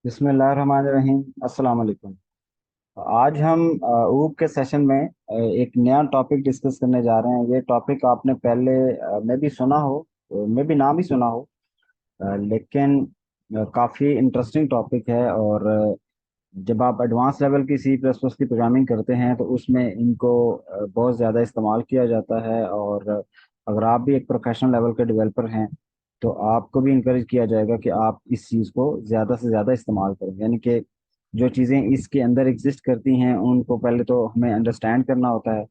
बिस्मिल्लाहिर्रहमानिर्रहीम। अस्सलाम वालेकुम। आज हम ऊब के सेशन में एक नया टॉपिक डिस्कस करने जा रहे हैं। ये टॉपिक आपने पहले में भी सुना हो, में भी ना भी सुना हो, लेकिन काफ़ी इंटरेस्टिंग टॉपिक है। और जब आप एडवांस लेवल की सी प्लस प्लस की प्रोग्रामिंग करते हैं तो उसमें इनको बहुत ज़्यादा इस्तेमाल किया जाता है। और अगर आप भी एक प्रोफेशनल लेवल के डेवलपर हैं तो आपको भी इनकरेज किया जाएगा कि आप इस चीज़ को ज़्यादा से ज़्यादा इस्तेमाल करें। यानी कि जो चीज़ें इसके अंदर एग्जिस्ट करती हैं उनको पहले तो हमें अंडरस्टैंड करना होता है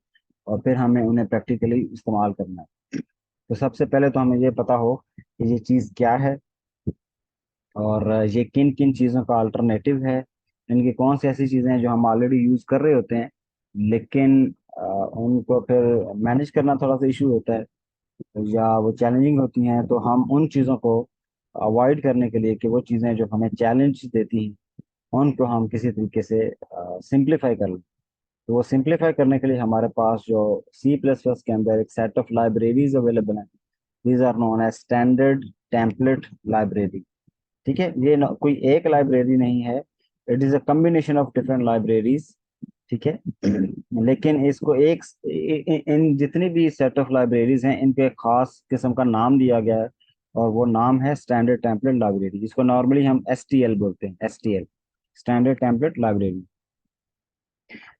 और फिर हमें उन्हें प्रैक्टिकली इस्तेमाल करना है। तो सबसे पहले तो हमें ये पता हो कि ये चीज़ क्या है और ये किन किन चीज़ों का अल्टरनेटिव है। इनकी कौन सी ऐसी चीज़ें हैं जो हम ऑलरेडी यूज़ कर रहे होते हैं, लेकिन उनको फिर मैनेज करना थोड़ा सा इशू होता है या वो चैलेंजिंग होती हैं। तो हम उन चीज़ों को अवॉइड करने के लिए कि वो चीज़ें जो हमें चैलेंज देती हैं उनको हम किसी तरीके से सिंप्लीफाई कर लें। तो वो सिंप्लीफाई करने के लिए हमारे पास जो सी प्लस प्लस के अंदर एक सेट ऑफ लाइब्रेरीज अवेलेबल हैं। These are known as standard template library. ठीक है, ये कोई एक लाइब्रेरी नहीं है, it is a combination of different libraries. ठीक है, लेकिन इसको एक इन जितनी भी सेट ऑफ लाइब्रेरीज हैं इनको एक खास किस्म का नाम दिया गया है और वो नाम है स्टैंडर्ड टेम्पलेट लाइब्रेरी, जिसको नॉर्मली हम एसटीएल बोलते हैं। STL, standard template library.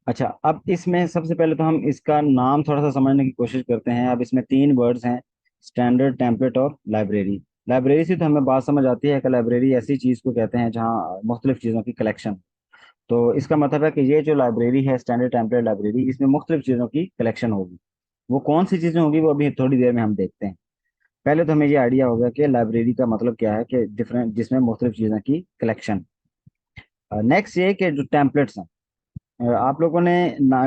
अच्छा, अब इसमें सबसे पहले तो हम इसका नाम थोड़ा सा समझने की कोशिश करते हैं। अब इसमें तीन वर्ड्स हैं, स्टैंडर्ड टेम्पलेट और लाइब्रेरी। लाइब्रेरी से तो हमें बात समझ आती है कि लाइब्रेरी ऐसी चीज़ को कहते हैं जहाँ मुख्तलिफ चीज़ों की कलेक्शन। तो इसका मतलब है कि ये जो लाइब्रेरी है स्टैंडर्ड टेम्पलेट लाइब्रेरी, इसमें मुख्तलिफ चीज़ों की कलेक्शन होगी। वो कौन सी चीज़ें होगी वो अभी थोड़ी देर में हम देखते हैं। पहले तो हमें ये आइडिया होगा कि लाइब्रेरी का मतलब क्या है, कि डिफरेंट जिसमें मुख्तलिफ चीज़ों की कलेक्शन। नेक्स्ट ये कि जो टेम्पलेट्स हैं, आप लोगों ने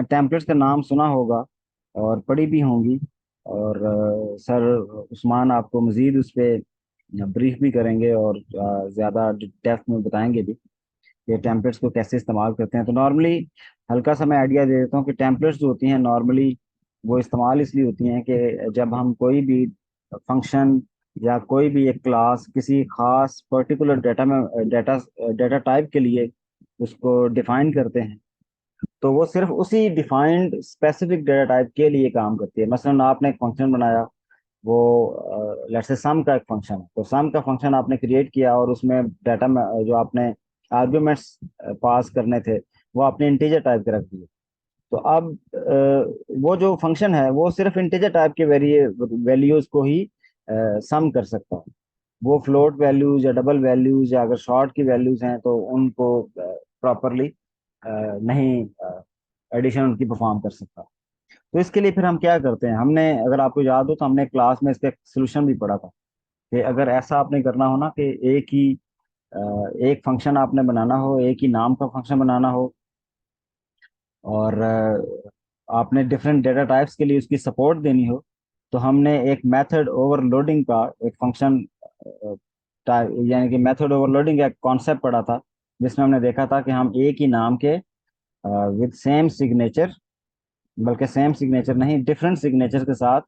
टेम्पलेट्स का नाम सुना होगा और पढ़ी भी होंगी। और सर उस्मान आपको मज़ीद उस पर ब्रीफ भी करेंगे और ज़्यादा डेप्थ में बताएंगे भी कि टेम्पलेट्स को कैसे इस्तेमाल करते हैं। तो नॉर्मली हल्का सा मैं आइडिया दे देता हूँ कि टेम्पलेट्स जो होती हैं नॉर्मली वो इस्तेमाल इसलिए होती हैं कि जब हम कोई भी फंक्शन या कोई भी एक क्लास किसी खास पर्टिकुलर डेटा में डेटा डेटा टाइप के लिए उसको डिफाइन करते हैं, तो वो सिर्फ उसी डिफाइंड स्पेसिफिक डेटा टाइप के लिए काम करती है। मसलन आपने एक फंक्शन बनाया, वो लेट्स से सम का एक फंक्शन है, तो सम का फंक्शन आपने क्रिएट किया और उसमें डाटा में जो आपने आर्ग्यूमेंट्स पास करने थे वो आपने इंटीजर टाइप के रख दिए। तो अब वो जो फंक्शन है वो सिर्फ इंटीजर टाइप के वैल्यूज को ही सम कर सकता है। वो फ्लोट वैल्यूज या डबल वैल्यूज या अगर शॉर्ट की वैल्यूज हैं तो उनको प्रॉपरली नहीं एडिशन उनकी परफॉर्म कर सकता। तो इसके लिए फिर हम क्या करते हैं, हमने अगर आपको याद हो तो हमने क्लास में इसका एक सोल्यूशन भी पढ़ा था कि अगर ऐसा आपने करना हो ना कि एक ही अ, एक फंक्शन आपने बनाना हो, एक ही नाम का फंक्शन बनाना हो और आपने डिफरेंट डेटा टाइप्स के लिए उसकी सपोर्ट देनी हो, तो हमने एक मेथड ओवरलोडिंग का एक फंक्शन टाइप यानी कि मेथड ओवरलोडिंग का एक कॉन्सेप्ट पढ़ा था, जिसमें हमने देखा था कि हम एक ही नाम के विद सेम सिग्नेचर, बल्कि सेम सिग्नेचर नहीं डिफरेंट सिग्नेचर के साथ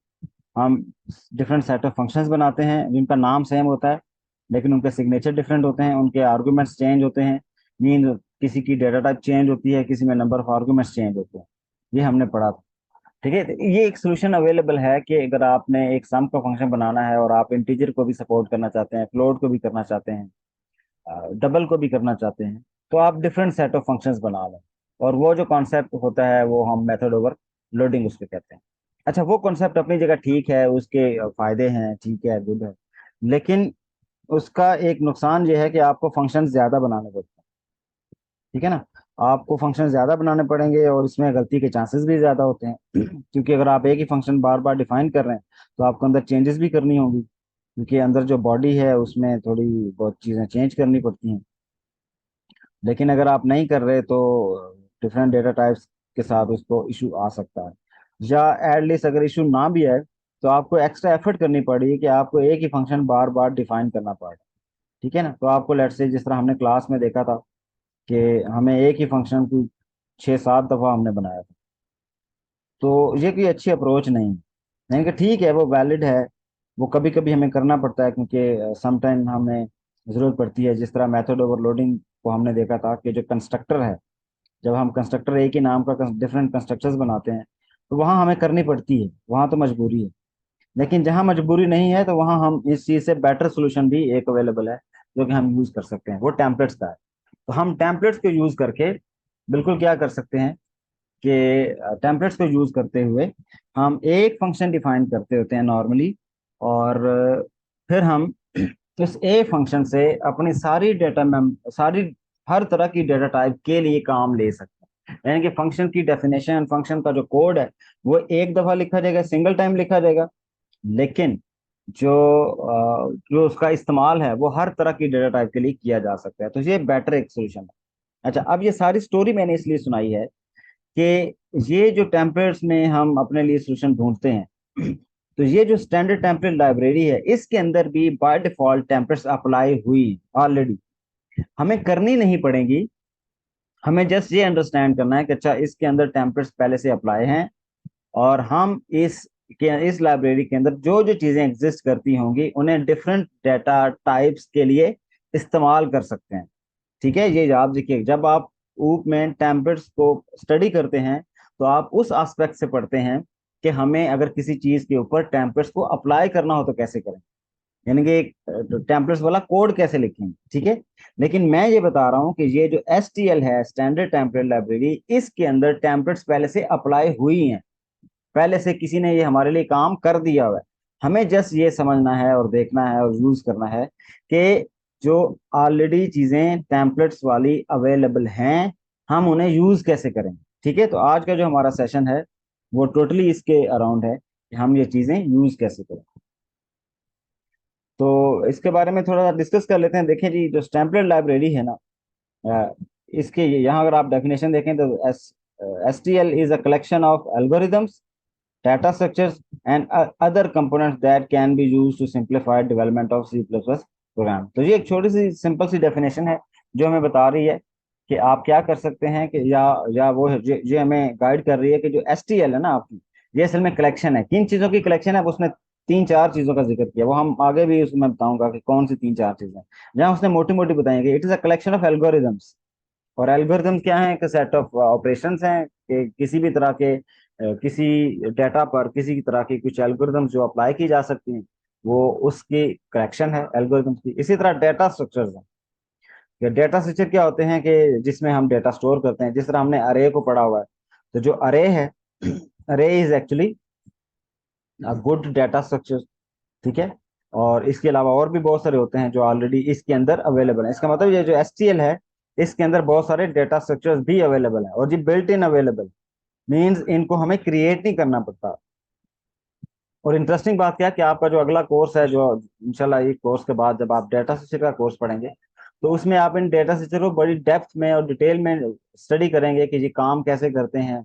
हम डिफरेंट सेट ऑफ फंक्शंस बनाते हैं जिनका नाम सेम होता है लेकिन उनके सिग्नेचर डिफरेंट होते हैं, उनके आर्गुमेंट्स चेंज होते हैं। मीन किसी की डेटा टाइप चेंज होती है, किसी में नंबर ऑफ आर्गुमेंट्स चेंज होते हैं। ये हमने पढ़ा था। ठीक है, तो ये एक सोल्यूशन अवेलेबल है कि अगर आपने एक सम का फंक्शन बनाना है और आप इंटीजर को भी सपोर्ट करना चाहते हैं, फ्लोट को भी करना चाहते हैं, डबल को भी करना चाहते हैं, तो आप डिफरेंट सेट ऑफ फंक्शंस बना लें। और वो जो कॉन्सेप्ट होता है वो हम मेथड ओवर लोडिंग उसको कहते हैं। अच्छा, वो कॉन्सेप्ट अपनी जगह ठीक है, उसके फायदे हैं, ठीक है, गुड है, लेकिन उसका एक नुकसान ये है कि आपको फंक्शन ज्यादा बनाने पड़ते हैं। ठीक है ना, आपको फंक्शन ज्यादा बनाने पड़ेंगे और इसमें गलती के चांसेस भी ज्यादा होते हैं क्योंकि अगर आप एक ही फंक्शन बार बार डिफाइन कर रहे हैं तो आपको अंदर चेंजेस भी करनी होंगी, क्योंकि अंदर जो बॉडी है उसमें थोड़ी बहुत चीजें चेंज करनी पड़ती हैं। लेकिन अगर आप नहीं कर रहे तो डिफरेंट डेटा टाइप्स के साथ उसको इशू आ सकता है। या एटलीस्ट अगर इशू ना भी है तो आपको एक्स्ट्रा एफर्ट करनी पड़ेगी कि आपको एक ही फंक्शन बार बार डिफाइन करना पड़े। ठीक है ना, तो आपको लेट्स से जिस तरह हमने क्लास में देखा था कि हमें एक ही फंक्शन को 6-7 दफा हमने बनाया था, तो ये कोई अच्छी अप्रोच नहीं है। नहीं कि ठीक है वो वैलिड है, वो कभी कभी हमें करना पड़ता है क्योंकि समटाइम हमें ज़रूरत पड़ती है, जिस तरह मेथड ओवरलोडिंग को हमने देखा था कि जो कंस्ट्रक्टर है, जब हम कंस्ट्रक्टर एक ही नाम का डिफरेंट कंस्ट्रक्टर्स बनाते हैं तो वहाँ हमें करनी पड़ती है, वहाँ तो मजबूरी है। लेकिन जहाँ मजबूरी नहीं है तो वहाँ हम इस चीज़ से बेटर सोल्यूशन भी एक अवेलेबल है जो कि हम यूज़ कर सकते हैं, वो टेम्पलेट्स का है। तो हम टेम्पलेट्स को यूज़ करके बिल्कुल क्या कर सकते हैं कि टेम्पलेट्स को यूज़ करते हुए हम एक फंक्शन डिफाइन करते होते हैं नॉर्मली, और फिर हम उस ए फंक्शन से अपनी सारी डेटा में सारी हर तरह की डेटा टाइप के लिए काम ले सकते हैं। यानी कि फंक्शन की डेफिनेशन, फंक्शन का जो कोड है वो एक दफा लिखा जाएगा, सिंगल टाइम लिखा जाएगा, लेकिन जो उसका इस्तेमाल है वो हर तरह की डेटा टाइप के लिए किया जा सकता है। तो ये बेटर एक सोल्यूशन है। अच्छा, अब ये सारी स्टोरी मैंने इसलिए सुनाई है कि ये जो टेम्पलेट्स में हम अपने लिए सोल्यूशन ढूंढते हैं तो ये जो स्टैंडर्ड टेम्पलेट लाइब्रेरी है इसके अंदर भी बाय डिफॉल्ट टेम्पलेट्स अप्लाई हुई ऑलरेडी, हमें करनी नहीं पड़ेगी। हमें जस्ट ये अंडरस्टैंड करना है कि अच्छा इसके अंदर टेम्पलेट्स पहले से अप्लाई हैं, और हम इस लाइब्रेरी के अंदर जो जो चीजें एग्जिस्ट करती होंगी उन्हें डिफरेंट डेटा टाइप्स के लिए इस्तेमाल कर सकते हैं। ठीक है, ये याद रखिए, जब आप ऊप में टेम्पलेट्स को स्टडी करते हैं तो आप उस एस्पेक्ट से पढ़ते हैं कि हमें अगर किसी चीज के ऊपर टेम्पलेट्स को अप्लाई करना हो तो कैसे करें, यानी कि एक टेम्पलेट्स वाला कोड कैसे लिखें। ठीक है, लेकिन मैं ये बता रहा हूँ कि ये जो STL है, स्टैंडर्ड टेम्पलेट लाइब्रेरी, इसके अंदर टेम्पलेट्स पहले से अप्लाई हुई हैं, पहले से किसी ने ये हमारे लिए काम कर दिया हुआ है। हमें जस्ट ये समझना है और देखना है और यूज करना है कि जो ऑलरेडी चीजें टेम्पलेट्स वाली अवेलेबल हैं हम उन्हें यूज कैसे करें। ठीक है, तो आज का जो हमारा सेशन है वो टोटली इसके अराउंड है कि हम ये चीजें यूज कैसे करें। तो इसके बारे में थोड़ा डिस्कस कर लेते हैं। देखें जी, जो टेम्पलेट लाइब्रेरी है ना, इसके यहाँ अगर आप डेफिनेशन देखें तो STL is a collection of algorithms, data structures and other components that can be used to simplify development of C++ program। तो ये एक छोटी सी सिंपल सी डेफिनेशन है जो हमें बता रही है कि आप क्या कर सकते हैं कि या वो है जो हमें गाइड कर रही है कि जो STL है ना आपकी, ये असल में कलेक्शन है, किन चीज़ों की कलेक्शन है। अब उसने तीन चार चीज़ों का जिक्र किया, वो हम आगे भी उसमें बताऊंगा कि कौन सी तीन चार चीज़ें, जहाँ उसने मोटी मोटी बताई कि it is a collection of algorithms. और एल्गोरिदम क्या है, एक सेट ऑफ ऑपरेशंस हैं कि किसी भी तरह के किसी डेटा पर किसी की तरह की कुछ एल्गोरिदम्स जो अप्लाई की जा सकती हैं, वो उसकी कलेक्शन है एल्गोरिदम्स की। इसी तरह डेटा स्ट्रक्चर्स हैं, कि डेटा स्ट्रक्चर क्या होते हैं कि जिसमें हम डेटा स्टोर करते हैं। जिस तरह हमने अरे को पढ़ा हुआ है, तो जो अरे है, अरे is actually good data structure. ठीक है, और इसके अलावा और भी बहुत सारे होते हैं जो ऑलरेडी इसके अंदर अवेलेबल है। इसका मतलब ये जो STL है इसके अंदर बहुत सारे डेटा स्ट्रक्चर्स भी अवेलेबल है, और जी बिल्ट इन अवेलेबल मींस इनको हमें क्रिएट नहीं करना पड़ता। और इंटरेस्टिंग बात क्या है कि आपका जो अगला कोर्स है, जो इंशाल्लाह ये कोर्स के बाद जब आप डेटा स्ट्रक्चर का कोर्स पढ़ेंगे तो उसमें आप इन डेटा स्ट्रक्चर को बड़ी डेप्थ में और डिटेल में स्टडी करेंगे कि ये काम कैसे करते हैं,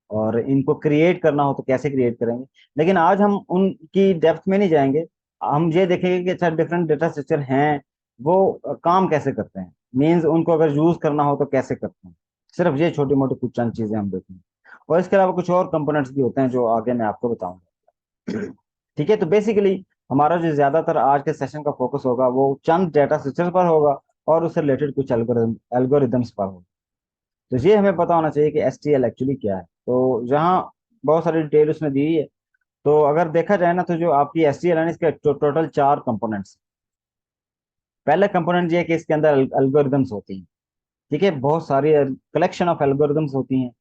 और इनको क्रिएट करना हो तो कैसे क्रिएट करेंगे। लेकिन आज हम उनकी डेप्थ में नहीं जाएंगे, हम ये देखेंगे कि अच्छा डिफरेंट डेटा स्ट्रक्चर हैं, वो काम कैसे करते हैं, मीन्स उनको अगर यूज करना हो तो कैसे करते हैं। सिर्फ ये छोटी मोटी कुछ चंद चीजें हम देखेंगे, और इसके अलावा कुछ और कंपोनेंट्स भी होते हैं जो आगे मैं आपको बताऊंगा। ठीक है, तो बेसिकली हमारा जो ज्यादातर आज के सेशन का फोकस होगा वो चंद डेटा स्ट्रक्चर पर होगा और उससे रिलेटेड कुछ एल्गोरिदम्स पर होगा। तो ये हमें पता होना चाहिए कि STL एक्चुअली क्या है। तो जहाँ बहुत सारी डिटेल उसमें दी है, तो अगर देखा जाए ना तो जो आपकी STL है ना, इसके टोटल चार कंपोनेंट्स। पहला कंपोनेंट ये है कि इसके अंदर एल्गोरिदम्स होती हैं। ठीक है, बहुत सारी कलेक्शन ऑफ एल्गोरिदम्स होती हैं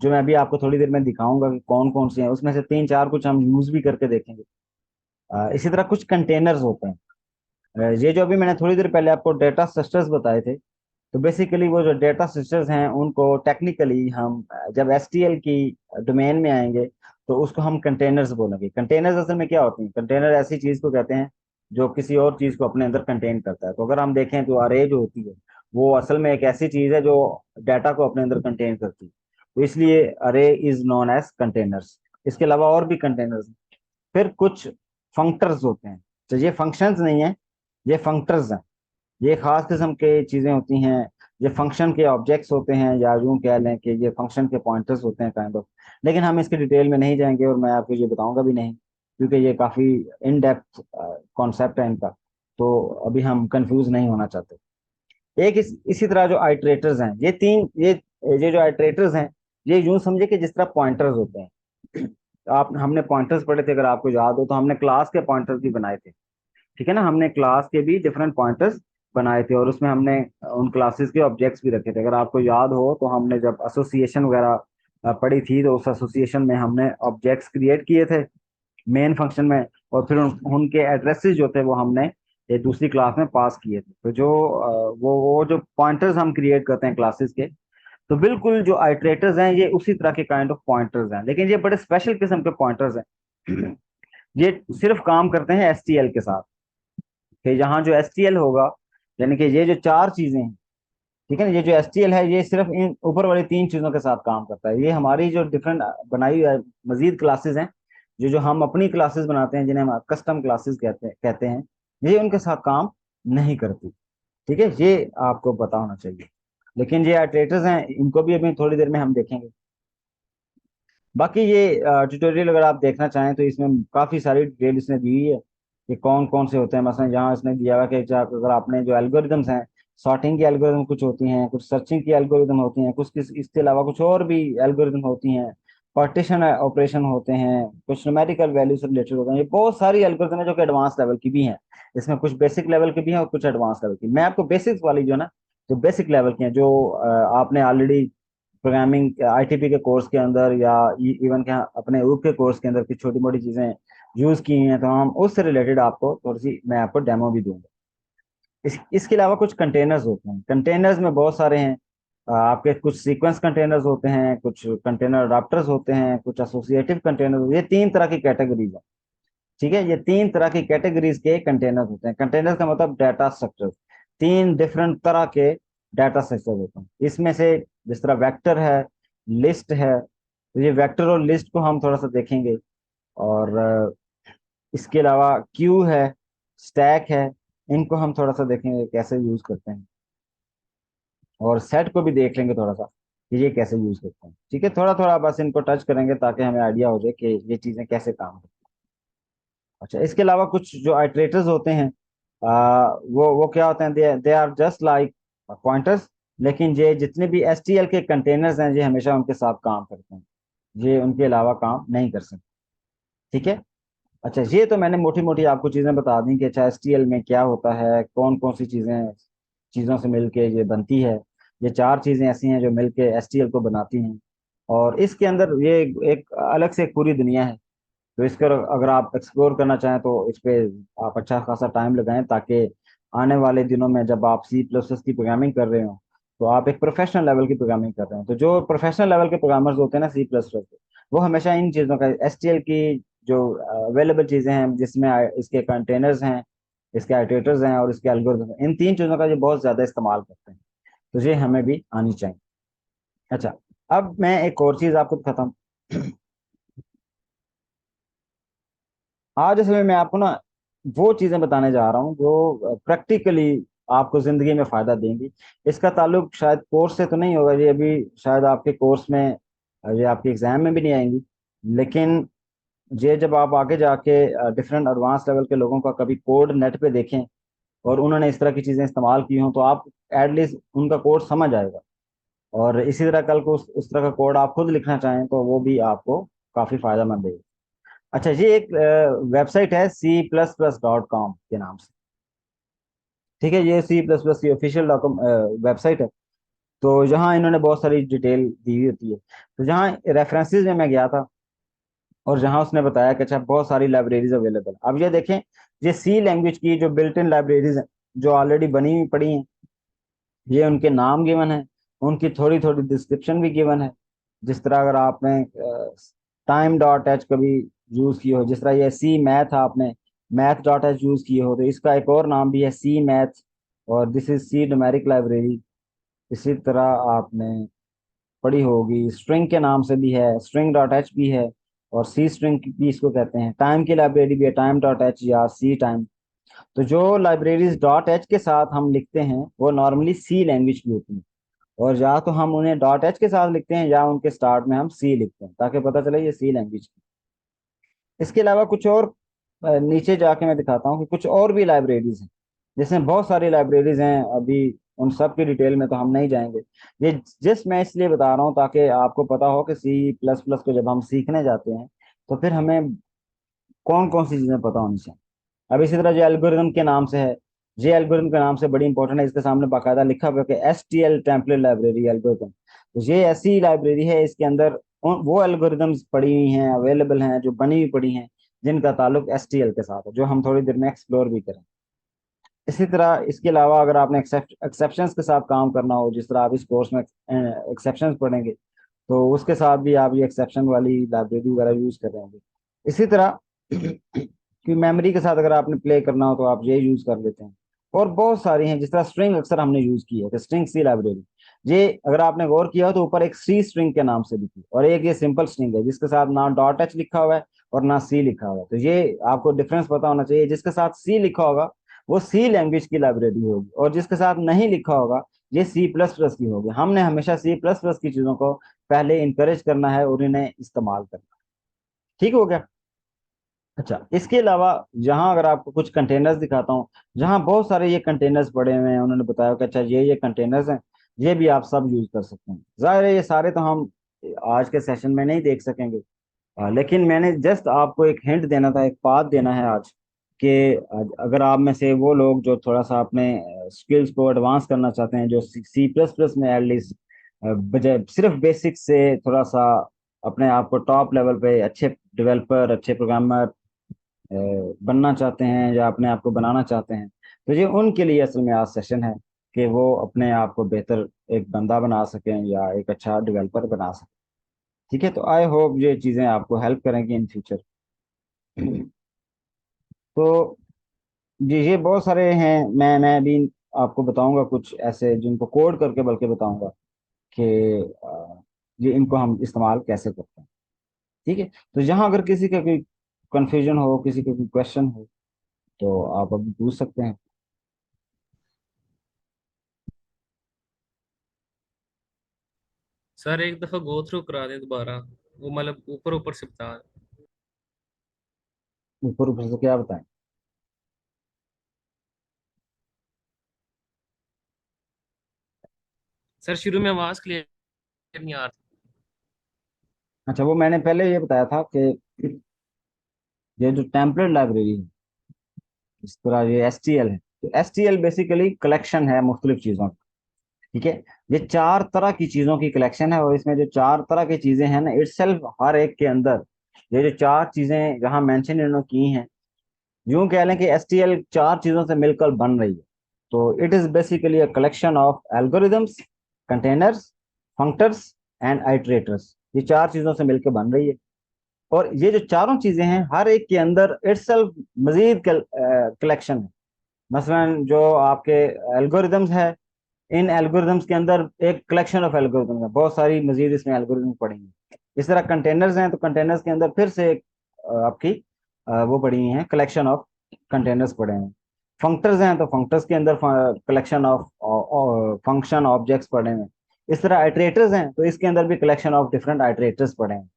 जो मैं अभी आपको थोड़ी देर में दिखाऊंगा कि कौन कौन सी हैं। उसमें से तीन चार कुछ हम यूज भी करके देखेंगे। इसी तरह कुछ कंटेनर्स होते हैं। ये जो अभी मैंने थोड़ी देर पहले आपको डेटा स्ट्रक्चर्स बताए थे, तो बेसिकली वो जो डेटा स्ट्रक्चर्स हैं उनको टेक्निकली हम जब STL की डोमेन में आएंगे तो उसको हम कंटेनर्स बोलेंगे। कंटेनर्स असल में क्या होते हैं, कंटेनर ऐसी चीज को कहते हैं जो किसी और चीज को अपने अंदर कंटेन करता है। तो अगर हम देखें तो अरे जो होती है वो असल में एक ऐसी चीज है जो डाटा को अपने अंदर कंटेन करती है, तो इसलिए अरे इज नोन एज कंटेनर्स। इसके अलावा और भी कंटेनर्स। फिर कुछ फंक्टर्स होते हैं, तो ये फंक्शंस नहीं है, ये फंक्टर्स हैं। ये खास किस्म के चीजें होती हैं, ये फंक्शन के ऑब्जेक्ट्स होते हैं, या यूं कह लें कि ये फंक्शन के पॉइंटर्स होते हैं काइंड ऑफ। लेकिन हम इसके डिटेल में नहीं जाएंगे और मैं आपको ये बताऊंगा भी नहीं, क्योंकि ये काफी इन डेप्थ कॉन्सेप्ट है इनका, तो अभी हम कंफ्यूज नहीं होना चाहते। एक इसी तरह जो आइट्रेटर्स हैं, ये तीन, ये जो आइट्रेटर्स हैं, ये यूं समझे कि जिस तरह पॉइंटर्स होते हैं। आप हमने पॉइंटर्स पढ़े थे, अगर आपको याद हो तो हमने क्लास के पॉइंटर्स भी बनाए थे। ठीक है ना, हमने क्लास के भी डिफरेंट पॉइंटर्स बनाए थे, और उसमें हमने उन क्लासेस के ऑब्जेक्ट्स भी रखे थे। अगर आपको याद हो तो हमने जब एसोसिएशन वगैरह पढ़ी थी, तो उस एसोसिएशन में हमने ऑब्जेक्ट्स क्रिएट किए थे मेन फंक्शन में, और फिर उनके एड्रेसेस जो थे वो हमने ये दूसरी क्लास में पास किए थे। तो जो वो जो पॉइंटर्स हम क्रिएट करते हैं क्लासेस के, तो बिल्कुल जो आइट्रेटर्स हैं ये उसी तरह के काइंड ऑफ पॉइंटर्स हैं, लेकिन ये बड़े स्पेशल किस्म के पॉइंटर्स हैं। ये सिर्फ काम करते हैं एसटीएल के साथ, कि यहाँ जो एसटीएल होगा, यानी कि ये जो चार चीजें हैं, ठीक है ना, ये जो एसटीएल है ये सिर्फ इन ऊपर वाली तीन चीजों के साथ काम करता है। ये हमारी जो डिफरेंट बनाई हुई मजीद क्लासेस हैं, जो जो हम अपनी क्लासेस बनाते हैं, जिन्हें हम कस्टम क्लासेस कहते हैं, ये उनके साथ काम नहीं करती। ठीक है, ये आपको पता होना चाहिए। लेकिन ये आइटरेटर्स हैं, इनको भी अभी थोड़ी देर में हम देखेंगे। बाकी ये ट्यूटोरियल अगर आप देखना चाहें तो इसमें काफी सारी डिटेल इसने दी हुई है कि कौन कौन से होते हैं। मसलन यहाँ इसने दिया हुआ कि अगर आपने जो एल्गोरिदम्स हैं, सॉर्टिंग की एल्गोरिदम कुछ होती हैं, कुछ सर्चिंग की एल्गोरिदम होती हैं, कुछ इसके अलावा कुछ और भी एल्गोरिदम होती हैं, पार्टीशन ऑपरेशन होते हैं, कुछ न्यूमेरिकल वैल्यू से रिलेटेड होते हैं। ये बहुत सारी एल्गोरिदम है जो कि एडवांस लेवल की भी हैं। इसमें कुछ बेसिक लेवल की भी हैं और कुछ एडवांस लेवल की। मैं आपको बेसिक्स वाली जो है ना, जो बेसिक लेवल की हैं, जो आपने ऑलरेडी प्रोग्रामिंग आईटीपी के कोर्स के अंदर या इवन के अपने ऊप के कोर्स के अंदर कुछ छोटी मोटी चीजें यूज की हैं, तो हम उससे रिलेटेड आपको थोड़ी सी मैं आपको डेमो भी दूंगा। इसके अलावा कुछ कंटेनर्स होते हैं, कंटेनर्स में बहुत सारे हैं। आपके कुछ सीक्वेंस कंटेनर्स होते हैं, कुछ कंटेनर अडाप्टर्स होते हैं, कुछ एसोसिएटिव कंटेनर, ये तीन तरह की कैटेगरीज है। ठीक है, ये तीन तरह की कैटेगरीज के कंटेनर्स होते हैं। कंटेनर्स का मतलब डाटा स्ट्रक्चर, तीन डिफरेंट तरह के डाटा स्ट्रक्चर होते हैं। इसमें से जिस तरह वेक्टर है, लिस्ट है, तो ये वेक्टर और लिस्ट को हम थोड़ा सा देखेंगे। और इसके अलावा क्यू है, स्टैक है, इनको हम थोड़ा सा देखेंगे कैसे यूज करते हैं। और सेट को भी देख लेंगे थोड़ा सा कि ये कैसे यूज करते हैं। ठीक है, थोड़ा थोड़ा बस इनको टच करेंगे ताकि हमें आइडिया हो जाए कि ये चीजें कैसे काम करती हैं। अच्छा, इसके अलावा कुछ जो आइटरेटर्स होते हैं, वो क्या होते हैं, they are just like pointers, लेकिन ये जितने भी एसटीएल के कंटेनर्स हैं ये हमेशा उनके साथ काम करते हैं, ये उनके अलावा काम नहीं कर सकते। ठीक है। अच्छा, ये तो मैंने मोटी मोटी आपको चीजें बता दी कि अच्छा एसटीएल में क्या होता है, कौन कौन सी चीजें चीजों से मिलके ये बनती है। ये चार चीजें ऐसी हैं जो मिलके एसटीएल को बनाती हैं, और इसके अंदर ये एक अलग से एक पूरी दुनिया है। तो इसका अगर आप एक्सप्लोर करना चाहें तो इस पे आप अच्छा खासा टाइम लगाएं, ताकि आने वाले दिनों में जब आप सी प्लस प्लस की प्रोग्रामिंग कर रहे हो, तो आप एक प्रोफेशनल लेवल की प्रोग्रामिंग कर रहे हो। तो जो प्रोफेशनल लेवल के प्रोग्रामर्स होते हैं ना सी प्लस प्लस, वो हमेशा इन चीज़ों का, एसटीएल की जो अवेलेबल चीज़ें हैं, जिसमें इसके कंटेनर्स हैं, इसके आइटरेटर्स हैं और इसके एल्गोरिथम हैं, इन तीन चीज़ों का ये बहुत ज़्यादा इस्तेमाल करते हैं। तो ये हमें भी आनी चाहिए। अच्छा, अब मैं एक और चीज़ आपको दिखाता हूँ। आज असल में मैं आपको ना वो चीजें बताने जा रहा हूँ जो प्रैक्टिकली आपको जिंदगी में फायदा देंगी। इसका ताल्लुक शायद कोर्स से तो नहीं होगा, ये अभी शायद आपके कोर्स में, ये आपके एग्जाम में भी नहीं आएंगी। लेकिन ये जब आप आगे जाके डिफरेंट एडवांस लेवल के लोगों का कभी कोड नेट पे देखें और उन्होंने इस तरह की चीजें इस्तेमाल की हों, तो आप एटलीस्ट उनका कोड समझ आएगा। और इसी तरह कल को उस तरह का कोड आप खुद लिखना चाहें तो वो भी आपको काफी फायदा देगा। अच्छा, ये एक वेबसाइट है C++.com के नाम से। ठीक है, ये C++ की ऑफिशियल वेबसाइट है। तो यहाँ इन्होंने बहुत सारी डिटेल दी हुई होती है। तो जहाँ रेफरेंसेस में मैं गया था, और जहाँ उसने बताया कि अच्छा बहुत सारी लाइब्रेरीज अवेलेबल। अब ये देखें, ये सी लैंग्वेज की जो बिल्ट इन लाइब्रेरीज हैं, जो ऑलरेडी बनी हुई पड़ी हैं, ये उनके नाम गिवन है, उनकी थोड़ी थोड़ी डिस्क्रिप्शन भी गिवन है। जिस तरह अगर आपने टाइम डॉट एच कभी यूज किए हो, जिस तरह ये सी मैथ आपने मैथ डॉट एच यूज किए हो, तो इसका एक और नाम भी है सी मैथ, और this is C numeric library. इसी तरह आपने पढ़ी होगी, स्ट्रिंग के नाम से भी है, स्ट्रिंग डॉट एच भी है, और सी स्ट्रिंग भी इसको कहते हैं। टाइम की लाइब्रेरी भी है, टाइम डॉट एच या सी टाइम। तो जो लाइब्रेरीज डॉट एच के साथ हम लिखते हैं वो नॉर्मली सी लैंग्वेज की होती हैं, और या तो हम उन्हें डॉट एच के साथ लिखते हैं या उनके स्टार्ट में हम सी लिखते हैं, ताकि पता चले ये सी लैंग्वेज की। इसके अलावा कुछ और नीचे जाके मैं दिखाता हूँ कि कुछ और भी लाइब्रेरीज हैं, जिसमें बहुत सारी लाइब्रेरीज हैं। अभी उन सब की डिटेल में तो हम नहीं जाएंगे। ये जस्ट मैं इसलिए बता रहा हूँ ताकि आपको पता हो कि सी प्लस प्लस को जब हम सीखने जाते हैं तो फिर हमें कौन कौन सी चीजें पता होनी चाहिए। अब इसी तरह जो एल्गोरिदम के नाम से है, ये एल्गोरिदम के नाम से बड़ी इंपॉर्टेंट है, इसके सामने बाकायदा लिखा हुआ है कि STL टेम्पलेट लाइब्रेरी एल्गोरिदम। तो ये ऐसी लाइब्रेरी है, इसके अंदर वो एल्गोरिदम्स पड़ी हुई हैं, अवेलेबल हैं, जो बनी हुई पड़ी हैं, जिनका ताल्लुक STL के साथ है, जो हम थोड़ी देर में एक्सप्लोर भी करें। इसी तरह इसके अलावा अगर आपने एक्सेप्शंस के साथ काम करना हो, जिस तरह आप इस कोर्स में एक्सेप्शंस पढ़ेंगे, तो उसके साथ भी आप ये एक्सेप्शन वाली लाइब्रेरी वगैरह यूज कर रहे होंगे। इसी तरह कि मेमोरी के साथ अगर आपने प्ले करना हो तो आप ये यूज कर लेते हैं। और बहुत सारी हैं, जिस तरह स्ट्रिंग अक्सर हमने यूज की है कि स्ट्रिंग सी लाइब्रेरी, ये अगर आपने गौर किया हो तो ऊपर एक सी स्ट्रिंग के नाम से लिखी और एक ये सिंपल स्ट्रिंग है जिसके साथ ना डॉट एच लिखा हुआ है और ना सी लिखा हुआ है। तो ये आपको डिफरेंस पता होना चाहिए, जिसके साथ सी लिखा होगा वो सी लैंग्वेज की लाइब्रेरी होगी, और जिसके साथ नहीं लिखा होगा ये सी प्लस प्लस की होगी। हमने हमेशा सी प्लस प्लस की चीजों को पहले इंकरेज करना है और इन्हें इस्तेमाल करना है। ठीक हो गया। अच्छा, इसके अलावा जहां अगर आपको कुछ कंटेनर्स दिखाता हूँ, जहां बहुत सारे ये कंटेनर्स पड़े हुए हैं, उन्होंने बताया कि अच्छा ये कंटेनर्स हैं, ये भी आप सब यूज कर सकते हैं। जाहिर है ये सारे तो हम आज के सेशन में नहीं देख सकेंगे, लेकिन मैंने जस्ट आपको एक हिंट देना था, एक पाथ देना है आज, कि अगर आप में से वो लोग जो थोड़ा सा अपने स्किल्स को एडवांस करना चाहते हैं, जो सी प्लस प्लस में एटलीस्ट बजाय सिर्फ बेसिक से थोड़ा सा अपने आप को टॉप लेवल पे अच्छे डेवलपर, अच्छे प्रोग्रामर बनना चाहते हैं या अपने आप को बनाना चाहते हैं, तो ये उनके लिए असल में आज सेशन है कि वो अपने आप को बेहतर एक बंदा बना सकें या एक अच्छा डेवलपर बना सकें। ठीक है, तो आई होप ये चीज़ें आपको हेल्प करेंगी इन फ्यूचर। तो ये बहुत सारे हैं, मैं अभी आपको बताऊंगा कुछ ऐसे जिनको कोड करके बल्कि बताऊंगा कि ये इनको हम इस्तेमाल कैसे करते हैं। ठीक है, तो यहाँ अगर किसी का कोई कंफ्यूजन हो, किसी का कोई क्वेश्चन हो, तो आप अभी पूछ सकते हैं। सर एक दफा गो थ्रू करा दें दोबारा, वो मतलब ऊपर ऊपर से बता। ऊपर ऊपर से क्या बताएं। सर शुरू में आवाज क्लियर नहीं आ रही। अच्छा, वो मैंने पहले ये बताया था कि ये जो टेम्पलेट लाइब्रेरी है, इस तरह ये STL है, तो STL बेसिकली कलेक्शन है मुख्तलिफ चीज़ों की। ठीक है, ये चार तरह की चीज़ों की कलेक्शन है, और इसमें जो चार तरह की चीज़ें हैं ना, इटसेल्फ हर एक के अंदर ये जो चार चीज़ें जहाँ मेंशन इन्होंने की हैं, यूं कह लें कि STL चार चीज़ों से मिलकर बन रही है। तो it is basically a collection of algorithms, containers, functors and iterators. ये चार चीज़ों से मिलकर बन रही है, और ये जो चारों चीजें हैं हर एक के अंदर इटसेल्फ मजीद कलेक्शन है। मसलन जो आपके एल्गोरिदम्स है, इन एल्गोरिदम्स के अंदर एक कलेक्शन ऑफ एल्गोरिदम्स है, बहुत सारी मजीद इसमें एल्गोरिदम पड़ी हैं। इस तरह कंटेनर्स हैं, तो कंटेनर्स के अंदर फिर से एक आपकी वो पड़ी हुई हैं, कलेक्शन ऑफ कंटेनर्स पड़े हैं। फंक्टर्स हैं, तो फंक्टर्स के अंदर कलेक्शन ऑफ फंक्शन ऑब्जेक्ट्स पड़े हैं। इस तरह आइट्रेटर्स हैं, तो इसके अंदर भी कलेक्शन ऑफ डिफरेंट आइट्रेटर्स पड़े हैं।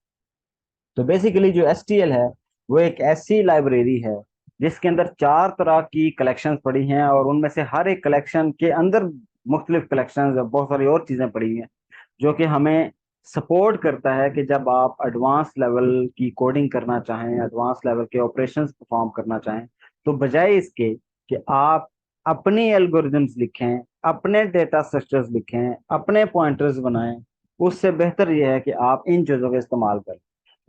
तो बेसिकली जो STL है वो एक ऐसी लाइब्रेरी है जिसके अंदर चार तरह की कलेक्शंस पड़ी हैं, और उनमें से हर एक कलेक्शन के अंदर मुख्तलिफ कलेक्शंस, बहुत सारी और चीज़ें पड़ी हैं, जो कि हमें सपोर्ट करता है कि जब आप एडवांस लेवल की कोडिंग करना चाहें, एडवांस लेवल के ऑपरेशंस परफॉर्म करना चाहें, तो बजाय इसके कि आप अपनी एल्गोरिदम्स लिखें, अपने डेटा स्ट्रक्चर्स लिखें, अपने पॉइंटर्स बनाएं, उससे बेहतर यह है कि आप इन चीज़ों का इस्तेमाल करें।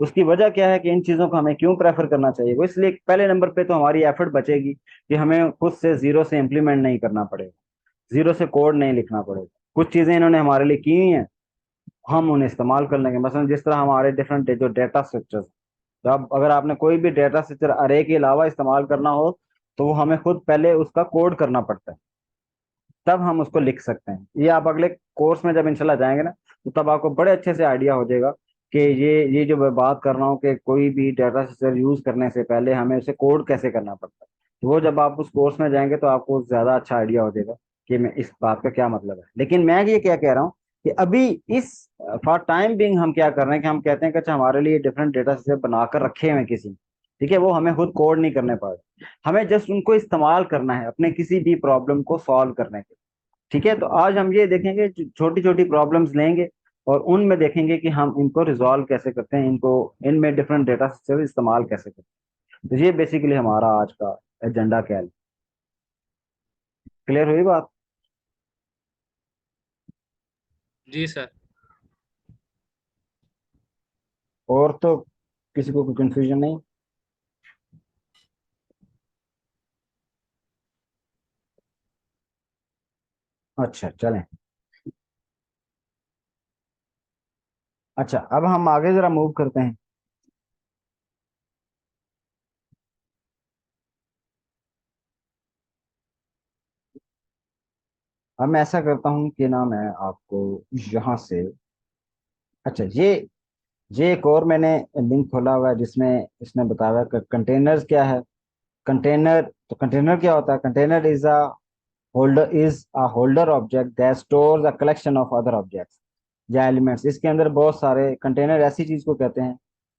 उसकी वजह क्या है कि इन चीज़ों को हमें क्यों प्रेफर करना चाहिए, वो इसलिए पहले नंबर पे तो हमारी एफर्ट बचेगी कि हमें खुद से जीरो से इम्प्लीमेंट नहीं करना पड़ेगा, जीरो से कोड नहीं लिखना पड़ेगा। कुछ चीज़ें इन्होंने हमारे लिए की हुई हैं, हम उन्हें इस्तेमाल कर लेंगे। मसलन जिस तरह हमारे डिफरेंट जो डेटा स्ट्रक्चर्स, तो अब अगर आपने कोई भी डेटा स्ट्रक्चर अरे के अलावा इस्तेमाल करना हो, तो वो हमें खुद पहले उसका कोड करना पड़ता है, तब हम उसको लिख सकते हैं। ये आप अगले कोर्स में जब इंशाल्लाह जाएंगे ना, तो तब आपको बड़े अच्छे से आइडिया हो जाएगा कि ये जो मैं बात कर रहा हूँ कि कोई भी डाटा स्ट्रक्चर यूज करने से पहले हमें उसे कोड कैसे करना पड़ता है। तो वो जब आप उस कोर्स में जाएंगे तो आपको ज्यादा अच्छा आइडिया हो जाएगा कि मैं इस बात का क्या मतलब है। लेकिन मैं ये क्या कह रहा हूँ कि अभी इस फॉर टाइम बिंग हम क्या कर रहे हैं कि हम कहते हैं कि अच्छा हमारे लिए डिफरेंट डेटा स्ट्रक्चर बनाकर रखे हुए हैं किसी, ठीक है, वो हमें खुद कोड नहीं करने पड़ रहे, हमें जस्ट उनको इस्तेमाल करना है अपने किसी भी प्रॉब्लम को सॉल्व करने के लिए। ठीक है, तो आज हम ये देखेंगे, छोटी छोटी प्रॉब्लम्स लेंगे और उनमें देखेंगे कि हम इनको रिजॉल्व कैसे करते हैं, इनको इनमें डिफरेंट डेटा स्ट्रक्चर इस्तेमाल कैसे करते हैं। तो ये बेसिकली हमारा आज का एजेंडा क्या है। क्लियर हुई बात? जी सर। और तो किसी को कोई कंफ्यूजन नहीं? अच्छा चलें। अच्छा, अब हम आगे जरा मूव करते हैं। अब मैं ऐसा करता हूँ कि ना मैं आपको यहाँ से, अच्छा ये एक और मैंने लिंक खोला हुआ है जिसमें इसने बताया हुआ है कि कंटेनर्स क्या है। कंटेनर, तो कंटेनर क्या होता है? Container is a holder object that stores a collection of other objects या एलिमेंट्स। इसके अंदर बहुत सारे कंटेनर, ऐसी चीज को कहते हैं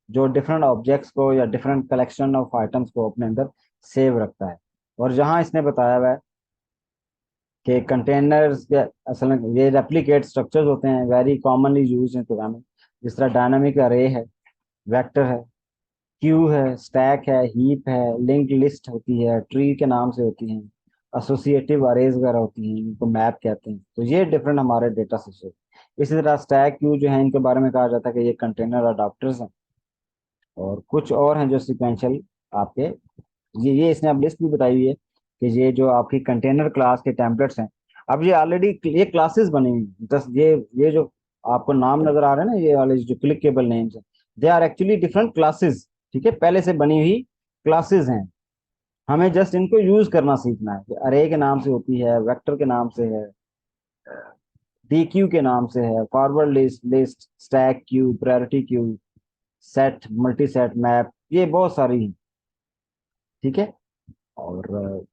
जो डिफरेंट ऑब्जेक्ट्स को या डिफरेंट कलेक्शन ऑफ आइटम्स को अपने अंदर सेव रखता है। और जहाँ इसने बताया हुआ है कि कंटेनर्स के असल में ये रेप्लिकेट स्ट्रक्चर्स होते हैं, very commonly use in programming. जिस तरह डायनामिक अरे है, वेक्टर है, क्यू है, स्टैक है, हीप है, लिंक लिस्ट होती है, ट्री के नाम से होती हैं, एसोसिएटिव अरेज वगैरह होती हैं, इनको मैप कहते हैं। तो ये डिफरेंट हमारे डेटा सेट। इसी तरह स्टैक क्यू जो है, इनके बारे में कहा जाता है कि ये कंटेनर अडाप्टर्स हैं। और कुछ और हैं जो सिक्वेंशियल आपके, ये इसने अब लिस्ट भी बताई हुई है कि ये जो आपकी कंटेनर क्लास के टेम्पलेट्स हैं, अब ये ऑलरेडी ये क्लासेस बनी हुई हैं। जस्ट ये जो आपको नाम नजर आ रहे हैं ना, ये वाले जो क्लिकेबल नेम्स हैं, they are actually different classes. ठीक है, पहले से बनी हुई क्लासेस हैं। हमें जस्ट इनको यूज करना सीखना है कि अरे के नाम से होती है, वेक्टर के नाम से है, डी क्यू के नाम से है, forward list, list, stack queue, priority queue, set, multi set, map, ये बहुत सारी हैं। ठीक है, और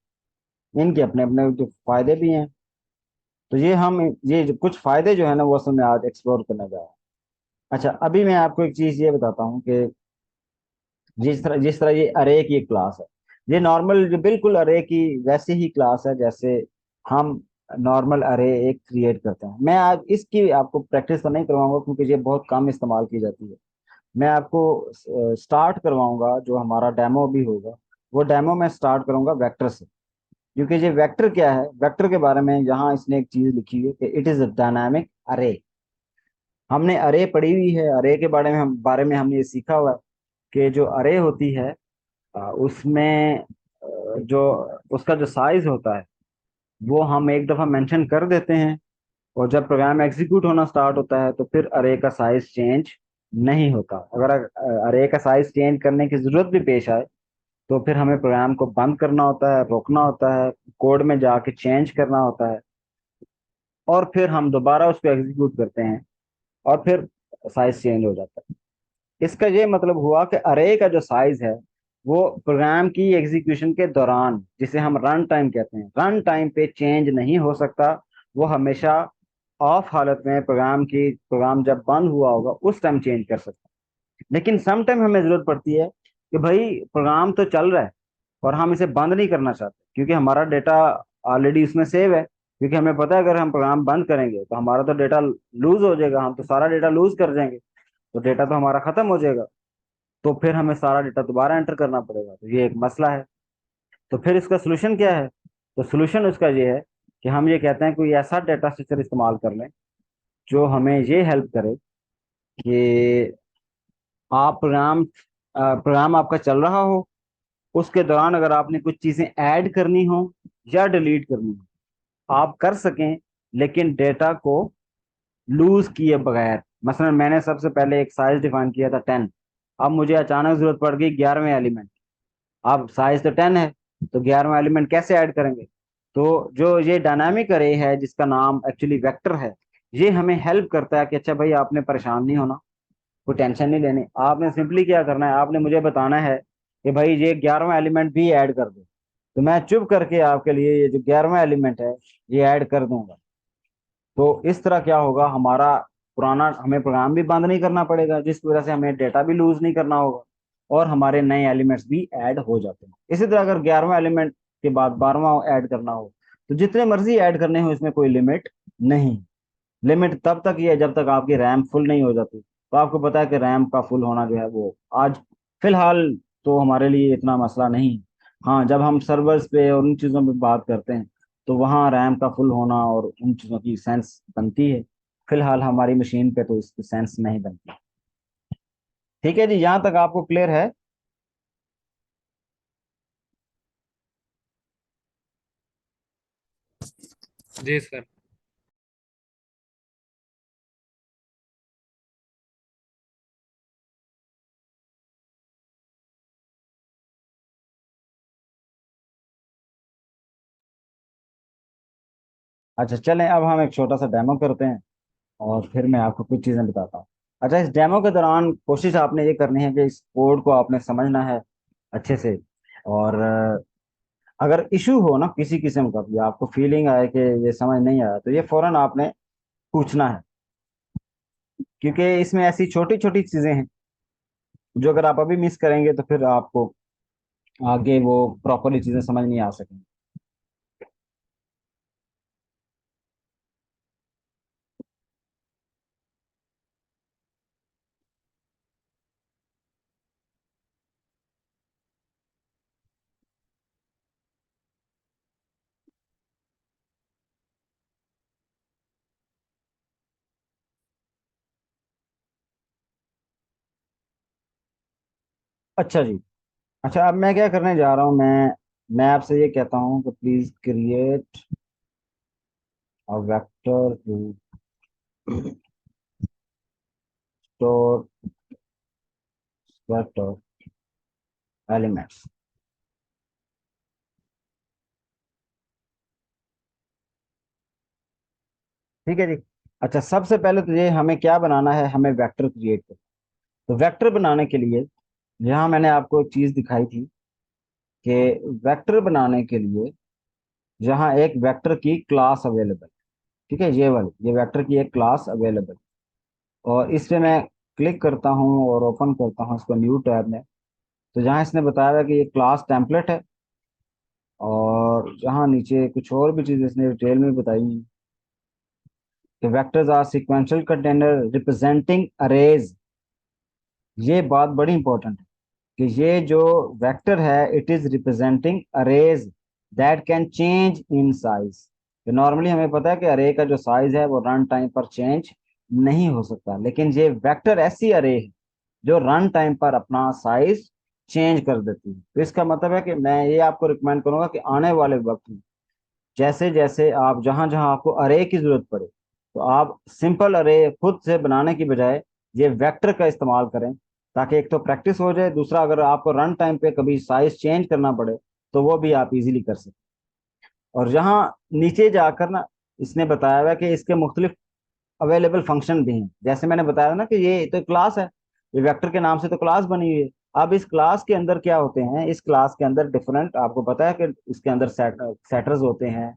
इनके अपने अपने जो फायदे भी हैं। तो ये हम, ये जो कुछ फायदे जो है ना, वो असल में आज एक्सप्लोर करने जा रहे हैं। अच्छा, अभी मैं आपको एक चीज ये बताता हूँ कि जिस तरह ये अरे की एक क्लास है, ये नॉर्मल जो बिल्कुल अरे की वैसे ही क्लास है जैसे हम नॉर्मल अरे एक क्रिएट करते हैं। मैं आज इसकी आपको प्रैक्टिस तो नहीं करवाऊंगा क्योंकि ये बहुत कम इस्तेमाल की जाती है। मैं आपको स्टार्ट करवाऊंगा, जो हमारा डेमो भी होगा, वो डेमो मैं स्टार्ट करूंगा वेक्टर से। क्योंकि ये वेक्टर क्या है, वेक्टर के बारे में यहाँ इसने एक चीज लिखी है कि इट इज अ डायनामिक अरे। हमने अरे पढ़ी हुई है, अरे के बारे में हमने ये सीखा हुआ है कि जो अरे होती है उसमें जो उसका जो साइज होता है वो हम एक दफा मेंशन कर देते हैं, और जब प्रोग्राम एग्जीक्यूट होना स्टार्ट होता है तो फिर अरे का साइज चेंज नहीं होता। अगर अरे का साइज चेंज करने की जरूरत भी पेश आए तो फिर हमें प्रोग्राम को बंद करना होता है, रोकना होता है, कोड में जाके चेंज करना होता है, और फिर हम दोबारा उसको एग्जीक्यूट करते हैं और फिर साइज चेंज हो जाता है। इसका ये मतलब हुआ कि अरे का जो साइज है वो प्रोग्राम की एग्जीक्यूशन के दौरान, जिसे हम रन टाइम कहते हैं, रन टाइम पे चेंज नहीं हो सकता। वो हमेशा ऑफ हालत में, प्रोग्राम जब बंद हुआ होगा उस टाइम चेंज कर सकते हैं। लेकिन सम टाइम हमें जरूरत पड़ती है कि भाई प्रोग्राम तो चल रहा है और हम इसे बंद नहीं करना चाहते क्योंकि हमारा डेटा ऑलरेडी उसमें सेव है। क्योंकि हमें पता है अगर हम प्रोग्राम बंद करेंगे तो हमारा तो डेटा लूज हो जाएगा, हम तो सारा डेटा लूज कर जाएंगे, तो डेटा तो हमारा खत्म हो जाएगा। तो फिर हमें सारा डेटा दोबारा एंटर करना पड़ेगा, तो ये एक मसला है। तो फिर इसका सोल्यूशन क्या है? तो सोल्यूशन उसका ये है कि हम ये कहते हैं कोई ऐसा डेटा स्ट्रक्चर इस्तेमाल कर लें जो हमें ये हेल्प करे कि आप प्रोग्राम आपका चल रहा हो, उसके दौरान अगर आपने कुछ चीजें ऐड करनी हो या डिलीट करनी हो, आप कर सकें, लेकिन डेटा को लूज किए बगैर। मसलन मैंने सबसे पहले एक साइज डिफाइन किया था 10, अब मुझे अचानक जरूरत पड़ गई 11वें एलिमेंट। अब साइज तो 10 है, तो 11वां एलिमेंट कैसे ऐड करेंगे? तो जो ये डायनामिक अरे है जिसका नाम एक्चुअली वेक्टर है, ये हमें हेल्प करता है कि अच्छा भाई आपने परेशान नहीं होना, कोई टेंशन नहीं लेनी। आपने सिंपली क्या करना है, आपने मुझे बताना है कि भाई ये 11वां एलिमेंट भी ऐड कर दो, तो मैं चुप करके आपके लिए ये जो 11वां एलिमेंट है ये ऐड कर दूंगा। तो इस तरह क्या होगा, हमारा पुराना हमें प्रोग्राम भी बंद नहीं करना पड़ेगा, जिस वजह से हमें डेटा भी लूज नहीं करना होगा, और हमारे नए एलिमेंट्स भी ऐड हो जाते हैं। इसी तरह अगर 11वां एलिमेंट के बाद 12वां ऐड करना हो तो जितने मर्जी ऐड करने हो इसमें कोई लिमिट नहीं। लिमिट तब तक ही है जब तक आपकी रैम फुल नहीं हो जाती। तो आपको पता है कि रैम का फुल होना जो है वो आज फिलहाल तो हमारे लिए इतना मसला नहीं। हाँ, जब हम सर्वर्स पे और उन चीज़ों पे बात करते हैं तो वहाँ रैम का फुल होना और उन चीज़ों की सेंस बनती है। फिलहाल हमारी मशीन पे तो इसकी सेंस नहीं बनती। ठीक है जी, यहाँ तक आपको क्लियर है? जी सर। अच्छा चलें, अब हम एक छोटा सा डेमो करते हैं और फिर मैं आपको कुछ चीज़ें बताता हूँ। अच्छा, इस डेमो के दौरान कोशिश आपने ये करनी है कि इस कोड को आपने समझना है अच्छे से। और अगर इशू हो ना किसी किस्म का भी, आपको फीलिंग आए कि ये समझ नहीं आया, तो ये फौरन आपने पूछना है। क्योंकि इसमें ऐसी छोटी छोटी चीज़ें हैं जो अगर आप अभी मिस करेंगे तो फिर आपको आगे वो प्रॉपरली चीज़ें समझ नहीं आ सकेंगी। अच्छा जी। अच्छा, अब मैं क्या करने जा रहा हूँ, मैं आपसे ये कहता हूँ कि please create a vector to store set of elements. ठीक है जी। अच्छा, सबसे पहले तो ये हमें क्या बनाना है, हमें वेक्टर क्रिएट करना। तो वेक्टर बनाने के लिए यहाँ मैंने आपको एक चीज दिखाई थी कि वेक्टर बनाने के लिए जहाँ एक वेक्टर की क्लास अवेलेबल। ठीक है, ये वाली, ये वेक्टर की एक क्लास अवेलेबल। और इस पे मैं क्लिक करता हूँ और ओपन करता हूँ इसको न्यू टैब में। तो जहाँ इसने बताया हुआ कि ये क्लास टेम्पलेट है, और जहाँ नीचे कुछ और भी चीज़ इसने डिटेल में बताई हैं कि vectors are sequential container representing arrays. ये बात बड़ी इंपॉर्टेंट है कि ये जो वेक्टर है it is representing arrays that can change in size. तो नॉर्मली हमें पता है कि अरे का जो साइज है वो रन टाइम पर चेंज नहीं हो सकता, लेकिन ये वेक्टर ऐसी अरे है जो रन टाइम पर अपना साइज चेंज कर देती है। तो इसका मतलब है कि मैं ये आपको रिकमेंड करूंगा कि आने वाले वक्त में जैसे जैसे आप जहां जहां आपको अरे की जरूरत पड़े तो आप सिंपल अरे खुद से बनाने की बजाय ये वेक्टर का इस्तेमाल करें, ताकि एक तो प्रैक्टिस हो जाए, दूसरा अगर आपको रन टाइम पे कभी साइज चेंज करना पड़े तो वो भी आप इजीली कर सकते। और यहाँ नीचे जाकर ना इसने बताया हुआ है कि इसके मुख्तलिफ अवेलेबल फंक्शन भी हैं। जैसे मैंने बताया ना कि ये तो क्लास है, ये वेक्टर के नाम से तो क्लास बनी हुई है। अब इस क्लास के अंदर क्या होते हैं, इस क्लास के अंदर डिफरेंट, आपको पता है कि इसके अंदर सेटर्स होते हैं।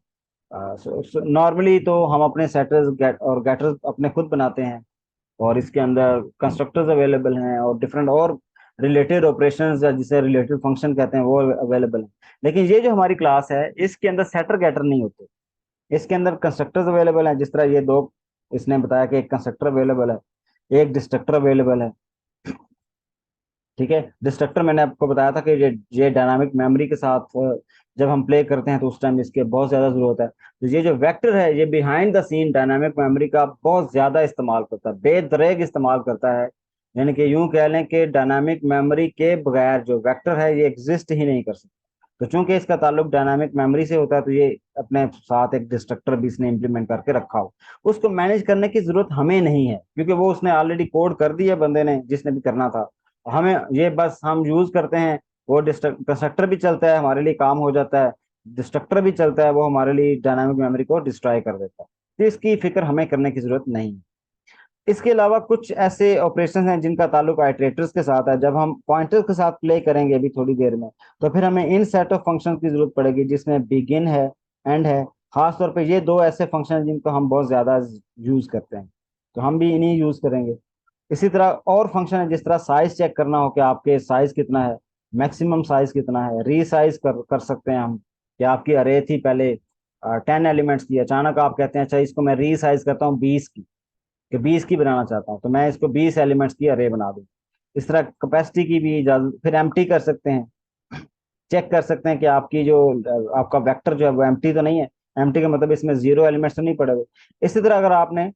नॉर्मली तो हम अपने सेटर्स और गेटर्स अपने खुद बनाते हैं, और इसके अंदर कंस्ट्रक्टर्स अवेलेबल हैं और डिफरेंट और रिलेटेड ऑपरेशंस या जिसे रिलेटेड फंक्शन कहते हैं वो अवेलेबल हैं। लेकिन ये जो हमारी क्लास है इसके अंदर सेटर गेटर नहीं होते। इसके अंदर कंस्ट्रक्टर्स अवेलेबल हैं, जिस तरह ये दो इसने बताया कि एक कंस्ट्रक्टर अवेलेबल है, एक डिस्ट्रक्टर अवेलेबल है। ठीक है, डिस्ट्रक्टर मैंने आपको बताया था कि ये डायनामिक मेमोरी के साथ जब हम प्ले करते हैं तो उस टाइम इसके बहुत ज्यादा जरूरत है। तो ये जो वेक्टर है ये behind the scene dynamic memory का बहुत ज्यादा इस्तेमाल करता है, बेदरेग इस्तेमाल करता है। यानी कि यूं कह लें कि डायनामिक मेमोरी के बगैर जो वेक्टर है ये एग्जिस्ट ही नहीं कर सकता। तो चूंकि इसका ताल्लुक डायनामिक मेमोरी से होता है तो ये अपने साथ एक डिस्ट्रक्टर भी इसने इंप्लीमेंट करके रखा हो। उसको मैनेज करने की जरूरत हमें नहीं है, क्योंकि वो उसने ऑलरेडी कोड कर दिया बंदे ने जिसने भी करना था। हमें ये बस हम यूज करते हैं, वो कंस्ट्रक्टर भी चलता है हमारे लिए, काम हो जाता है। डिस्ट्रक्टर भी चलता है, वो हमारे लिए डायनामिक मेमोरी को डिस्ट्रॉय कर देता है। तो इसकी फिक्र हमें करने की जरूरत नहीं है। इसके अलावा कुछ ऐसे ऑपरेशन हैं जिनका ताल्लुक आइटरेटर्स के साथ है। जब हम पॉइंटर्स के साथ प्ले करेंगे अभी थोड़ी देर में, तो फिर हमें इन सेट ऑफ फंक्शन की जरूरत पड़ेगी जिसमें बिगिन है, एंड है। खास तौर पे ये दो ऐसे फंक्शन हैं जिनको हम बहुत ज्यादा यूज करते हैं, तो हम भी इन्हीं यूज करेंगे। इसी तरह और फंक्शन है, जिस तरह साइज चेक करना हो कि आपके साइज कितना है, मैक्सिमम साइज कितना है, रीसाइज कर सकते हैं हम कि आपकी अरे थी पहले 10 एलिमेंट्स की, अचानक आप कहते हैं अच्छा इसको मैं रीसाइज करता हूँ 20 की, कि 20 की बनाना चाहता हूँ, तो मैं इसको 20 एलिमेंट्स की अरे बना दूँ। इस तरह कैपेसिटी की भी इजाजत, फिर एम्प्टी कर सकते हैं, चेक कर सकते हैं कि आपकी जो आपका वेक्टर जो है वो एम्प्टी तो नहीं है। एम्प्टी का मतलब इसमें जीरो एलिमेंट्स तो नहीं पड़े हुए। इसी तरह अगर आपने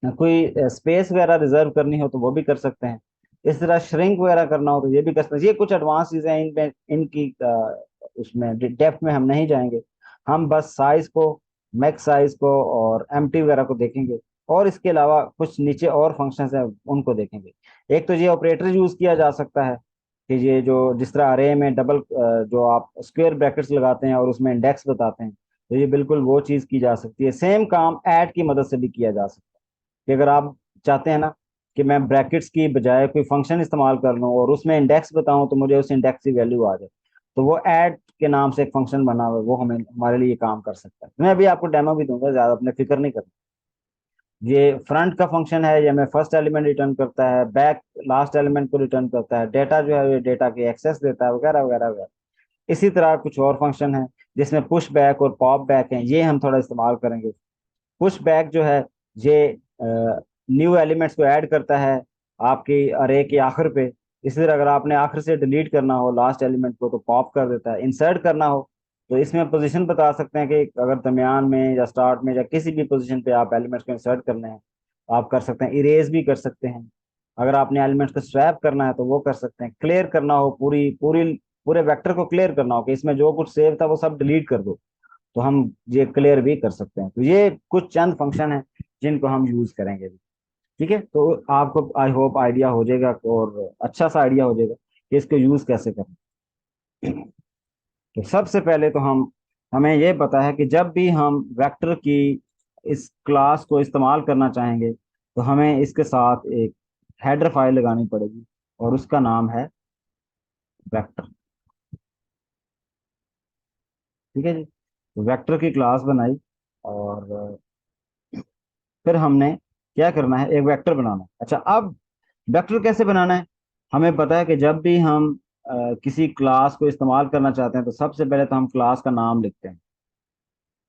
कोई स्पेस वगैरह रिजर्व करनी हो तो वो भी कर सकते हैं। इस तरह श्रिंक वगैरह करना हो तो ये भी कर सकते हैं। ये कुछ एडवांस चीजें हैं, इनमें इनकी उसमें डेप्थ में हम नहीं जाएंगे। हम बस साइज को, मैक्स साइज को और एम्प्टी वगैरह को देखेंगे, और इसके अलावा कुछ नीचे और फंक्शंस हैं उनको देखेंगे। एक तो ये ऑपरेटर यूज किया जा सकता है कि ये जो जिस तरह अरे में डबल जो आप स्क्वायर ब्रैकेट्स लगाते हैं और उसमें इंडेक्स बताते हैं, तो ये बिल्कुल वो चीज की जा सकती है। सेम काम ऐड की मदद से भी किया जा सकता है कि अगर आप चाहते हैं ना कि मैं ब्रैकेट्स की बजाय कोई फंक्शन इस्तेमाल कर लूँ और उसमें इंडेक्स बताऊं तो मुझे उस इंडेक्स की वैल्यू आ जाए, तो वो ऐड के नाम से एक फंक्शन बना हुआ है, वो हमें हमारे लिए काम कर सकता है। मैं अभी आपको डेमो भी दूंगा, ज्यादा अपने फिक्र नहीं करना। ये फ्रंट का फंक्शन है, ये हमें फर्स्ट एलिमेंट रिटर्न करता है, बैक लास्ट एलिमेंट को रिटर्न करता है, डेटा जो है ये डेटा की एक्सेस देता है, वगैरह वगैरह वगैरह। इसी तरह कुछ और फंक्शन है जिसमें पुश बैक और पॉप बैक है, ये हम थोड़ा इस्तेमाल करेंगे। पुश बैक जो है ये न्यू एलिमेंट्स को ऐड करता है आपकी अरे के आखिर पे। इसी तरह अगर आपने आखिर से डिलीट करना हो लास्ट एलिमेंट को तो पॉप कर देता है। इंसर्ट करना हो तो इसमें पोजीशन बता सकते हैं कि अगर दरमियान में या स्टार्ट में या किसी भी पोजीशन पे आप एलिमेंट्स को इंसर्ट करने हैं तो आप कर सकते हैं। इरेज भी कर सकते हैं। अगर आपने एलिमेंट्स को स्वैप करना है तो वो कर सकते हैं। क्लियर करना हो, पूरी पूरी पूरे वेक्टर को क्लियर करना हो कि इसमें जो कुछ सेव था वो सब डिलीट कर दो, तो हम ये क्लियर भी कर सकते हैं। तो ये कुछ चंद फंक्शन हैं जिनको हम यूज करेंगे। ठीक है, तो आपको आई होप आइडिया हो जाएगा और अच्छा सा आइडिया हो जाएगा कि इसको यूज कैसे करें। तो सबसे पहले तो हमें ये पता है कि जब भी हम वेक्टर की इस क्लास को इस्तेमाल करना चाहेंगे तो हमें इसके साथ एक हेडर फाइल लगानी पड़ेगी और उसका नाम है वेक्टर। ठीक है जी, तो वेक्टर की क्लास बनाई और फिर हमने क्या करना है, एक वेक्टर बनाना है। अच्छा, अब वेक्टर कैसे बनाना है? हमें पता है कि जब भी हम किसी क्लास को इस्तेमाल करना चाहते हैं तो सबसे पहले तो हम क्लास का नाम लिखते हैं।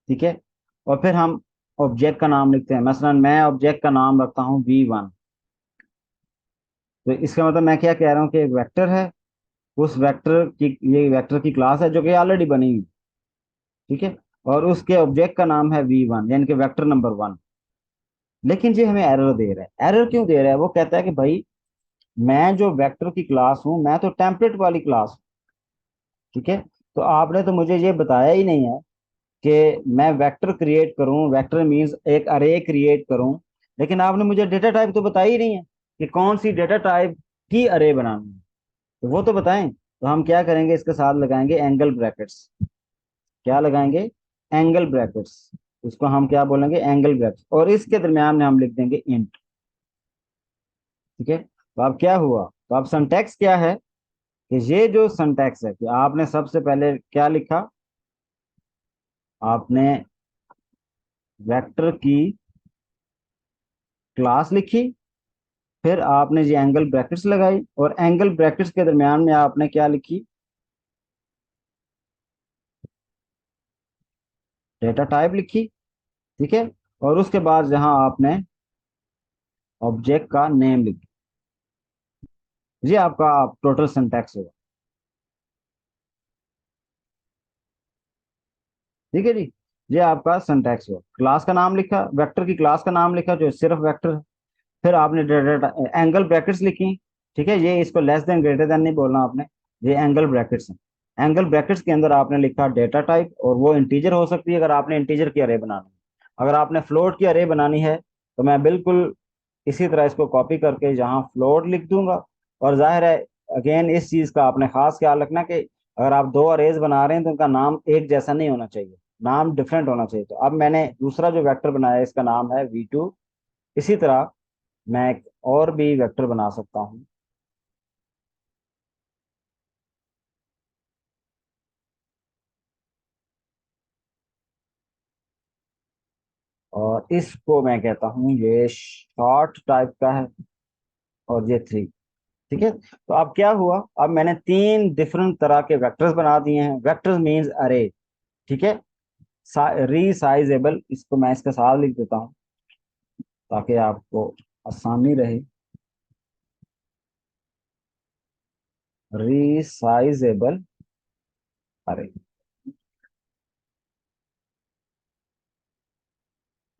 ठीक है, और फिर हम ऑब्जेक्ट का नाम लिखते हैं। मसलन मैं ऑब्जेक्ट का नाम रखता हूँ V1। तो इसका मतलब मैं क्या कह रहा हूँ कि एक वेक्टर है, उस वेक्टर की, ये वेक्टर की क्लास है जो कि ऑलरेडी बनी हुई। ठीक है, और उसके ऑब्जेक्ट का नाम है V1 यानी कि वेक्टर नंबर 1। लेकिन ये हमें एरर दे रहा है। एरर क्यों दे रहा है? वो कहता है कि भाई मैं जो वेक्टर की क्लास हूं मैं तो टेम्पलेट वाली क्लास हूं। ठीक है, तो आपने तो मुझे ये बताया ही नहीं है कि मैं वेक्टर क्रिएट करूं, वेक्टर मींस एक अरे क्रिएट करूं। लेकिन आपने मुझे डेटा टाइप तो बताई ही नहीं है कि कौन सी डेटा टाइप की अरे बनानी है, तो वो तो बताएं। तो हम क्या करेंगे, इसके साथ लगाएंगे एंगल ब्रैकेट्स। क्या लगाएंगे? Angle brackets. उसको हम क्या बोलेंगे? Angle brackets. और इसके दरमियान में हम लिख देंगे इंट। ठीक है, तो अब क्या हुआ, तो अब सिंटैक्स क्या है कि ये जो सिंटैक्स है कि आपने सबसे पहले क्या लिखा, आपने वेक्टर की क्लास लिखी, फिर आपने ये एंगल ब्रैकेट्स लगाई और एंगल ब्रैकेट्स के दरमियान में आपने क्या लिखी? डेटा टाइप लिखी। ठीक है, और उसके बाद जहां आपने ऑब्जेक्ट का नेम लिखा। ये आपका टोटल सिंटैक्स होगा। ठीक है जी, ये आपका सिंटैक्स हुआ। क्लास का नाम लिखा, वेक्टर की क्लास का नाम लिखा जो सिर्फ वेक्टर है। फिर आपने एंगल ब्रैकेट्स लिखी। ठीक है, ये इसको लेस देन ग्रेटर देन नहीं बोलना आपने, ये एंगल ब्रैकेट्स हैं। एंगल ब्रैकेट्स के अंदर आपने लिखा डेटा टाइप, और वो इंटीजर हो सकती है अगर आपने इंटीजर की अरे बनानी है। अगर आपने फ्लोट की अरे बनानी है तो मैं बिल्कुल इसी तरह इसको कॉपी करके यहाँ फ्लोट लिख दूंगा। और जाहिर है, अगेन इस चीज का आपने खास ख्याल रखना कि अगर आप दो अरेज बना रहे हैं तो उनका नाम एक जैसा नहीं होना चाहिए, नाम डिफरेंट होना चाहिए। तो अब मैंने दूसरा जो वेक्टर बनाया है इसका नाम है V2। इसी तरह मैं एक और भी वेक्टर बना सकता हूँ, और इसको मैं कहता हूँ ये शॉर्ट टाइप का है, और ये 3। ठीक है, तो अब क्या हुआ, अब मैंने तीन डिफरेंट तरह के वेक्टर्स बना दिए हैं। वेक्टर्स मींस अरे। ठीक है। रीसाइजेबल, इसको मैं इसके साथ लिख देता हूँ ताकि आपको आसानी रहे। रीसाइजेबल अरे,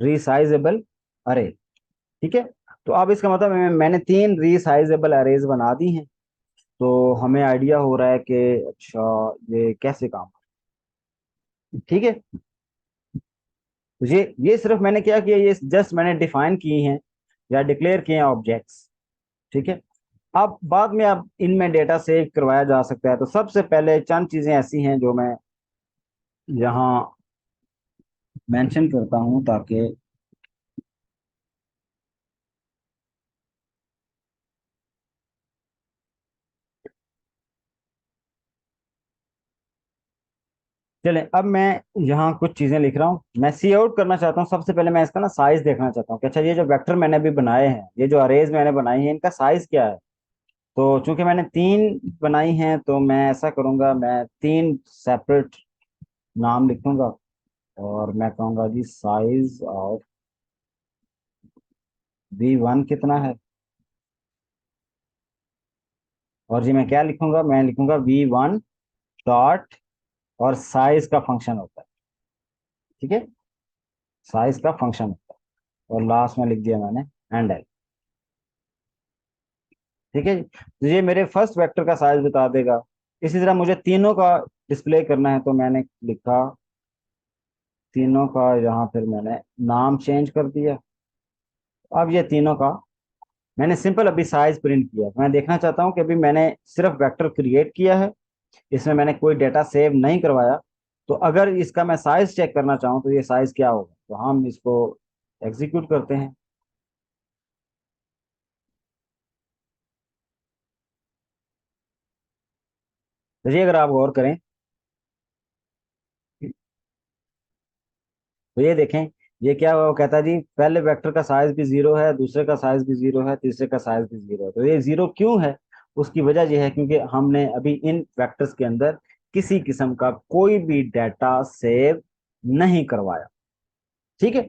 रीसाइजेबल अरे, ठीक है। तो अब इसका मतलब मैंने 3 रीसाइजेबल अरेज बना दी हैं। तो हमें आइडिया हो रहा है कि अच्छा ये कैसे काम, ठीक है। तो ये सिर्फ मैंने क्या किया, ये जस्ट मैंने डिफाइन किए हैं या डिक्लेयर किए हैं ऑब्जेक्ट्स, ठीक है। अब बाद में अब इनमें डेटा सेव करवाया जा सकता है। तो सबसे पहले चंद चीजें ऐसी हैं जो मैं यहाँ मेंशन करता हूँ ताकि, चले अब मैं यहाँ कुछ चीजें लिख रहा हूँ। मैं सी आउट करना चाहता हूँ। सबसे पहले मैं इसका ना साइज देखना चाहता हूँ कि अच्छा ये जो वेक्टर मैंने अभी बनाए हैं, ये जो अरेज मैंने बनाई है, इनका साइज क्या है। तो चूंकि मैंने 3 बनाई हैं तो मैं ऐसा करूंगा, मैं 3 सेपरेट नाम लिखूंगा और मैं कहूंगा जी साइज ऑफ V1 कितना है। और जी मैं क्या लिखूंगा, मैं लिखूंगा V1 डॉट, और साइज का फंक्शन होता है, ठीक है। साइज का फंक्शन होता है, और लास्ट में लिख दिया मैंने एंड है, ठीक है। तो ये मेरे फर्स्ट वेक्टर का साइज बता देगा। इसी तरह मुझे तीनों का डिस्प्ले करना है, तो मैंने लिखा तीनों का, यहाँ फिर मैंने नाम चेंज कर दिया। अब ये तीनों का मैंने सिंपल अभी साइज प्रिंट किया। मैं देखना चाहता हूँ कि अभी मैंने सिर्फ वेक्टर क्रिएट किया है, इसमें मैंने कोई डेटा सेव नहीं करवाया। तो अगर इसका मैं साइज चेक करना चाहूँ तो ये साइज क्या होगा, तो हम इसको एग्जीक्यूट करते हैं। तो ये अगर आप गौर करें तो ये देखें, ये क्या हुआ, वो कहता है जी पहले वेक्टर का साइज भी 0 है, दूसरे का साइज भी 0 है, तीसरे का साइज भी 0 है। तो ये 0 क्यों है, उसकी वजह यह है क्योंकि हमने अभी इन वेक्टर्स के अंदर किसी किस्म का कोई भी डाटा सेव नहीं करवाया, ठीक है।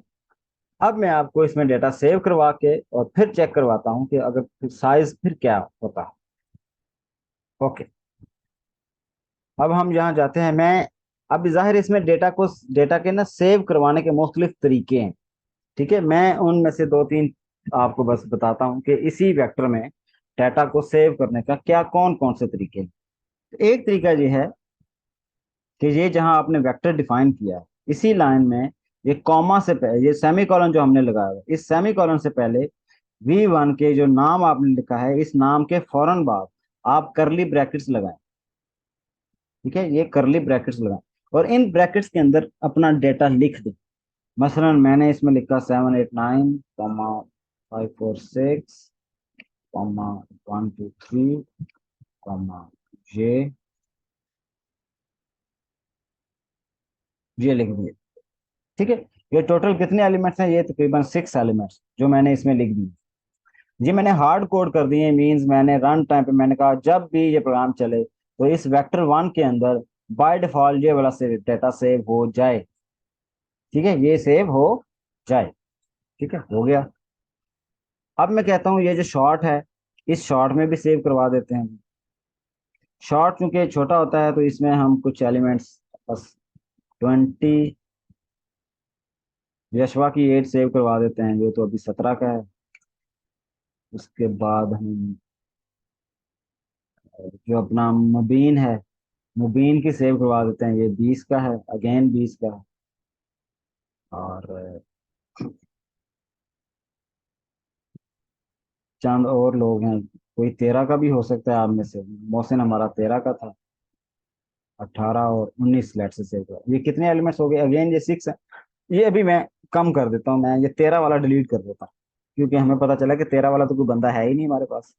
अब मैं आपको इसमें डेटा सेव करवा के और फिर चेक करवाता हूँ कि अगर साइज फिर क्या होता है। ओके, अब हम यहाँ जाते हैं। मैं अब जाहिर है इसमें डेटा के ना सेव करवाने के मुख्तलिफ तरीके हैं, ठीक है। मैं उनमें से 2-3 आपको बस बताता हूँ कि इसी वेक्टर में डाटा को सेव करने का क्या कौन कौन से तरीके हैं। तो एक तरीका ये है कि ये जहाँ आपने वेक्टर डिफाइन किया है, इसी लाइन में ये कॉमा से पहले, ये सेमी कॉलन जो हमने लगाया है, इस सेमी कॉलन से पहले V1 के जो नाम आपने लिखा है, इस नाम के फौरन बाद आप करली ब्रैकेट्स लगाएं, ठीक है। ये करली ब्रैकेट्स लगाएं और इन ब्रैकेट्स के अंदर अपना डेटा लिख दें। मसलन मैंने इसमें लिखा 789, 546, 123, ये ये लिख दिए, ठीक है। ये टोटल कितने एलिमेंट्स हैं, ये तकरीबन 6 एलिमेंट्स जो मैंने इसमें लिख दिए। ये मैंने हार्ड कोड कर दिए, मींस मैंने रन टाइम पे मैंने कहा जब भी ये प्रोग्राम चले तो इस वेक्टर 1 के अंदर बाय डिफॉल्ट ये वाला से डेटा सेव हो जाए, ठीक है। ये सेव हो जाए, ठीक है, हो गया। अब मैं कहता हूँ ये जो शॉर्ट है, इस शॉर्ट में भी सेव करवा देते हैं। शॉर्ट चूंकि छोटा होता है तो इसमें हम कुछ एलिमेंट्स बस 20, यशवा की 8 सेव करवा देते हैं, ये तो अभी 17 का है। उसके बाद हम जो अपना मुबीन है, मुबीन की सेव करवा देते हैं, ये 20 का है, अगेन 20 का है। और चंद और लोग हैं, कोई 13 का भी हो सकता है आप में से। मोहसिन हमारा 13 का था, 18 और 19 लेट से सेव करा। ये कितने एलिमेंट्स हो गए, अगेन ये 6 है। ये अभी मैं कम कर देता हूँ, मैं ये 13 वाला डिलीट कर देता हूँ क्योंकि हमें पता चला कि 13 वाला तो कोई बंदा है ही नहीं हमारे पास।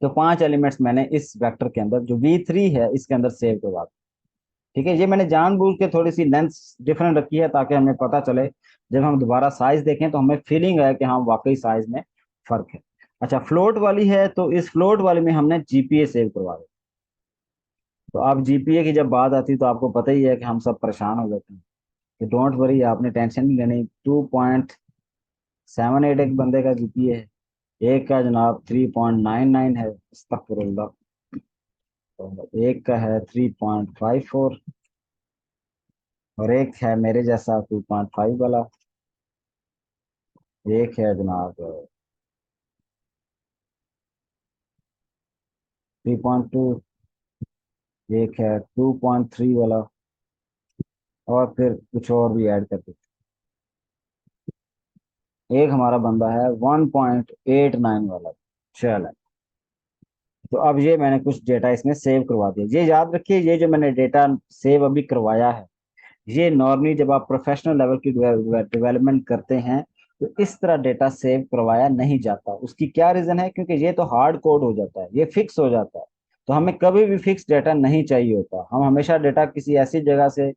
तो 5 एलिमेंट्स मैंने इस वेक्टर के अंदर जो V3 है इसके अंदर सेव करवा दिया, ठीक है। ये मैंने जानबूझ के थोड़ी सी लेंथ डिफरेंट रखी है ताकि हमें पता चले जब हम दोबारा साइज देखें तो हमें फीलिंग आए कि हाँ वाकई साइज में फर्क है। अच्छा फ्लोट वाली है तो इस फ्लोट वाले में हमने GPA सेव करवा दिया। तो अब जीपीए की जब बात आती है तो आपको पता ही है कि हम सब परेशान हो जाते हैं। कि डोंट वरी, आपने टेंशन नहीं लेनी। 2.78 एक बंदे का जीपीए है, एक का जनाब 3.99 है, अस्तगफुरुल्लाह। तो एक का है 3.54, और एक है मेरे जैसा 2.5 वाला। एक है जनाब 3.2, एक है 2.3 वाला, और फिर कुछ और भी ऐड करके एक हमारा बंदा है 1.89 वाला। चल, तो अब ये मैंने कुछ डेटा इसमें सेव करवा दिया। ये याद रखिए, ये जो मैंने डेटा सेव अभी करवाया है, ये नॉर्मली जब आप प्रोफेशनल लेवल की डेवलपमेंट करते हैं तो इस तरह डेटा सेव करवाया नहीं जाता। उसकी क्या रीजन है? क्योंकि ये तो हार्ड कोड हो जाता है, ये फिक्स हो जाता है। तो हमें कभी भी फिक्स डेटा नहीं चाहिए होता। हम हमेशा डेटा किसी ऐसी जगह से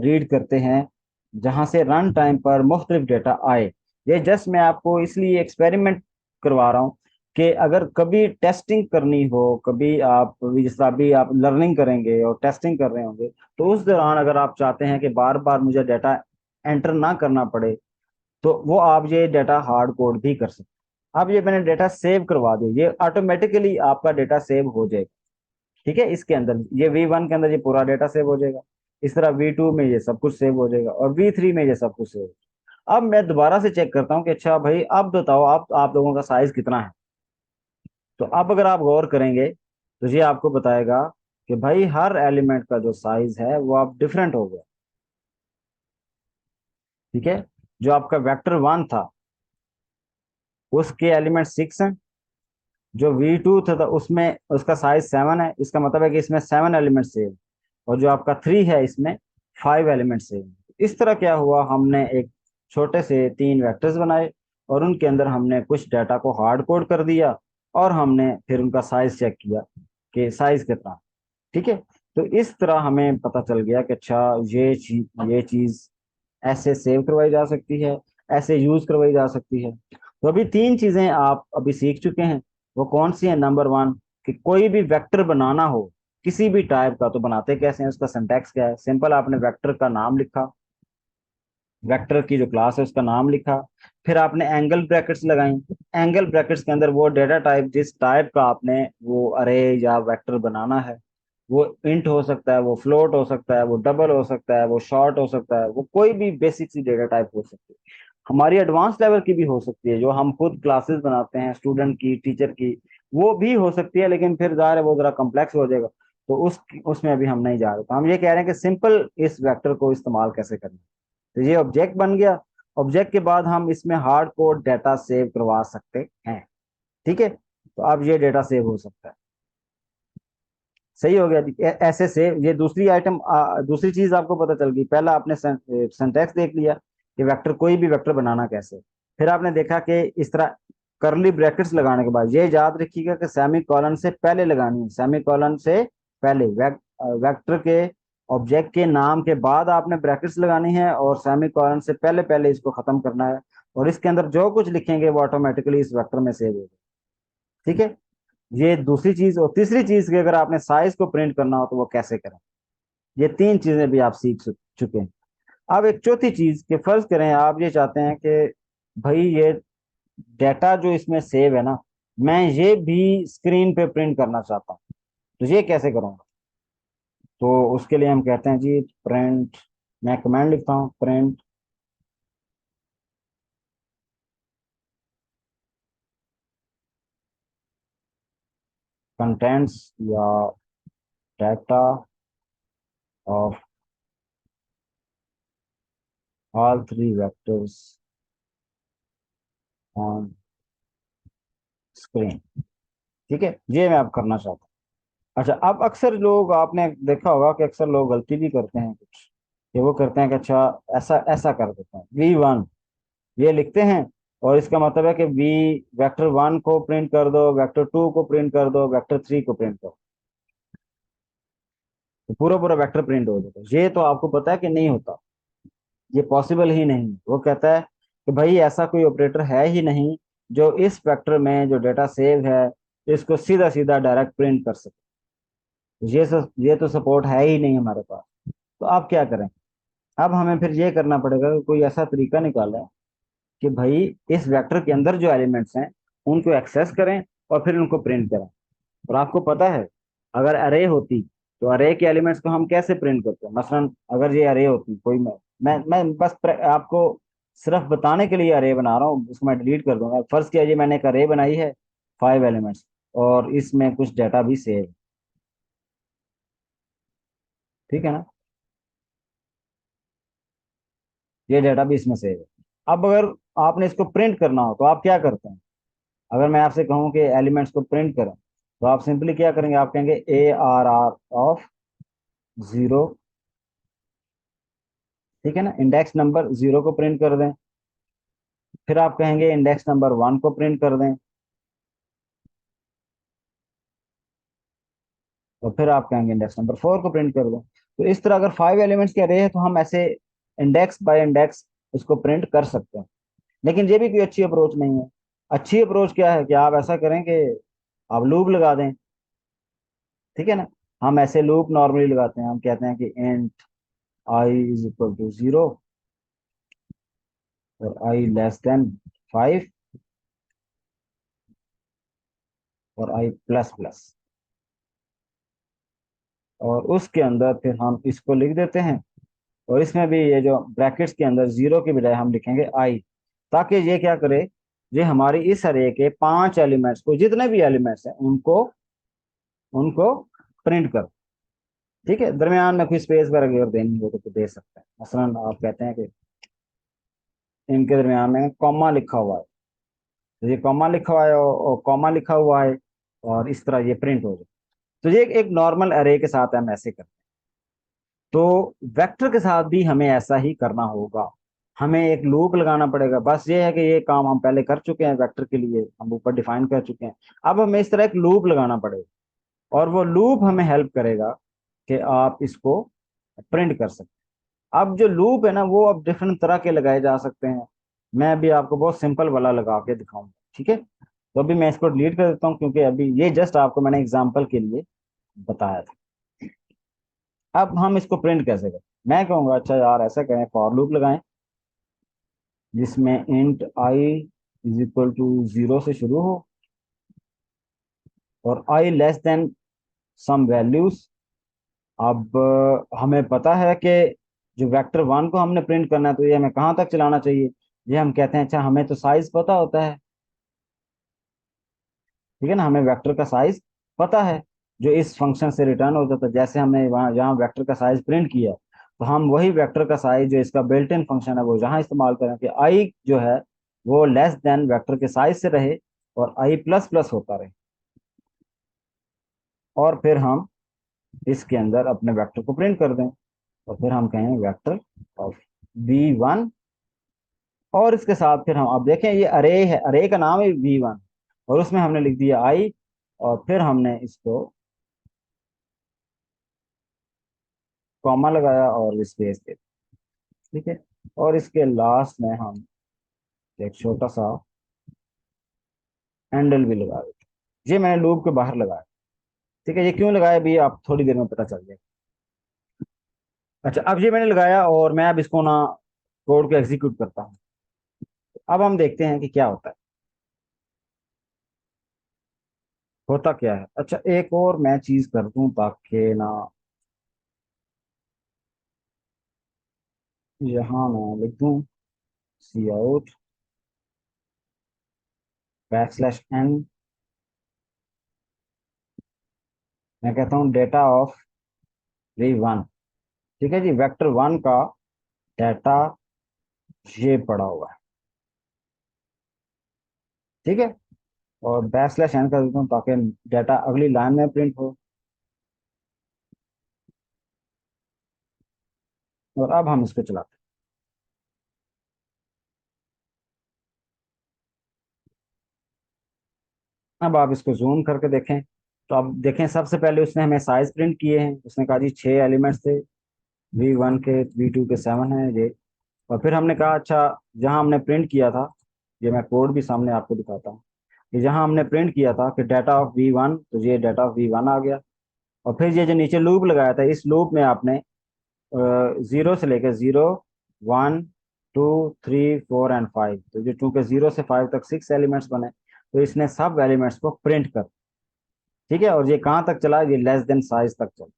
रीड करते हैं जहां से रन टाइम पर मुख्तलिफ डेटा आए। ये जस्ट मैं आपको इसलिए एक्सपेरिमेंट करवा रहा हूँ कि अगर कभी टेस्टिंग करनी हो, कभी आप जिस तरह अभी आप लर्निंग करेंगे और टेस्टिंग कर रहे होंगे, तो उस दौरान अगर आप चाहते हैं कि बार बार मुझे डाटा एंटर ना करना पड़े, तो वो आप ये डाटा हार्ड कोड भी कर सकते हैं। अब ये मैंने डाटा सेव करवा दिया, ये ऑटोमेटिकली आपका डाटा सेव हो जाएगा। ठीक है, इसके अंदर ये V1 के अंदर ये पूरा डाटा सेव हो जाएगा। इस तरह V2 में ये सब कुछ सेव हो जाएगा, और V3 में ये सब कुछ सेव। अब मैं दोबारा से चेक करता हूँ कि अच्छा भाई अब बताओ आप लोगों का साइज कितना है। तो अब अगर आप गौर करेंगे तो ये आपको बताएगा कि भाई हर एलिमेंट का जो साइज है वो अब डिफरेंट हो गया। ठीक है, जो आपका वेक्टर 1 था उसके एलिमेंट 6 हैं। जो V2 था उसमें उसका साइज 7 है, इसका मतलब है कि इसमें 7 एलिमेंट सेव। और जो आपका 3 है इसमें 5 एलिमेंट सेव। इस तरह क्या हुआ, हमने एक छोटे से 3 वेक्टर्स बनाए, और उनके अंदर हमने कुछ डाटा को हार्ड कोड कर दिया, और हमने फिर उनका साइज चेक किया कि साइज कितना। ठीक है, तो इस तरह हमें पता चल गया कि अच्छा ये चीज ऐसे सेव करवाई जा सकती है, ऐसे यूज करवाई जा सकती है। तो अभी 3 चीजें आप अभी सीख चुके हैं। वो कौन सी है? नंबर 1, कि कोई भी वेक्टर बनाना हो किसी भी टाइप का, तो बनाते कैसे हैं, उसका सिंटैक्स क्या है। सिंपल, आपने वेक्टर का नाम लिखा, वेक्टर की जो क्लास है उसका नाम लिखा, फिर आपने एंगल ब्रैकेट्स लगाई। एंगल ब्रैकेट्स के अंदर वो डेटा टाइप, जिस टाइप का आपने वो अरे या वेक्टर बनाना है, वो इंट हो सकता है, वो फ्लोट हो सकता है, वो डबल हो सकता है, वो शॉर्ट हो सकता है, वो कोई भी बेसिक सी डेटा टाइप हो सकती है। हमारी एडवांस लेवल की भी हो सकती है, जो हम खुद क्लासेस बनाते हैं स्टूडेंट की, टीचर की, वो भी हो सकती है। लेकिन फिर ज़ाहिर है वो जरा कम्प्लेक्स हो जाएगा, तो उसमें अभी हम नहीं जा रहे। तो हम ये कह रहे हैं कि सिंपल इस वेक्टर को इस्तेमाल कैसे करना है। तो ये ऑब्जेक्ट बन गया। ऑब्जेक्ट के बाद हम इसमें हार्ड कोड डाटा सेव करवा सकते हैं। ठीक है, तो अब ये डाटा सेव हो सकता है। सही हो गया जी। ऐसे सेव, ये दूसरी आइटम, दूसरी चीज आपको पता चल गई। पहला आपने सिंटैक्स देख लिया कि वेक्टर, कोई भी वेक्टर बनाना कैसे। फिर आपने देखा कि इस तरह करली ब्रैकेट्स लगाने के बाद, ये याद रखिएगा कि सेमी कॉलन से पहले लगानी है। सेमी कॉलन से पहले वेक्टर के ऑब्जेक्ट के नाम के बाद आपने ब्रैकेट्स लगानी है, और सेमी कॉलन से पहले पहले इसको खत्म करना है। और इसके अंदर जो कुछ लिखेंगे वो ऑटोमेटिकली इस वेक्टर में सेव होगा। ठीक है, ये दूसरी चीज। और तीसरी चीज की, अगर आपने साइज को प्रिंट करना हो तो वो कैसे करें। ये 3 चीजें भी आप सीख चुके हैं। अब एक चौथी चीज, कि फर्ज करें आप ये चाहते हैं कि भाई ये डाटा जो इसमें सेव है ना, मैं ये भी स्क्रीन पे प्रिंट करना चाहता हूँ, तो ये कैसे करूँगा। तो उसके लिए हम कहते हैं जी प्रिंट, मैं कमांड लिखता हूँ, प्रिंट कंटेंट्स या data of all 3 vectors on screen. ठीक है, ये मैं अब करना चाहता हूँ। अच्छा, अब अक्सर लोग, आपने देखा होगा कि अक्सर लोग गलती भी करते हैं कुछ, कि वो करते हैं कि अच्छा ऐसा ऐसा कर देते हैं, V1 ये लिखते हैं, और इसका मतलब है कि वेक्टर 1 को प्रिंट कर दो, वेक्टर 2 को प्रिंट कर दो, वेक्टर 3 को प्रिंट करो, तो पूरा पूरा वेक्टर प्रिंट हो जाता है। ये तो आपको पता है कि नहीं होता, ये पॉसिबल ही नहीं। वो कहता है कि भाई ऐसा कोई ऑपरेटर है ही नहीं जो इस वेक्टर में जो डेटा सेव है इसको सीधा सीधा डायरेक्ट प्रिंट कर सके। ये तो सपोर्ट है ही नहीं हमारे पास। तो आप क्या करें? अब हमें फिर ये करना पड़ेगा कि कोई ऐसा तरीका निकालें कि भाई इस वेक्टर के अंदर जो एलिमेंट्स हैं उनको एक्सेस करें और फिर उनको प्रिंट करें। और आपको पता है, अगर अरे होती तो अरे के एलिमेंट्स को हम कैसे प्रिंट करते हैं? मसलन अगर ये अरे होती, कोई मैं बस आपको सिर्फ बताने के लिए अरे बना रहा हूँ, उसको मैं डिलीट कर दूंगा। फर्ज किया जी मैंने एक अरे बनाई है 5 एलिमेंट्स, और इसमें कुछ डाटा भी सेव, ठीक है ना, ये डाटा भी इसमें सेव है। अब अगर आपने इसको प्रिंट करना हो तो आप क्या करते हैं? अगर मैं आपसे कहूँ कि एलिमेंट्स को प्रिंट करें, तो आप सिंपली क्या करेंगे? आप कहेंगे ARR ऑफ 0, ठीक है ना, इंडेक्स नंबर 0 को प्रिंट कर दें। फिर आप कहेंगे इंडेक्स नंबर 1 को प्रिंट कर दें, और फिर आप कहेंगे इंडेक्स नंबर 4 को प्रिंट कर दें। तो इस तरह अगर 5 एलिमेंट्स के अरे है तो हम ऐसे इंडेक्स बाय इंडेक्स उसको प्रिंट कर सकते हैं। लेकिन ये भी कोई अच्छी अप्रोच नहीं है। अच्छी अप्रोच क्या है कि आप ऐसा करें कि आप लूप लगा दें, ठीक है ना। हम ऐसे लूप नॉर्मली लगाते हैं, हम कहते हैं कि int i is equal to 0 और आई लेस देन 5 और आई प्लस प्लस, और उसके अंदर फिर हम इसको लिख देते हैं। और इसमें भी ये जो ब्रैकेट्स के अंदर 0 की बजाय हम लिखेंगे आई, ताकि ये क्या करे, ये हमारी इस अरे के 5 एलिमेंट्स को, जितने भी एलिमेंट्स हैं उनको उनको प्रिंट कर, ठीक है। दरमियान में कोई स्पेस वगैरह अगर देनी हो तो दे सकते हैं। मसलन आप कहते हैं कि इनके दरमियान में कॉमा लिखा हुआ है, तो ये कॉमा लिखा हुआ है और कॉमा लिखा हुआ है, और इस तरह ये प्रिंट हो जाए। तो ये एक नॉर्मल अरे के साथ हम ऐसे करते हैं। तो वेक्टर के साथ भी हमें ऐसा ही करना होगा। हमें एक लूप लगाना पड़ेगा। बस ये है कि ये काम हम पहले कर चुके हैं, वेक्टर के लिए हम ऊपर डिफाइन कर चुके हैं। अब हमें इस तरह एक लूप लगाना पड़ेगा, और वो लूप हमें हेल्प करेगा कि आप इसको प्रिंट कर सकते हैं। अब जो लूप है ना, वो अब डिफरेंट तरह के लगाए जा सकते हैं। मैं अभी आपको बहुत सिंपल वाला लगा के दिखाऊंगा, ठीक है। तो अभी मैं इसको डिलीट कर देता हूँ, क्योंकि अभी ये जस्ट आपको मैंने एग्जांपल के लिए बताया था। अब हम इसको प्रिंट कैसे करें? मैं कहूँगा अच्छा यार ऐसा करें, फॉर लूप लगाएं जिसमें int i is equal to 0 से शुरू हो और i less than some values. अब हमें पता है कि जो वेक्टर 1 को हमने प्रिंट करना है, तो ये हमें कहाँ तक चलाना चाहिए? ये हम कहते हैं अच्छा हमें तो साइज पता होता है, ठीक है ना, हमें वेक्टर का साइज पता है जो इस फंक्शन से रिटर्न हो जाता है। जैसे हमने वहाँ जहाँ वेक्टर का साइज प्रिंट किया, तो हम वही वेक्टर का साइज जो इसका बिल्ट इन फंक्शन है वो जहाँ इस्तेमाल करें कि आई जो है वो लेस देन वेक्टर के साइज से रहे और आई प्लस प्लस होता रहे। और फिर हम इसके अंदर अपने वेक्टर को प्रिंट कर दें, और फिर हम कहें वेक्टर ऑफ V1। और इसके साथ फिर हम, अब देखें ये अरे है, अरे का नाम है V1, और उसमें हमने लिख दिया आई, और फिर हमने इसको कॉमा लगाया और स्पेस दे, ठीक है। और इसके लास्ट में हम एक छोटा सा हैंडल भी लगा देते। ये मैंने लूप के बाहर लगाया, ठीक है। ये क्यों लगाया भी आप थोड़ी देर में पता चल जाएगा। अच्छा, अब ये मैंने लगाया और मैं अब इसको ना कोड को एग्जीक्यूट करता हूँ। अब हम देखते हैं कि क्या होता है, होता क्या है। अच्छा, एक और मैं चीज कर दूं ताकि ना, यहाँ मैं लिख दूं सी आउट \n, मैं कहता हूँ डेटा ऑफ V1, ठीक है जी, वेक्टर 1 का डाटा ये पड़ा हुआ है, ठीक है। और \n कर देता हूँ ताकि डाटा अगली लाइन में प्रिंट हो। और अब हम इसको चलाते हैं। अब आप इसको जूम करके देखें, तो अब देखें सबसे पहले उसने हमें साइज प्रिंट किए हैं। उसने कहा जी 6 एलिमेंट्स थे, V1 के, V2 के 7 हैं ये। और फिर हमने कहा अच्छा, जहां हमने प्रिंट किया था, ये मैं कोड भी सामने आपको दिखाता हूँ, कि जहां हमने प्रिंट किया था कि डाटा ऑफ V1, तो ये डाटा ऑफ V1 आ गया। और फिर ये जो नीचे लूप लगाया था, इस लूप में आपने 0 से लेकर 0, 1, 2, 3, 4 एंड 5, तो जो चूंकि 0 से 5 तक 6 एलिमेंट्स बने, तो इसने सब एलिमेंट्स को प्रिंट कर, ठीक है। और ये कहाँ तक चला, ये लेस देन साइज तक चला।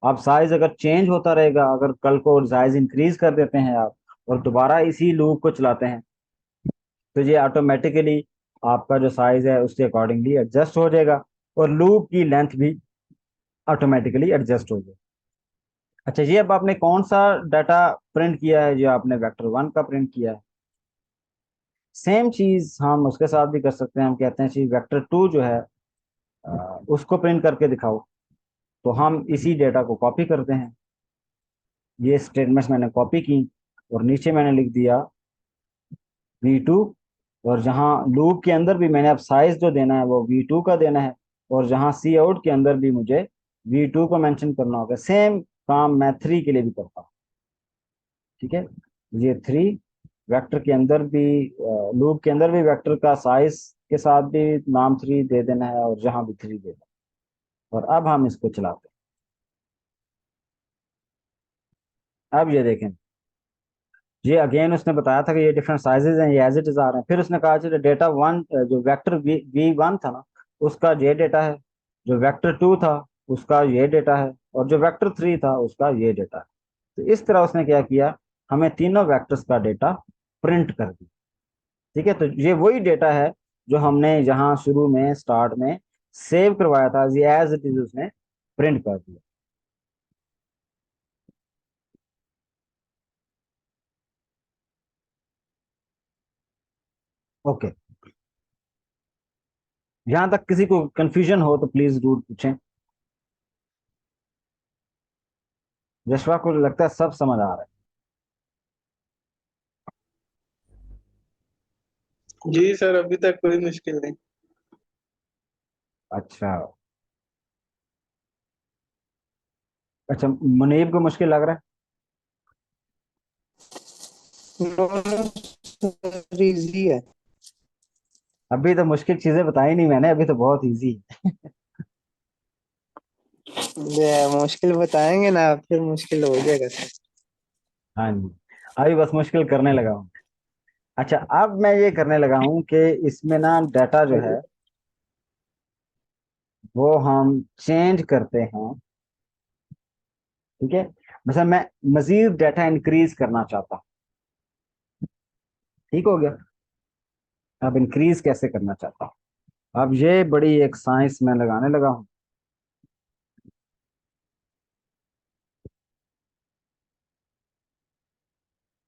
अब साइज अगर चेंज होता रहेगा, अगर कल को साइज इंक्रीज कर देते हैं आप और दोबारा इसी लूप को चलाते हैं, तो ये ऑटोमेटिकली आपका जो साइज है उसके अकॉर्डिंगली एडजस्ट हो जाएगा, और लूप की लेंथ भी ऑटोमेटिकली एडजस्ट हो जाएगी। अच्छा, ये अब आपने कौन सा डाटा प्रिंट किया है, जो आपने वेक्टर 1 का प्रिंट किया है। सेम चीज हम उसके साथ भी कर सकते हैं। हम कहते हैं जी वेक्टर 2 जो है, उसको प्रिंट करके दिखाओ। तो हम इसी डेटा को कॉपी करते हैं, ये स्टेटमेंट्स मैंने कॉपी की, और नीचे मैंने लिख दिया V2। और जहाँ लूप के अंदर भी मैंने अब साइज जो देना है वो V2 का देना है, और जहाँ सी आउट के अंदर भी मुझे V2 को मेंशन करना होगा। सेम काम मैं 3 के लिए भी करता हूँ, ठीक है। ये 3 वेक्टर के अंदर भी, लूप के अंदर भी वेक्टर का साइज के साथ भी नाम 3 दे देना है, और जहाँ भी 3 दे देना है। और अब हम इसको चलाते हैं। अब ये देखें, ये अगेन उसने बताया था कि ये डिफरेंट साइजेस हैं, ये एज इट इज आ रहे हैं। फिर उसने कहा चलो डेटा 1, जो वेक्टर V1 था ना, उसका ये डेटा है, जो वेक्टर 2 था उसका ये डेटा है, और जो वेक्टर 3 था उसका ये डेटा है। तो इस तरह उसने क्या किया, हमें तीनों वेक्टर्स का डेटा प्रिंट कर दिया, ठीक है। तो ये वही डेटा है जो हमने यहाँ शुरू में स्टार्ट में सेव करवाया था, ये एज इट इज उसने प्रिंट कर दिया। ओके, यहाँ तक किसी को कंफ्यूजन हो तो प्लीज जरूर पूछें। जशवा को लगता है सब समझ आ रहा जी सर, अभी तक कोई मुश्किल नहीं। है। अच्छा, अच्छा, मुनीब को मुश्किल लग रहा है। इजी है। अभी तो मुश्किल चीजें बताई नहीं मैंने, अभी तो बहुत इजी है। मुश्किल बताएंगे ना फिर मुश्किल हो जाएगा सर। हाँ जी, अभी बस मुश्किल करने लगा हूँ। अच्छा, अब मैं ये करने लगा हूँ कि इसमें ना डाटा जो है वो हम चेंज करते हैं, ठीक है। मतलब मैं मजीद डाटा इंक्रीज करना चाहता हूँ, ठीक हो गया। अब इंक्रीज कैसे करना चाहता हूँ, अब ये बड़ी एक साइंस में लगाने लगा हूँ।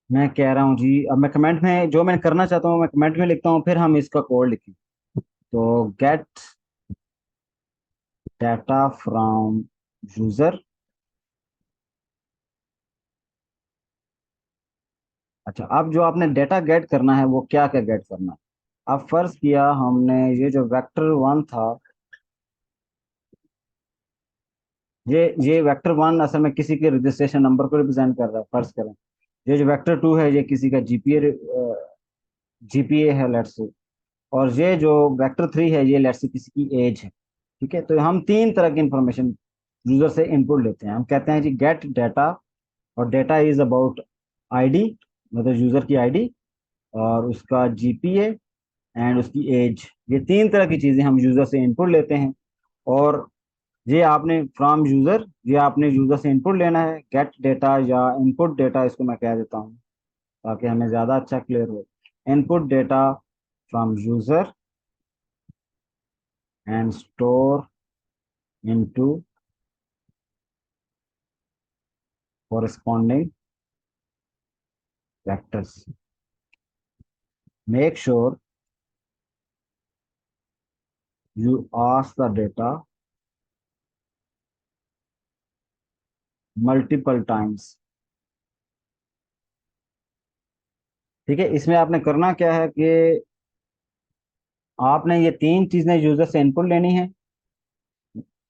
मैं कह रहा हूँ जी, अब मैं कमेंट में जो मैं करना चाहता हूँ मैं कमेंट में लिखता हूँ, फिर हम इसका कोड लिखें। तो गेट डाटा फ्रॉम यूजर। अच्छा, अब जो आपने डेटा गेट करना है वो क्या क्या गेट करना है। अब फर्ज किया हमने ये जो वेक्टर 1 था, ये वेक्टर 1 असल में किसी के रजिस्ट्रेशन नंबर को रिप्रेजेंट कर रहा है, फर्ज करें। ये जो वेक्टर 2 है ये किसी का जीपीए है, लेट्स से। और ये जो वेक्टर 3 है ये लेट्स से किसी की एज है, ठीक है। तो हम तीन तरह की इंफॉर्मेशन यूजर से इनपुट लेते हैं। हम कहते हैं जी गेट डाटा, और डाटा इज अबाउट आईडी, मतलब यूजर की आईडी, और उसका जीपीए एंड उसकी एज। ये तीन तरह की चीजें हम यूजर से इनपुट लेते हैं। और ये आपने फ्रॉम यूजर, ये आपने यूजर से इनपुट लेना है। गेट डेटा या इनपुट डेटा इसको मैं कह देता हूँ ताकि हमें ज्यादा अच्छा क्लियर हो। Input data from user and store into corresponding vectors. Make sure you ask the data multiple times, ठीक है। इसमें आपने करना क्या है कि आपने ये तीन चीजें यूजर से इनपुट लेनी है,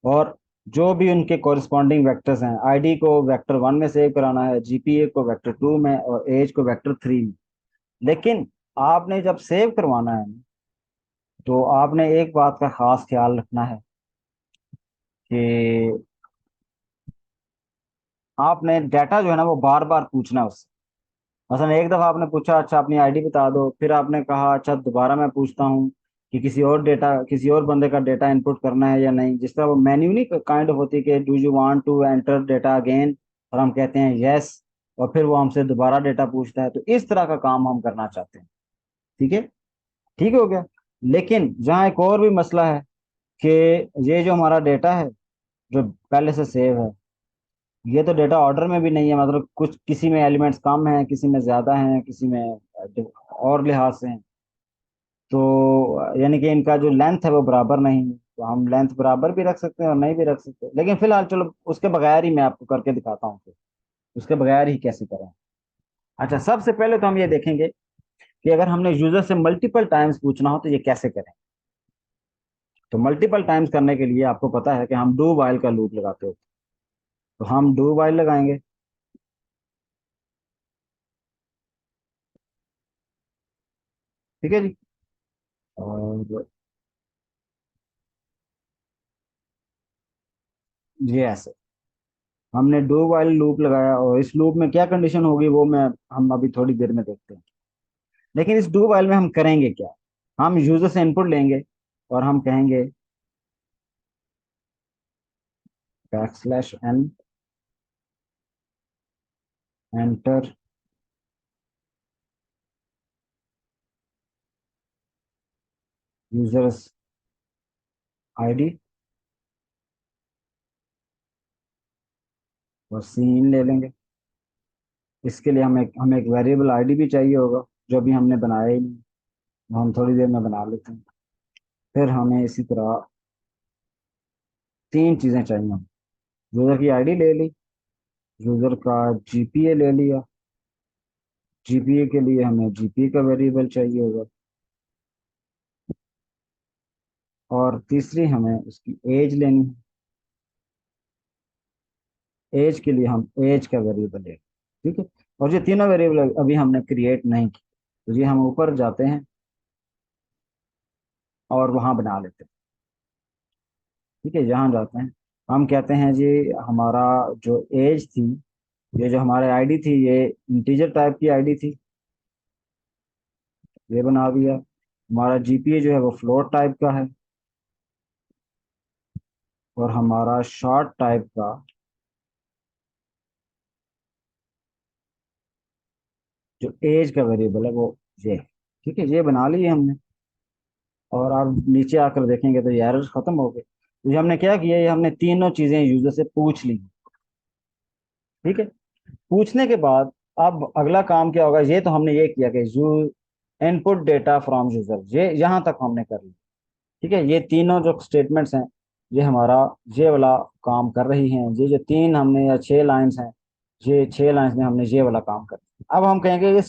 और जो भी उनके कॉरिस्पॉन्डिंग वेक्टर्स हैं, आईडी को वेक्टर 1 में सेव कराना है, जीपीए को वेक्टर 2 में, और एज को वेक्टर 3 में। लेकिन आपने जब सेव करवाना है तो आपने एक बात का खास ख्याल रखना है कि आपने डाटा जो है ना वो बार बार पूछना है उससे। मसलन एक दफा आपने पूछा अच्छा अपनी आईडी बता दो, फिर आपने कहा अच्छा दोबारा मैं पूछता हूँ कि किसी और बंदे का डेटा इनपुट करना है या नहीं। जिस तरह वो मैन्युअली काइंड ऑफ होती है कि do you want to enter data again, और हम कहते हैं यस, और फिर वो हमसे दोबारा डेटा पूछता है। तो इस तरह का काम हम करना चाहते हैं। ठीक है, ठीक हो गया। लेकिन जहाँ एक और भी मसला है कि ये जो हमारा डेटा है जो पहले से सेव है, ये तो डेटा ऑर्डर में भी नहीं है। मतलब कुछ किसी में एलिमेंट्स कम हैं, किसी में ज्यादा हैं, किसी में और लिहाज से हैं। तो यानी कि इनका जो लेंथ है वो बराबर नहीं है। तो हम लेंथ बराबर भी रख सकते हैं और नहीं भी रख सकते, लेकिन फिलहाल चलो उसके बगैर ही मैं आपको करके दिखाता हूँ कि उसके बगैर ही कैसे करें। अच्छा, सबसे पहले तो हम ये देखेंगे कि अगर हमने यूजर से मल्टीपल टाइम्स पूछना हो तो ये कैसे करें। तो मल्टीपल टाइम्स करने के लिए आपको पता है कि हम डू वाइल का लूप लगाते हो। तो हम डू वाइल लगाएंगे। ठीक है जी। और ये ऐसे हमने डू वाइल लूप लगाया, और इस लूप में क्या कंडीशन होगी वो मैं हम अभी थोड़ी देर में देखते हैं। लेकिन इस डू वाइल में हम करेंगे क्या। हम यूजर से इनपुट लेंगे और हम कहेंगे \n एंटर यूजर्स आईडी और सीन ले लेंगे। इसके लिए हमें एक वेरिएबल आईडी भी चाहिए होगा जो अभी हमने बनाया ही नहीं। वो हम थोड़ी देर में बना लेते हैं। फिर हमें इसी तरह तीन चीजें चाहिए। यूजर की आईडी ले ली, यूजर का जीपीए ले लिया, जीपीए के लिए हमें जीपीए का वेरिएबल चाहिए होगा, और तीसरी हमें उसकी एज लेनी है। एज के लिए हम एज का वेरिएबल लेंगे। ठीक है। और ये तीनों वेरिएबल अभी हमने क्रिएट नहीं की, तो ये हम ऊपर जाते हैं और वहां बना लेते हैं। ठीक है, यहाँ जाते हैं। हम कहते हैं जी हमारा जो एज थी, ये जो हमारे आईडी थी, ये इंटीजर टाइप की आईडी थी, ये बना दिया। हमारा जीपीए जो है वो फ्लोट टाइप का है, और हमारा शॉर्ट टाइप का जो एज का वेरिएबल है वो ये है। ठीक है, ये बना लिए हमने। और आप नीचे आकर देखेंगे तो ये एरर खत्म हो गए। तो ये हमने क्या किया, ये हमने तीनों चीजें यूजर से पूछ ली। ठीक है। पूछने के बाद अब अगला काम क्या होगा, ये तो हमने ये किया कि you input data from user, ये यहाँ तक हमने कर लिया। ठीक है, ये तीनों जो स्टेटमेंट्स हैं ये हमारा ये वाला काम कर रही हैं। ये जो तीन हमने या 6 लाइंस हैं, ये 6 लाइंस में हमने ये वाला काम कर दिया। अब हम कहेंगे ये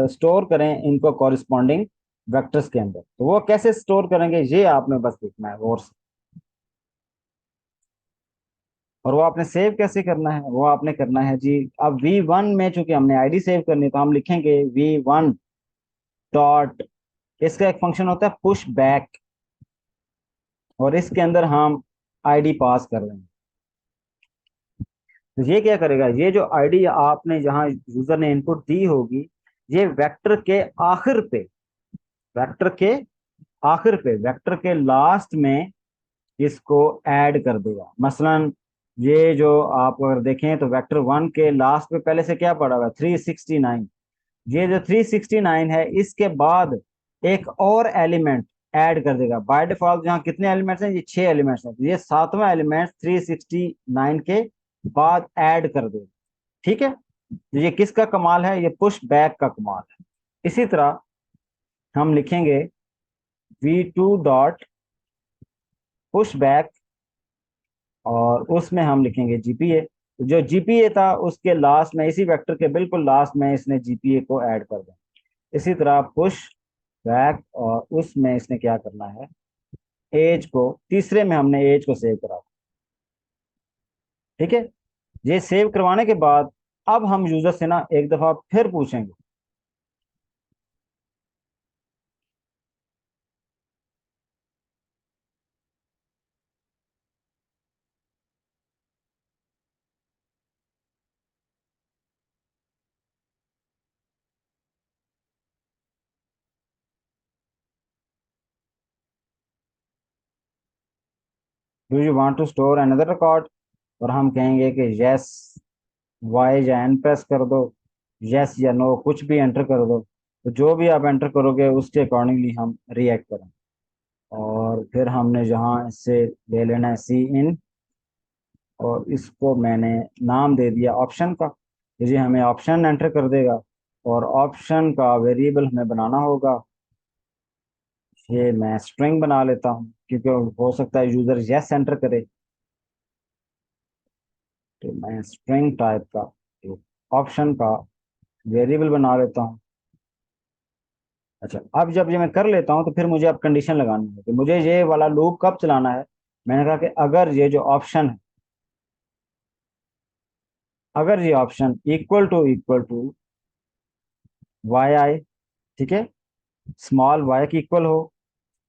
स्टोर करें इनको कॉरिस्पॉन्डिंग वेक्टर्स के अंदर। तो वो कैसे स्टोर करेंगे ये आपने बस देखना है गौर से। और वो आपने सेव कैसे करना है, वो आपने करना है जी। अब V1 में चूंकि हमने आईडी सेव करनी है तो हम लिखेंगे V1 डॉट, इसका एक फंक्शन होता है पुश बैक, और इसके अंदर हम आईडी पास कर देंगे। तो ये क्या करेगा, ये जो आईडी आपने जहां यूजर ने इनपुट दी होगी, ये वेक्टर के आखिर पे वेक्टर के लास्ट में इसको ऐड कर देगा। मसलन ये जो आप अगर देखें तो वेक्टर 1 के लास्ट पे पहले से क्या पड़ा हुआ है, 369। ये जो 369 है इसके बाद एक और एलिमेंट ऐड कर देगा। बाय डिफॉल्ट यहाँ कितने एलिमेंट्स हैं, ये 6 एलिमेंट्स हैं, तो ये सातवां एलिमेंट 369 के बाद ऐड कर देगा। ठीक है, तो ये किसका कमाल है, ये पुश बैक का कमाल है। इसी तरह हम लिखेंगे V2 डॉट पुश बैक, और उसमें हम लिखेंगे जीपीए। तो जो जीपीए था उसके लास्ट में, इसी वेक्टर के बिल्कुल लास्ट में इसने जीपीए को ऐड कर दिया। इसी तरह पुश बैक, और उसमें इसने क्या करना है, एज को, तीसरे में हमने एज को सेव करा। ठीक है, ये सेव करवाने के बाद अब हम यूजर से ना एक दफा फिर पूछेंगे। Do you want to store another record, और हम कहेंगे कि यस, वाई या एन प्रेस कर दो, यस या नो कुछ भी एंटर कर दो। तो जो भी आप एंटर करोगे उसके अकॉर्डिंगली हम रिएक्ट करें। और फिर हमने जहाँ इससे ले लेना है सी इन, और इसको मैंने नाम दे दिया ऑप्शन का। ये हमें ऑप्शन एंटर कर देगा, और ऑप्शन का वेरिएबल हमें बनाना होगा। ये मैं स्ट्रिंग बना लेता हूँ क्योंकि हो सकता है यूजर यस एंटर करे, तो मैं स्ट्रिंग टाइप का ऑप्शन का वेरिएबल बना लेता हूँ। अच्छा, अब जब ये मैं कर लेता हूँ तो फिर मुझे अब कंडीशन लगानी है कि मुझे ये वाला लूप कब चलाना है। मैंने कहा कि अगर ये जो ऑप्शन है, अगर ये ऑप्शन इक्वल टू वाई आई, ठीक है, स्मॉल वाई की इक्वल हो,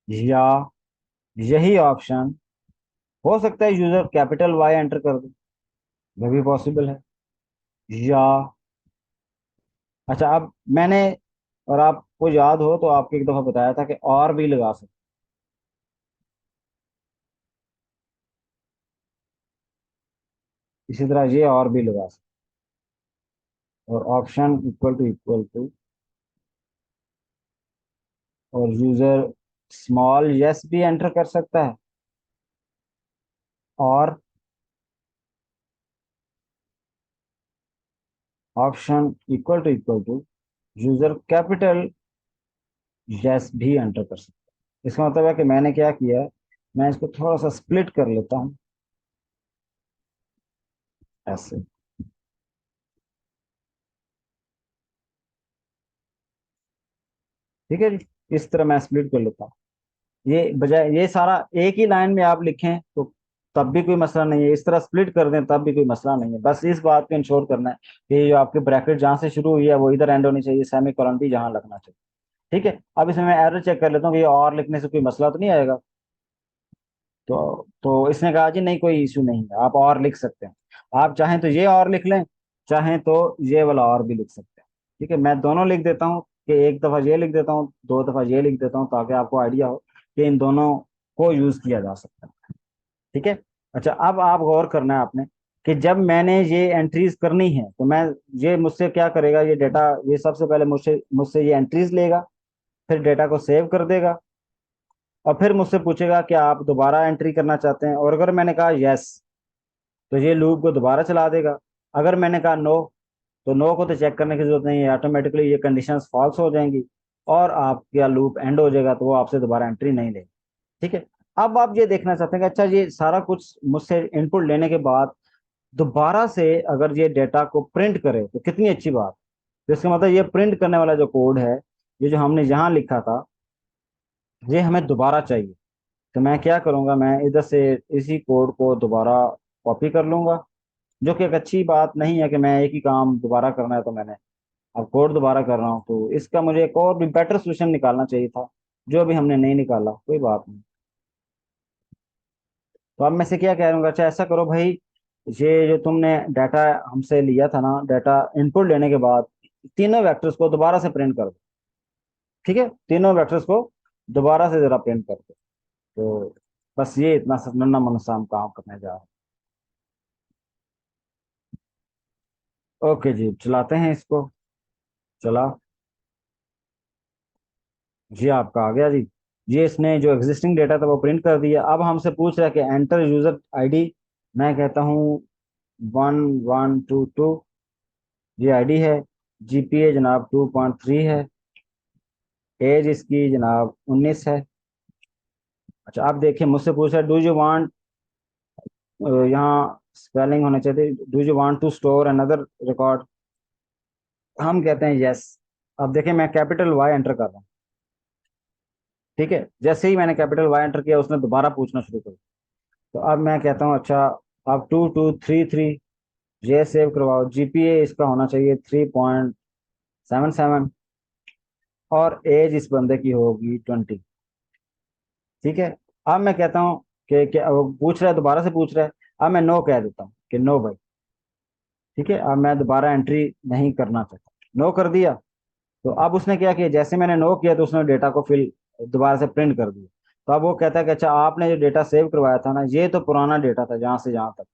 या यही ऑप्शन हो सकता है यूजर कैपिटल वाई एंटर कर दे, वो भी पॉसिबल है। या अच्छा, अब मैंने, और आपको याद हो तो आपको एक दफा बताया था कि और भी लगा सकते, इसी तरह ये और भी लगा सकते, और ऑप्शन इक्वल टू और यूजर स्मॉल यस भी एंटर कर सकता है, और option equal to user capital yes भी एंटर कर सकता है। इसका मतलब है कि मैंने क्या किया है, मैं इसको थोड़ा सा स्प्लिट कर लेता हूँ ऐसे। ठीक है जी, इस तरह मैं स्प्लिट कर लेता हूँ। ये बजाय ये सारा एक ही लाइन में आप लिखें तो तब भी कोई मसला नहीं है, इस तरह स्प्लिट कर दें तब भी कोई मसला नहीं है। बस इस बात को इंश्योर करना है कि जो आपके ब्रैकेट जहाँ से शुरू हुई है वो इधर एंड होनी चाहिए, सेमी कोलन भी जहाँ लगना चाहिए। ठीक है, अब इसमें मैं एरर चेक कर लेता हूँ कि ये और लिखने से कोई मसला तो नहीं आएगा। तो इसने कहा जी नहीं, कोई इशू नहीं है, आप और लिख सकते हैं। आप चाहें तो ये और लिख लें, चाहें तो ये वाला और भी लिख सकते हैं। ठीक है, मैं दोनों लिख देता हूँ कि एक दफ़ा ये लिख देता हूँ, दो दफ़ा ये लिख देता हूँ, ताकि आपको आइडिया हो कि इन दोनों को यूज़ किया जा सकता है। ठीक है। अच्छा, अब आप गौर करना है आपने कि जब मैंने ये एंट्रीज करनी है तो मैं, ये मुझसे क्या करेगा, ये डेटा, ये सबसे पहले मुझसे मुझसे ये एंट्रीज लेगा, फिर डेटा को सेव कर देगा, और फिर मुझसे पूछेगा कि आप दोबारा एंट्री करना चाहते हैं, और अगर मैंने कहा यस तो ये लूप को दोबारा चला देगा। अगर मैंने कहा नो, तो नो को तो चेक करने की जरूरत नहीं है, ऑटोमेटिकली ये कंडीशंस फॉल्स हो जाएंगी और आपका लूप एंड हो जाएगा, तो वो आपसे दोबारा एंट्री नहीं लेगा। ठीक है। अब आप ये देखना चाहते हैं कि अच्छा, ये सारा कुछ मुझसे इनपुट लेने के बाद दोबारा से अगर ये डेटा को प्रिंट करे तो कितनी अच्छी बात। तो इसका मतलब ये प्रिंट करने वाला जो कोड है, ये जो हमने यहाँ लिखा था, ये हमें दोबारा चाहिए। तो मैं क्या करूँगा, मैं इधर से इसी कोड को दोबारा कॉपी कर लूँगा, जो कि एक अच्छी बात नहीं है कि मैं एक ही काम दोबारा करना है तो मैंने अब कोड दोबारा कर रहा हूँ। तो इसका मुझे एक और भी बेटर सोल्यूशन निकालना चाहिए था, जो अभी हमने नहीं निकाला, कोई बात नहीं। तो अब मैं से क्या कह दूंगा, अच्छा ऐसा करो भाई, ये जो तुमने डाटा हमसे लिया था ना, डाटा इनपुट लेने के बाद तीनों वेक्टर्स को दोबारा से प्रिंट कर दो। ठीक है, तीनों वेक्टर्स को दोबारा से जरा प्रिंट कर दो। तो बस ये इतना सा नन्ना मुन्ना सा हम काम करने जा रहे हैं। ओके जी, चलाते हैं इसको। चला जी, आपका आ गया जी। ये इसने जो एग्जिस्टिंग डेटा था वो प्रिंट कर दिया। अब हमसे पूछ रहा है कि एंटर यूजर आईडी। मैं कहता हूँ 1122, ये आईडी है। जीपीए जनाब 2.3 है। एज इसकी जनाब 19 है। अच्छा, आप देखिए मुझसे पूछ रहा है डू यू वांट, यहाँ स्पेलिंग होने चाहिए, do you want to store another record. हम कहते हैं यस। अब देखिए मैं कैपिटल वाई एंटर कर रहा हूँ। ठीक है, जैसे ही मैंने कैपिटल वाई एंटर किया उसने दोबारा पूछना शुरू कर दिया। तो अब मैं कहता हूँ अच्छा, अब 2233 ये सेव करवाओ। जीपीए इसका होना चाहिए 3.77, और एज इस बंदे की होगी 20। ठीक है, अब मैं कहता हूँ कि क्या वो पूछ रहा है, दोबारा से पूछ रहा है। अब मैं नो कह देता हूँ कि नो भाई। ठीक है, अब मैं दोबारा एंट्री नहीं करना चाहता, नो कर दिया। तो अब उसने क्या किया, जैसे मैंने नो किया तो उसने डेटा को फिल दोबारा से प्रिंट कर दिया। तो अब वो कहता है कि अच्छा आपने जो डेटा सेव करवाया था ना, ये तो पुराना डेटा था जहां से जहां तक,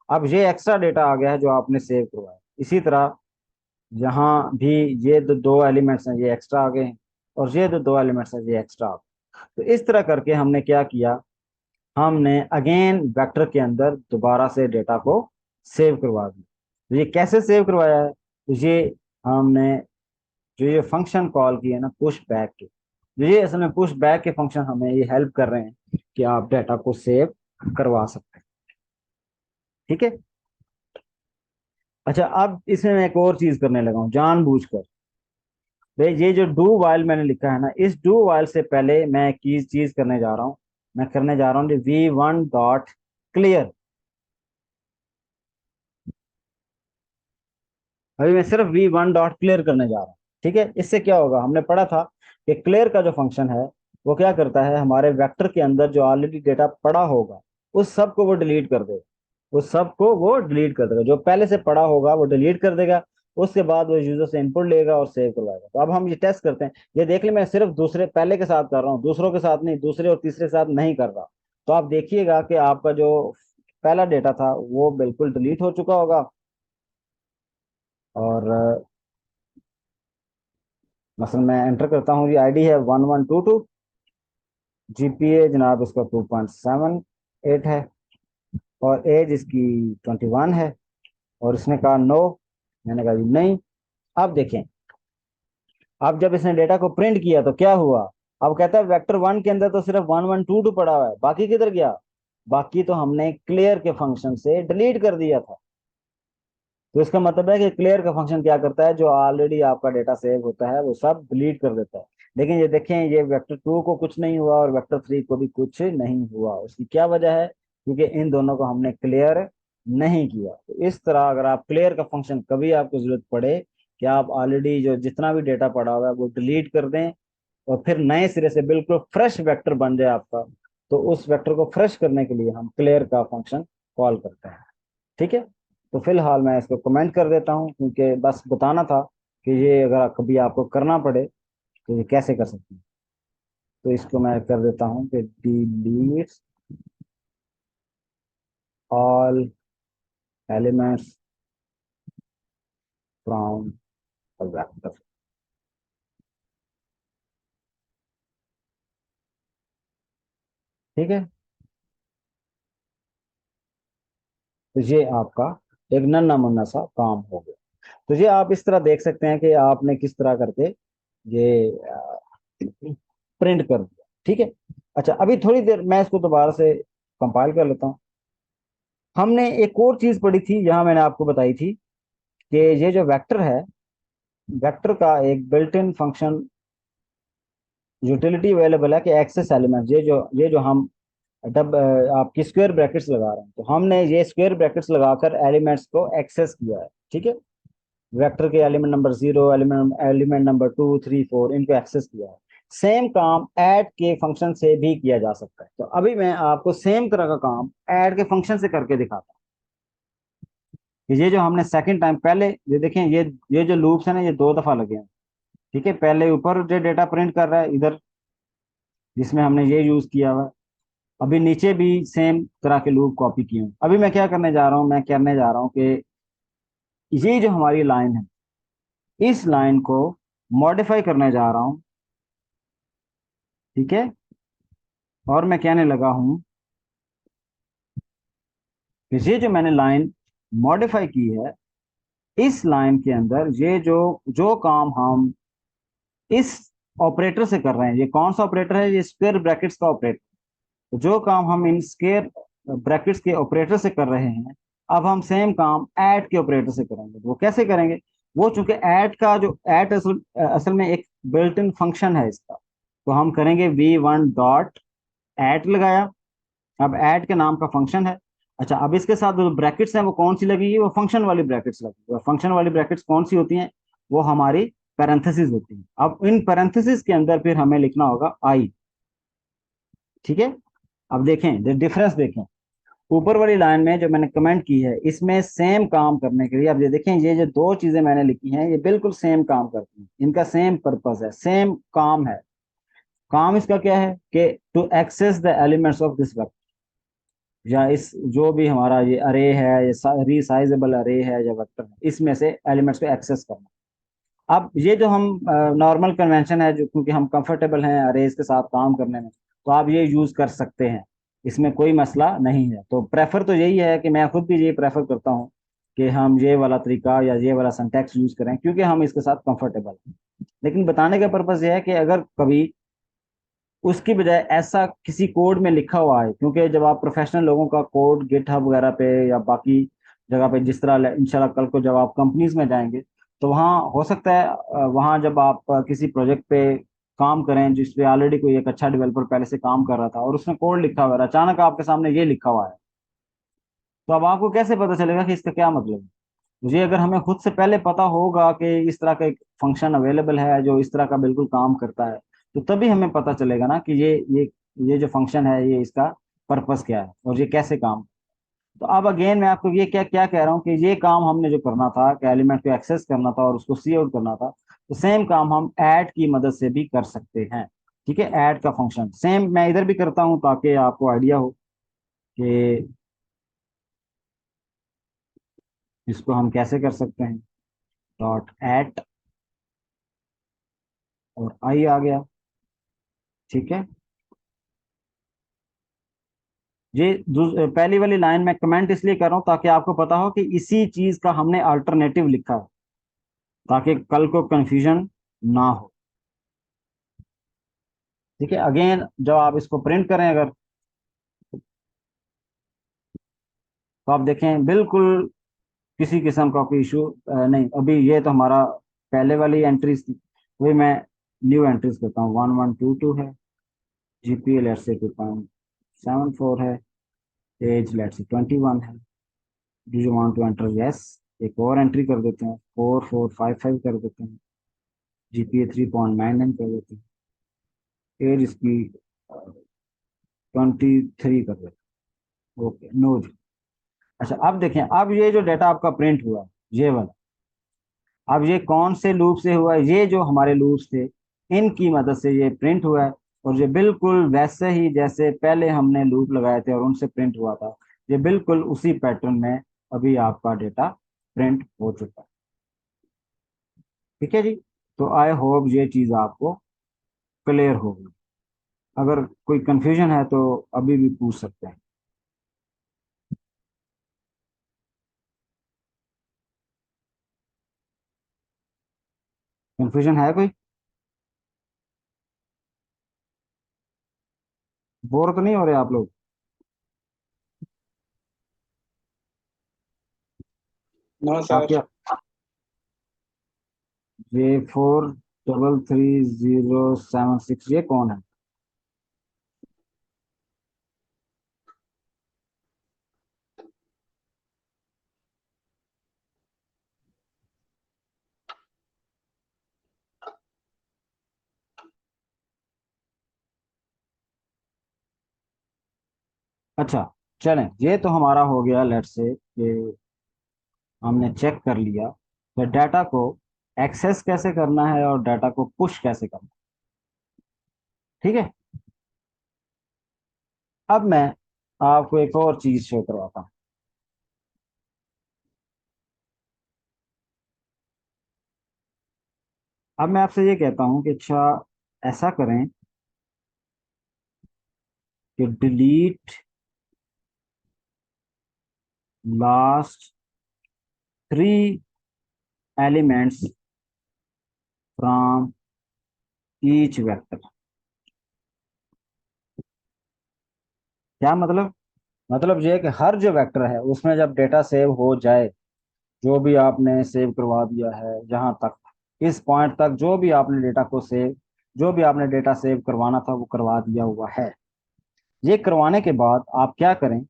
अब ये एक्स्ट्रा डेटा आ गया है जो आपने सेव करवाया। इसी तरह यहाँ भी ये दो एलिमेंट्स हैं, ये एक्स्ट्रा आ गए हैं, और ये दो एलिमेंट्स हैं, ये एक्स्ट्रा आ गए। तो इस तरह करके हमने क्या किया, हमने अगेन वेक्टर के अंदर दोबारा से डेटा को सेव करवा दिया। तो ये कैसे सेव करवाया है, तो ये हमने जो ये फंक्शन कॉल की है ना, पुश बैक के, जो ये असल में पुश बैक के फंक्शन हमें ये हेल्प कर रहे हैं कि आप डाटा को सेव करवा सकते हैं। ठीक है। अच्छा, अब इसमें मैं एक और चीज करने लगा हूँ जानबूझकर। भाई ये जो डू वाइल मैंने लिखा है ना, इस डू वाइल से पहले मैं एक चीज करने जा रहा हूँ। मैं करने जा रहा हूँ v1 डॉट क्लियर। अभी मैं सिर्फ v1 डॉट क्लियर करने जा रहा हूँ। ठीक है। इससे क्या होगा, हमने पढ़ा था कि क्लियर का जो फंक्शन है वो क्या करता है, हमारे वेक्टर के अंदर जो ऑलरेडी डेटा पड़ा होगा उस सब को वो डिलीट कर देगा। उस सब को वो डिलीट कर देगा, जो पहले से पड़ा होगा वो डिलीट कर देगा। उसके बाद वो यूजर से इनपुट लेगा और सेव करवाएगा। तो अब हम ये टेस्ट करते हैं। ये देख ले, मैं सिर्फ दूसरे पहले के साथ कर रहा हूँ, दूसरों के साथ नहीं, दूसरे और तीसरे के साथ नहीं कर रहा। तो आप देखिएगा कि आपका जो पहला डेटा था वो बिल्कुल डिलीट हो चुका होगा। और मसलन मैं एंटर करता हूँ, ये आईडी है 1122, जीपीए जनाब इसका 2.78 है, और एज इसकी 21 है, और इसने कहा नो। मैंने कहा जी नहीं। अब देखें, अब जब इसने डेटा को प्रिंट किया तो क्या हुआ, अब कहता है वेक्टर 1 के अंदर तो सिर्फ 1122 पड़ा हुआ है, बाकी किधर गया, बाकी तो हमने क्लियर के फंक्शन से डिलीट कर दिया था। तो इसका मतलब है कि क्लियर का फंक्शन क्या करता है, जो ऑलरेडी आपका डेटा सेव होता है वो सब डिलीट कर देता है। लेकिन ये देखें, ये वेक्टर 2 को कुछ नहीं हुआ और वेक्टर 3 को भी कुछ नहीं हुआ। उसकी क्या वजह है, क्योंकि इन दोनों को हमने क्लियर नहीं किया। तो इस तरह अगर आप क्लियर का फंक्शन कभी आपको जरूरत पड़े कि आप ऑलरेडी जो जितना भी डेटा पड़ा हुआ है वो डिलीट कर दें और फिर नए सिरे से बिल्कुल फ्रेश वेक्टर बन जाए आपका, तो उस वेक्टर को फ्रेश करने के लिए हम क्लियर का फंक्शन कॉल करते हैं। ठीक है। तो फिलहाल मैं इसको कमेंट कर देता हूँ, क्योंकि बस बताना था कि ये अगर कभी आपको करना पड़े तो ये कैसे कर सकते हैं। तो इसको मैं कर देता हूँ कि delete all elements from a vector. ठीक है। तो ये आपका एक नन्ना मुन्ना सा काम हो गया। तो ये आप इस तरह देख सकते हैं कि आपने किस तरह करके ये प्रिंट कर दिया। ठीक है। अच्छा, अभी थोड़ी देर मैं इसको दोबारा से कंपाइल कर लेता हूँ। हमने एक और चीज पढ़ी थी, यहाँ मैंने आपको बताई थी कि ये जो वेक्टर है, वेक्टर का एक built in function utility available है कि एक्सेस एलिमेंट, ये जो हम आपकी स्क्वायर ब्रैकेट्स लगा रहे हैं, तो हमने ये स्क्वायर ब्रैकेट्स लगाकर एलिमेंट्स को एक्सेस किया है। ठीक है। वेक्टर के element number 0, element element number 2, 3, 4, इनको एक्सेस किया है। सेम काम ऐड के फंक्शन से भी किया जा सकता है। तो अभी मैं आपको सेम तरह का काम ऐड के फंक्शन से करके दिखाता हूँ। ये जो हमने सेकंड टाइम, पहले ये देखें, ये जो लूप्स है ना, ये 2 दफा लगे हैं। ठीक है। पहले ऊपर जो डेटा प्रिंट कर रहा है इधर, जिसमें हमने ये यूज किया हुआ है। अभी नीचे भी सेम तरह के लूप कॉपी किए हैं। अभी मैं क्या करने जा रहा हूँ, मैं करने जा रहा हूँ कि ये जो हमारी लाइन है, इस लाइन को मॉडिफाई करने जा रहा हूँ। ठीक है। और मैं कहने लगा हूँ कि ये जो मैंने लाइन मॉडिफाई की है, इस लाइन के अंदर ये जो जो काम हम इस ऑपरेटर से कर रहे हैं, ये कौन सा ऑपरेटर है, ये स्क्वायर ब्रैकेट्स का ऑपरेटर। जो काम हम इन स्क्वायर ब्रैकेट्स के ऑपरेटर से कर रहे हैं, अब हम सेम काम ऐड के ऑपरेटर से करेंगे। तो वो कैसे करेंगे, वो चूंकि ऐड का जो ऐड असल असल में एक बिल्ट इन फंक्शन है इसका, तो हम करेंगे v1 डॉट ऐड लगाया। अब ऐड के नाम का फंक्शन है। अच्छा, अब इसके साथ जो ब्रैकेट्स हैं वो कौन सी लगेगी, वो फंक्शन वाली ब्रैकेट्स लगेगी। और फंक्शन वाली ब्रैकेट्स कौन सी होती हैं, वो हमारी पैरेंथेसिस होती हैं। अब इन पैरेंथेसिस के अंदर फिर हमें लिखना होगा आई। ठीक है। अब देखें डिफरेंस, देखें ऊपर वाली लाइन में जो मैंने कमेंट की है, इसमें सेम काम करने के लिए, अब ये देखें, ये जो दो चीजें मैंने लिखी हैं ये बिल्कुल सेम काम करती हैं, इनका सेम पर्पस है, सेम काम है। काम इसका क्या है कि to access the elements of this vector, या इस जो भी हमारा ये अरे है, ये रीसाइजेबल अरे है या वेक्टर है, इसमें से एलिमेंट्स को एक्सेस करना। अब ये जो हम नॉर्मल कन्वेंशन है, जो क्योंकि हम कंफर्टेबल हैं अरेज के साथ काम करने में, तो आप ये यूज कर सकते हैं, इसमें कोई मसला नहीं है। तो प्रेफर तो यही है कि मैं खुद भी ये प्रेफर करता हूँ कि हम ये वाला तरीका या ये वाला सिंटैक्स यूज करें, क्योंकि हम इसके साथ कंफर्टेबल हैं। लेकिन बताने का पर्पज ये है कि अगर कभी उसकी बजाय ऐसा किसी कोड में लिखा हुआ है, क्योंकि जब आप प्रोफेशनल लोगों का कोड गिटहब वगैरह पे या बाकी जगह पे, जिस तरह इंशाल्लाह कल को जब आप कंपनीज में जाएंगे, तो वहाँ हो सकता है वहाँ जब आप किसी प्रोजेक्ट पे काम करें जिस पे ऑलरेडी कोई एक अच्छा डेवलपर पहले से काम कर रहा था और उसने कोड लिखा हुआ है, अचानक आपके सामने ये लिखा हुआ है, तो अब आपको कैसे पता चलेगा कि इसका क्या मतलब है? मुझे अगर हमें खुद से पहले पता होगा कि इस तरह का एक फंक्शन अवेलेबल है जो इस तरह का बिल्कुल काम करता है, तो तभी हमें पता चलेगा ना कि ये जो फंक्शन है ये इसका पर्पस क्या है और ये कैसे काम। तो अब अगेन मैं आपको ये क्या क्या कह रहा हूँ कि ये काम हमने जो करना था कि एलिमेंट को एक्सेस करना था और उसको सी आउट करना था, तो सेम काम हम ऐड की मदद से भी कर सकते हैं। ठीक है, ऐड का फंक्शन सेम मैं इधर भी करता हूँ ताकि आपको आइडिया हो कि इसको हम कैसे कर सकते हैं। डॉट एट और आई आ गया। ठीक है, ये पहली वाली लाइन में कमेंट इसलिए कर रहा हूं ताकि आपको पता हो कि इसी चीज का हमने अल्टरनेटिव लिखा है, ताकि कल को कंफ्यूजन ना हो। ठीक है, अगेन जब आप इसको प्रिंट करें अगर, तो आप देखें बिल्कुल किसी किस्म का कोई इशू नहीं। अभी ये तो हमारा पहले वाली एंट्रीज थी, वही मैं न्यू एंट्रीज करता हूँ। 1122 है, जीपीए लेट से 2.74 है, एज लेट से 21 है। Do you want to enter? Yes. एक और एंट्री कर देते हैं, 4455 कर देते हैं, जीपीए 3.99 कर देते हैं, एज इसकी 23 कर देते हैं। ओके, नो जी। अच्छा, अब देखें, अब ये जो डाटा आपका प्रिंट हुआ ये वाला, अब ये कौन से लूप से हुआ है? ये जो हमारे लूप्स थे इनकी मदद से ये प्रिंट हुआ है, और ये बिल्कुल वैसे ही जैसे पहले हमने लूप लगाए थे और उनसे प्रिंट हुआ था, ये बिल्कुल उसी पैटर्न में अभी आपका डेटा प्रिंट हो चुका है। ठीक है जी, तो आई होप ये चीज़ आपको क्लियर होगी। अगर कोई कंफ्यूजन है तो अभी भी पूछ सकते हैं। कंफ्यूजन है कोई? बोर तो नहीं हो रहे आप लोग? नो आप सर। क्या, ये 433076 ये कौन है? अच्छा, चलें, ये तो हमारा हो गया। लेट से कि हमने चेक कर लिया कि डाटा को एक्सेस कैसे करना है और डाटा को पुश कैसे करना है। ठीक है, अब मैं आपको एक और चीज शो करवाता हूँ। अब मैं आपसे ये कहता हूँ कि अच्छा, ऐसा करें कि delete last 3 elements from each vector. क्या मतलब? मतलब ये है कि हर जो वेक्टर है उसमें जब डेटा सेव हो जाए, जो भी आपने सेव करवा दिया है जहां तक, इस पॉइंट तक जो भी आपने डेटा को सेव, जो भी आपने डेटा सेव करवाना था वो करवा दिया हुआ है। ये करवाने के बाद आप क्या करें,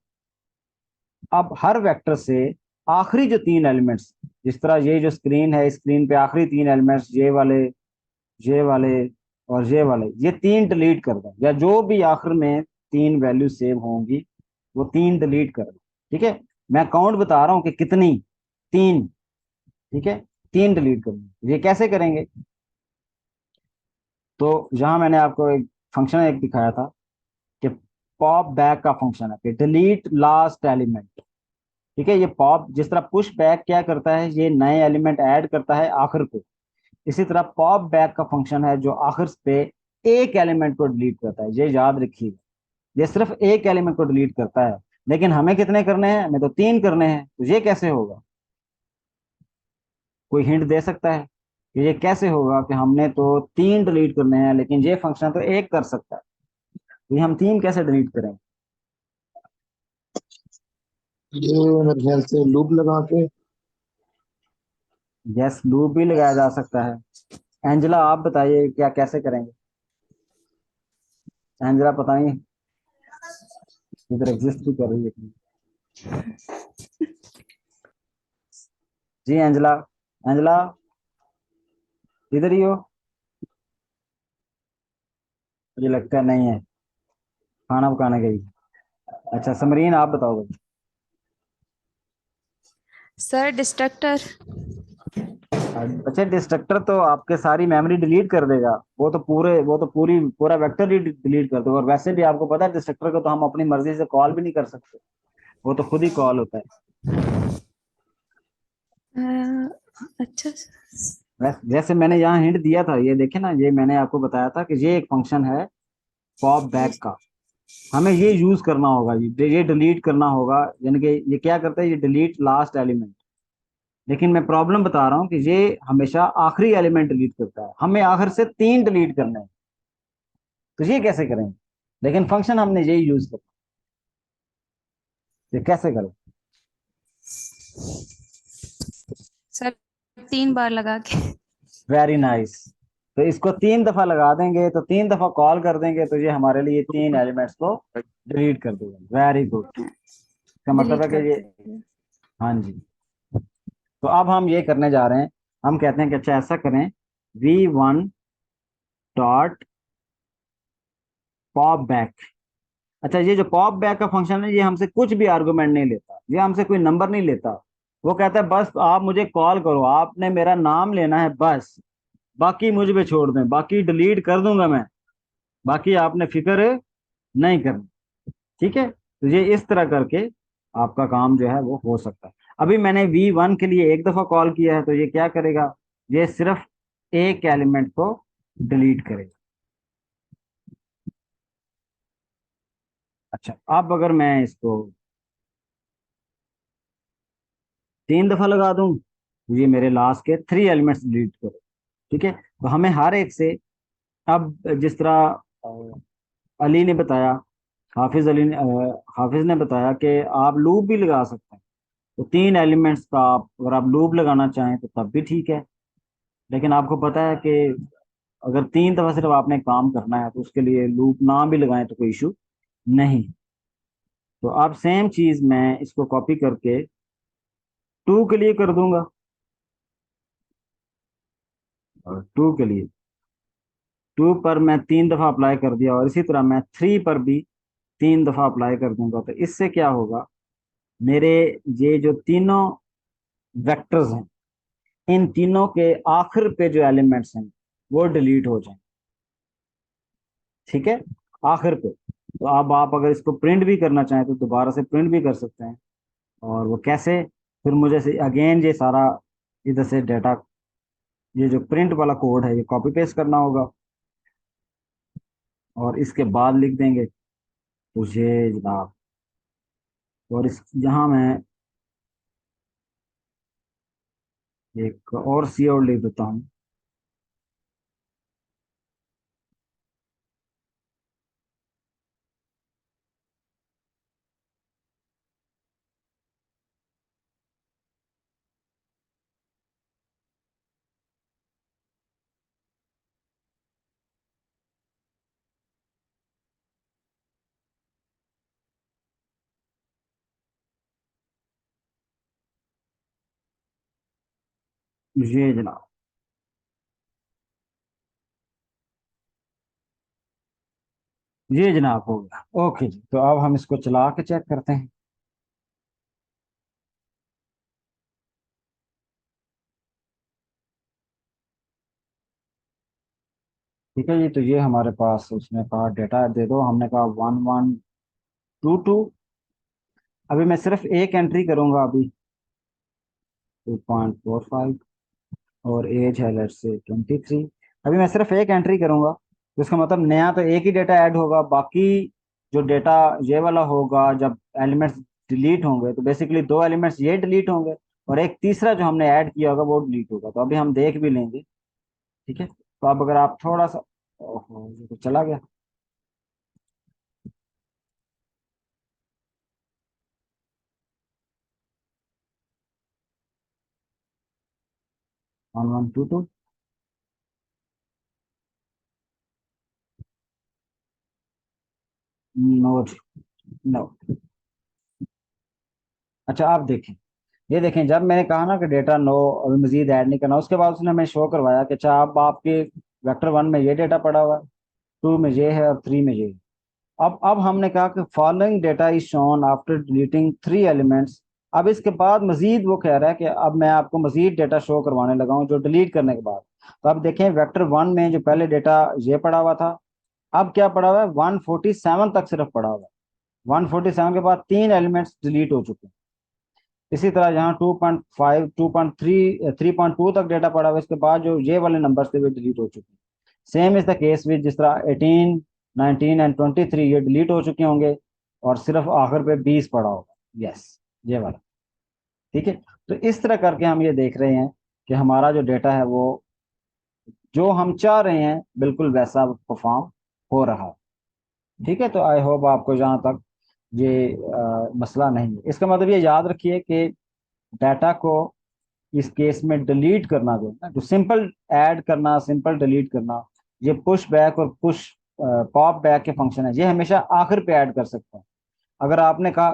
अब हर वेक्टर से आखिरी जो 3 एलिमेंट्स, जिस तरह ये जो स्क्रीन है, स्क्रीन पे आखिरी 3 एलिमेंट्स, ये वाले और ये वाले, ये 3 डिलीट कर दें, या जो भी आखिर में 3 वैल्यू सेव होंगी वो 3 डिलीट कर दें। ठीक है, मैं काउंट बता रहा हूँ कि कितनी, 3। ठीक है, 3 डिलीट करनी। ये कैसे करेंगे? तो यहाँ मैंने आपको एक फंक्शन एक दिखाया था कि पॉप बैक का फंक्शन है कि डिलीट लास्ट एलिमेंट। ठीक है, ये पॉप जिस तरह पुश बैक क्या करता है, ये नए एलिमेंट ऐड करता है आखिर पे, इसी तरह पॉप बैक का फंक्शन है जो आखिर पे एक एलिमेंट को डिलीट करता है। ये याद रखिए, ये सिर्फ एक एलिमेंट को डिलीट करता है, लेकिन हमें कितने करने हैं? हमें तो 3 करने हैं। तो ये कैसे होगा? कोई हिंट दे सकता है कि ये कैसे होगा कि हमने तो 3 डिलीट करने हैं लेकिन ये फंक्शन तो एक कर सकता है, तो ये हम 3 कैसे डिलीट करें? ये मेरे ख्याल से लूप लगा के। यस, लूप भी लगाया जा सकता है। एंजला आप बताइए क्या कैसे करेंगे? एंजला पता नहीं इधर एग्जिस्ट भी कर रही है। जी एंजला, एंजला इधर ही हो? मुझे लगता है नहीं है, खाना पकाने गई। अच्छा समरीन आप बताओ भाई। Sir destructor. अच्छा डिस्ट्रक्टर तो आपके सारी मेमोरी डिलीट कर देगा, वो तो पूरा वेक्टर ही डिलीट कर देगा। और वैसे भी आपको पता है डिस्ट्रक्टर को तो हम अपनी मर्जी से कॉल भी नहीं कर सकते, वो तो खुद ही कॉल होता है। अच्छा। जैसे मैंने यहाँ हिंट दिया था, ये देखे ना, ये मैंने आपको बताया था कि ये एक फंक्शन है पॉप बैक का, हमें ये यूज करना होगा, ये डिलीट करना होगा। यानी कि ये क्या करता है, ये डिलीट लास्ट एलिमेंट। लेकिन मैं प्रॉब्लम बता रहा हूँ कि ये हमेशा आखिरी एलिमेंट डिलीट करता है, हमें आखिर से 3 डिलीट करने हैं, तो ये कैसे करेंगे? लेकिन फंक्शन हमने यही यूज करना, ये कैसे करें? सर 3 बार लगा के। Very nice. तो इसको 3 दफा लगा देंगे, तो 3 दफा कॉल कर देंगे, तो ये हमारे लिए 3 एलिमेंट्स को डिलीट कर देगा। Very good. इसका मतलब डिलीट है कर कि ये, दीजिए। हाँ जी। तो अब हम ये करने जा रहे हैं, हम कहते हैं कि अच्छा ऐसा करें, V1 डॉट पॉप बैक। अच्छा, ये जो पॉप बैक का फंक्शन है, ये हमसे कुछ भी आर्गुमेंट नहीं लेता, ये हमसे कोई नंबर नहीं लेता। वो कहता है बस आप मुझे कॉल करो, आपने मेरा नाम लेना है बस, बाकी मुझ पे छोड़ दें, बाकी डिलीट कर दूंगा मैं, बाकी आपने फिक्र नहीं करनी। ठीक है, तो ये इस तरह करके आपका काम जो है वो हो सकता है। अभी मैंने V1 के लिए एक दफा कॉल किया है, तो ये क्या करेगा? ये सिर्फ एक एलिमेंट को डिलीट करेगा। अच्छा, अब अगर मैं इसको 3 दफा लगा दूं, तो ये मेरे लास्ट के 3 एलिमेंट्स डिलीट करो। ठीक है, तो हमें हर एक से, अब जिस तरह अली ने बताया, हाफिज ने बताया कि आप लूप भी लगा सकते हैं, तो 3 एलिमेंट्स का आप अगर आप लूप लगाना चाहें तो तब भी ठीक है। लेकिन आपको पता है कि अगर 3 दफा सिर्फ आपने काम करना है, तो उसके लिए लूप ना भी लगाएं तो कोई इशू नहीं। तो अब सेम चीज मैं इसको कॉपी करके 2 के लिए कर दूंगा, और 2 के लिए 2 पर मैं 3 दफा अप्लाई कर दिया, और इसी तरह मैं 3 पर भी 3 दफा अप्लाई कर दूंगा। तो इससे क्या होगा, मेरे ये जो तीनों वेक्टर्स हैं, इन तीनों के आखिर पे जो एलिमेंट्स हैं वो डिलीट हो जाएं। ठीक है, आखिर पे। तो अब आप अगर इसको प्रिंट भी करना चाहें तो दोबारा से प्रिंट भी कर सकते हैं। और वो कैसे? फिर मुझे से अगेन ये सारा इधर से डाटा, ये जो प्रिंट वाला कोड है, ये कॉपी पेस्ट करना होगा, और इसके बाद लिख देंगे तो ये जनाब। और इस यहाँ मैं एक और सी और लिख देता हूँ। ये जनाब, ये जनाब हो गया। ओके जी, तो अब हम इसको चला के चेक करते हैं। ठीक है जी, तो ये हमारे पास उसने कहा डेटा दे दो, हमने कहा 1122। अभी मैं सिर्फ एक एंट्री करूंगा अभी, 2.45, और एज है लेट्स से 23। अभी मैं सिर्फ एक एंट्री करूंगा, तो इसका मतलब नया तो एक ही डेटा ऐड होगा, बाकी जो डेटा ये वाला होगा, जब एलिमेंट्स डिलीट होंगे तो बेसिकली दो एलिमेंट्स ये डिलीट होंगे, और एक तीसरा जो हमने ऐड किया होगा वो डिलीट होगा। तो अभी हम देख भी लेंगे। ठीक है, तो अब अगर आप थोड़ा सा, ओहो ये तो चला गया। 1122। No, no. अच्छा आप देखें, ये देखें, जब मैंने कहा ना कि डेटा नो, अभी मजीद ऐड नहीं करना, उसके बाद उसने हमें शो करवाया कि अच्छा अब आपके वेक्टर वन में ये डेटा पड़ा हुआ है, टू में ये है, और थ्री में ये है। अब हमने कहा कि following data is shown after deleting three elements. अब इसके बाद मजीद वो कह रहा है कि अब मैं आपको मजीद डेटा शो करवाने लगा हूँ जो डिलीट करने के बाद। तो अब देखें, वेक्टर वन में जो पहले डेटा ये पड़ा हुआ था, अब क्या पड़ा हुआ है, 147 तक सिर्फ पड़ा हुआ है। 147 के बाद तीन एलिमेंट्स डिलीट हो चुके हैं। इसी तरह यहाँ 2.5, 2.3, 3.2 तक डेटा पड़ा हुआ है, इसके बाद जो ये वाले नंबर थे वो डिलीट हो चुके हैं। Same is the case with, जिस तरह 18, 19 एंड 23 ये डिलीट हो चुके होंगे, और सिर्फ आखिर पे 20 पड़ा होगा। यस, ये वाला। ठीक है, तो इस तरह करके हम ये देख रहे हैं कि हमारा जो डेटा है वो जो हम चाह रहे हैं बिल्कुल वैसा परफॉर्म हो रहा है। ठीक है, तो आई होप आपको जहाँ तक ये मसला नहीं है। इसका मतलब ये याद रखिए कि डाटा को इस केस में डिलीट करना, जो है ना, जो सिंपल ऐड करना, सिंपल डिलीट करना, ये पुश बैक और पुश पॉप बैक के फंक्शन है, ये हमेशा आखिर पे ऐड कर सकते हैं। अगर आपने कहा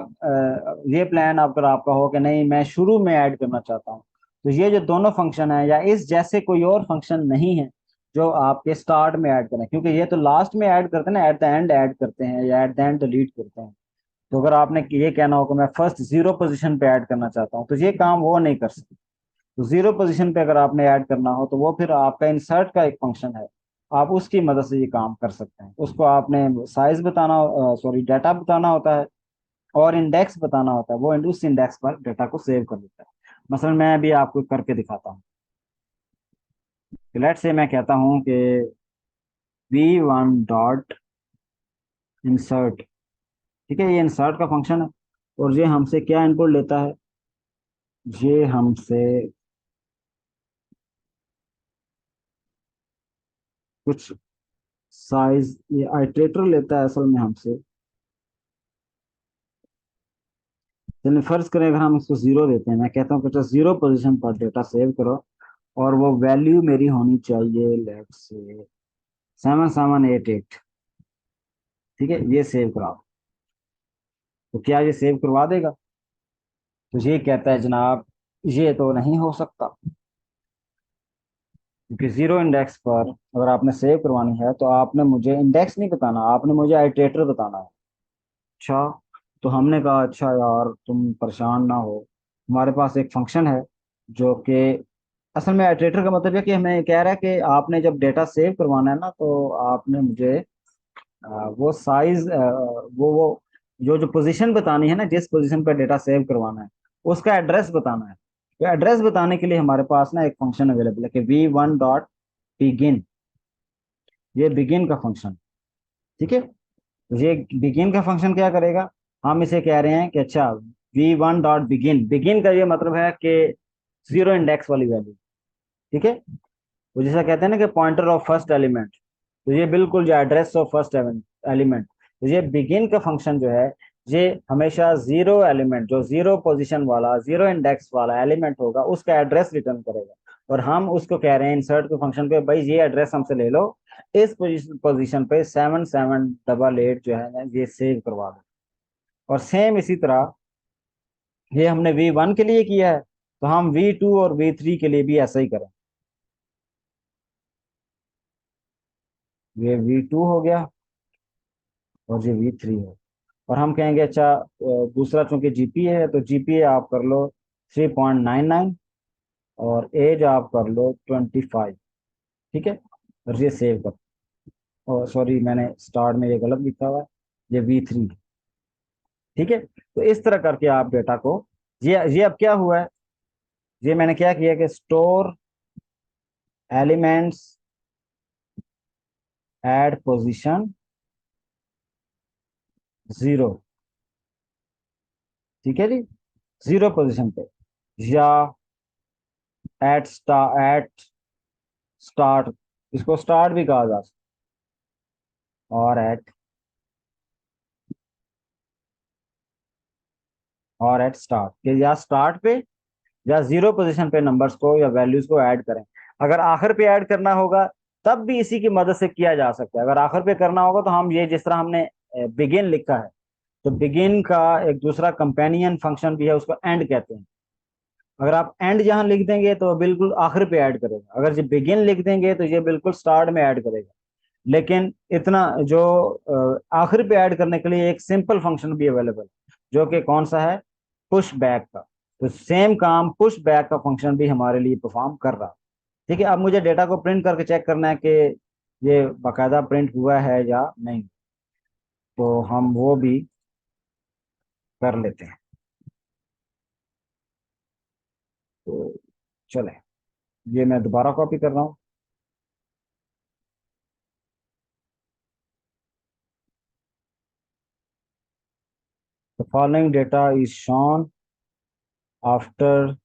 ये प्लान अगर आपका हो कि नहीं मैं शुरू में ऐड करना चाहता हूँ, तो ये जो दोनों फंक्शन है या इस जैसे कोई और फंक्शन नहीं है जो आपके स्टार्ट में ऐड करें, क्योंकि ये तो लास्ट में ऐड करते हैं ना, एट द एंड ऐड करते हैं या एट द एंड डिलीट करते हैं। तो अगर आपने ये कहना हो कि मैं फर्स्ट जीरो पोजीशन पे ऐड करना चाहता हूँ, तो ये काम वो नहीं कर सकते। तो जीरो पोजीशन पे अगर आपने ऐड करना हो, तो वो फिर आपका इंसर्ट का एक फंक्शन है, आप उसकी मदद से ये काम कर सकते हैं। उसको आपने साइज बताना, सॉरी डाटा बताना होता है, और इंडेक्स बताना होता है, वो उस इंडेक्स पर डाटा को सेव कर देता है। मसलन मैं अभी आपको करके दिखाता हूँ। लेट से मैं कहता हूँ कि v1 डॉट इंसर्ट। ठीक है, ये इंसर्ट का फंक्शन है, और ये हमसे क्या इनपुट लेता है, ये हमसे कुछ साइज, ये आइटरेटर लेता है असल में हमसे। चलिए फर्ज करें अगर हम इसको जीरो देते हैं, मैं कहता हूँ कि अच्छा जीरो पोजीशन पर डेटा सेव करो, और वो वैल्यू मेरी होनी चाहिए लेट से 7788। ठीक है, ये सेव कराओ। तो क्या ये सेव करवा देगा? तो ये कहता है जनाब ये तो नहीं हो सकता, क्योंकि जीरो इंडेक्स पर अगर आपने सेव करवानी है तो आपने मुझे इंडेक्स नहीं बताना, आपने मुझे आइटरेटर बताना है। अच्छा, तो हमने कहा अच्छा यार तुम परेशान ना हो, हमारे पास एक फंक्शन है जो कि असल में आइटरेटर का मतलब है कि हमें कह रहा है कि आपने जब डेटा सेव करवाना है ना, तो आपने मुझे वो साइज, वो जो पोजीशन बतानी है ना, जिस पोजीशन पर डेटा सेव करवाना है उसका एड्रेस बताना है। तो एड्रेस बताने के लिए हमारे पास ना एक फंक्शन अवेलेबल है कि v1 डॉट बिगिन, ये बिगिन का फंक्शन। ठीक है, तो ये बिगिन का फंक्शन क्या करेगा, हम इसे कह रहे हैं कि अच्छा v1 डॉट बिगिन, बिगिन का ये मतलब है कि जीरो इंडेक्स वाली वैल्यू। ठीक है, वो जैसा कहते हैं ना कि पॉइंटर ऑफ फर्स्ट एलिमेंट, तो ये बिल्कुल जो एड्रेस ऑफ फर्स्ट एलिमेंट, तो ये बिगिन का फंक्शन जो है ये हमेशा जीरो एलिमेंट, जो जीरो पोजीशन वाला, जीरो इंडेक्स वाला एलिमेंट होगा उसका एड्रेस रिटर्न करेगा। और हम उसको कह रहे हैं इंसर्ट के फंक्शन पे, भाई ये एड्रेस हमसे ले लो, इस पोजीशन पे 7788 जो है ना ये सेव करवा दो। और सेम इसी तरह ये हमने v1 के लिए किया है, तो हम v2 और v3 के लिए भी ऐसा ही करें। ये v2 हो गया और ये v3 है, और हम कहेंगे अच्छा दूसरा चूंकि जीपीए है तो जीपीए आप कर लो 3.99, और एज आप कर लो 25। ठीक है, और ये सेव कर। और सॉरी, मैंने स्टार्ट में ये गलत लिखा हुआ है, ये V3। ठीक है, तो इस तरह करके आप डेटा को, ये अब क्या हुआ है, ये मैंने क्या किया कि स्टोर एलिमेंट्स एड पोजीशन 0। ठीक है जी, 0 पोजीशन पे, या एट स्टार्ट, इसको स्टार्ट भी कहा जा सकता है, और एट स्टार्ट, कि या स्टार्ट पे या 0 पोजीशन पे नंबर्स को या वैल्यूज को ऐड करें। अगर आखिर पे ऐड करना होगा तब भी इसी की मदद से किया जा सकता है। अगर आखिर पे करना होगा तो हम ये, जिस तरह हमने बिगिन लिखा है, तो बिगिन का एक दूसरा कंपेनियन फंक्शन भी है, उसको एंड कहते हैं। अगर आप एंड जहां लिख देंगे तो बिल्कुल आखिर पे ऐड करेगा, अगर जो बिगिन लिख देंगे तो ये बिल्कुल स्टार्ट में ऐड करेगा। लेकिन इतना जो आखिर पे ऐड करने के लिए एक सिंपल फंक्शन भी अवेलेबल है, जो कि कौन सा है, पुश बैक का। तो सेम काम पुश बैक का फंक्शन भी हमारे लिए परफॉर्म कर रहा है। ठीक है, अब मुझे डेटा को प्रिंट करके चेक करना है कि ये बाकायदा प्रिंट हुआ है या नहीं, तो हम वो भी कर लेते हैं। तो चले, ये मैं दोबारा कॉपी कर रहा हूँ। The following data is shown after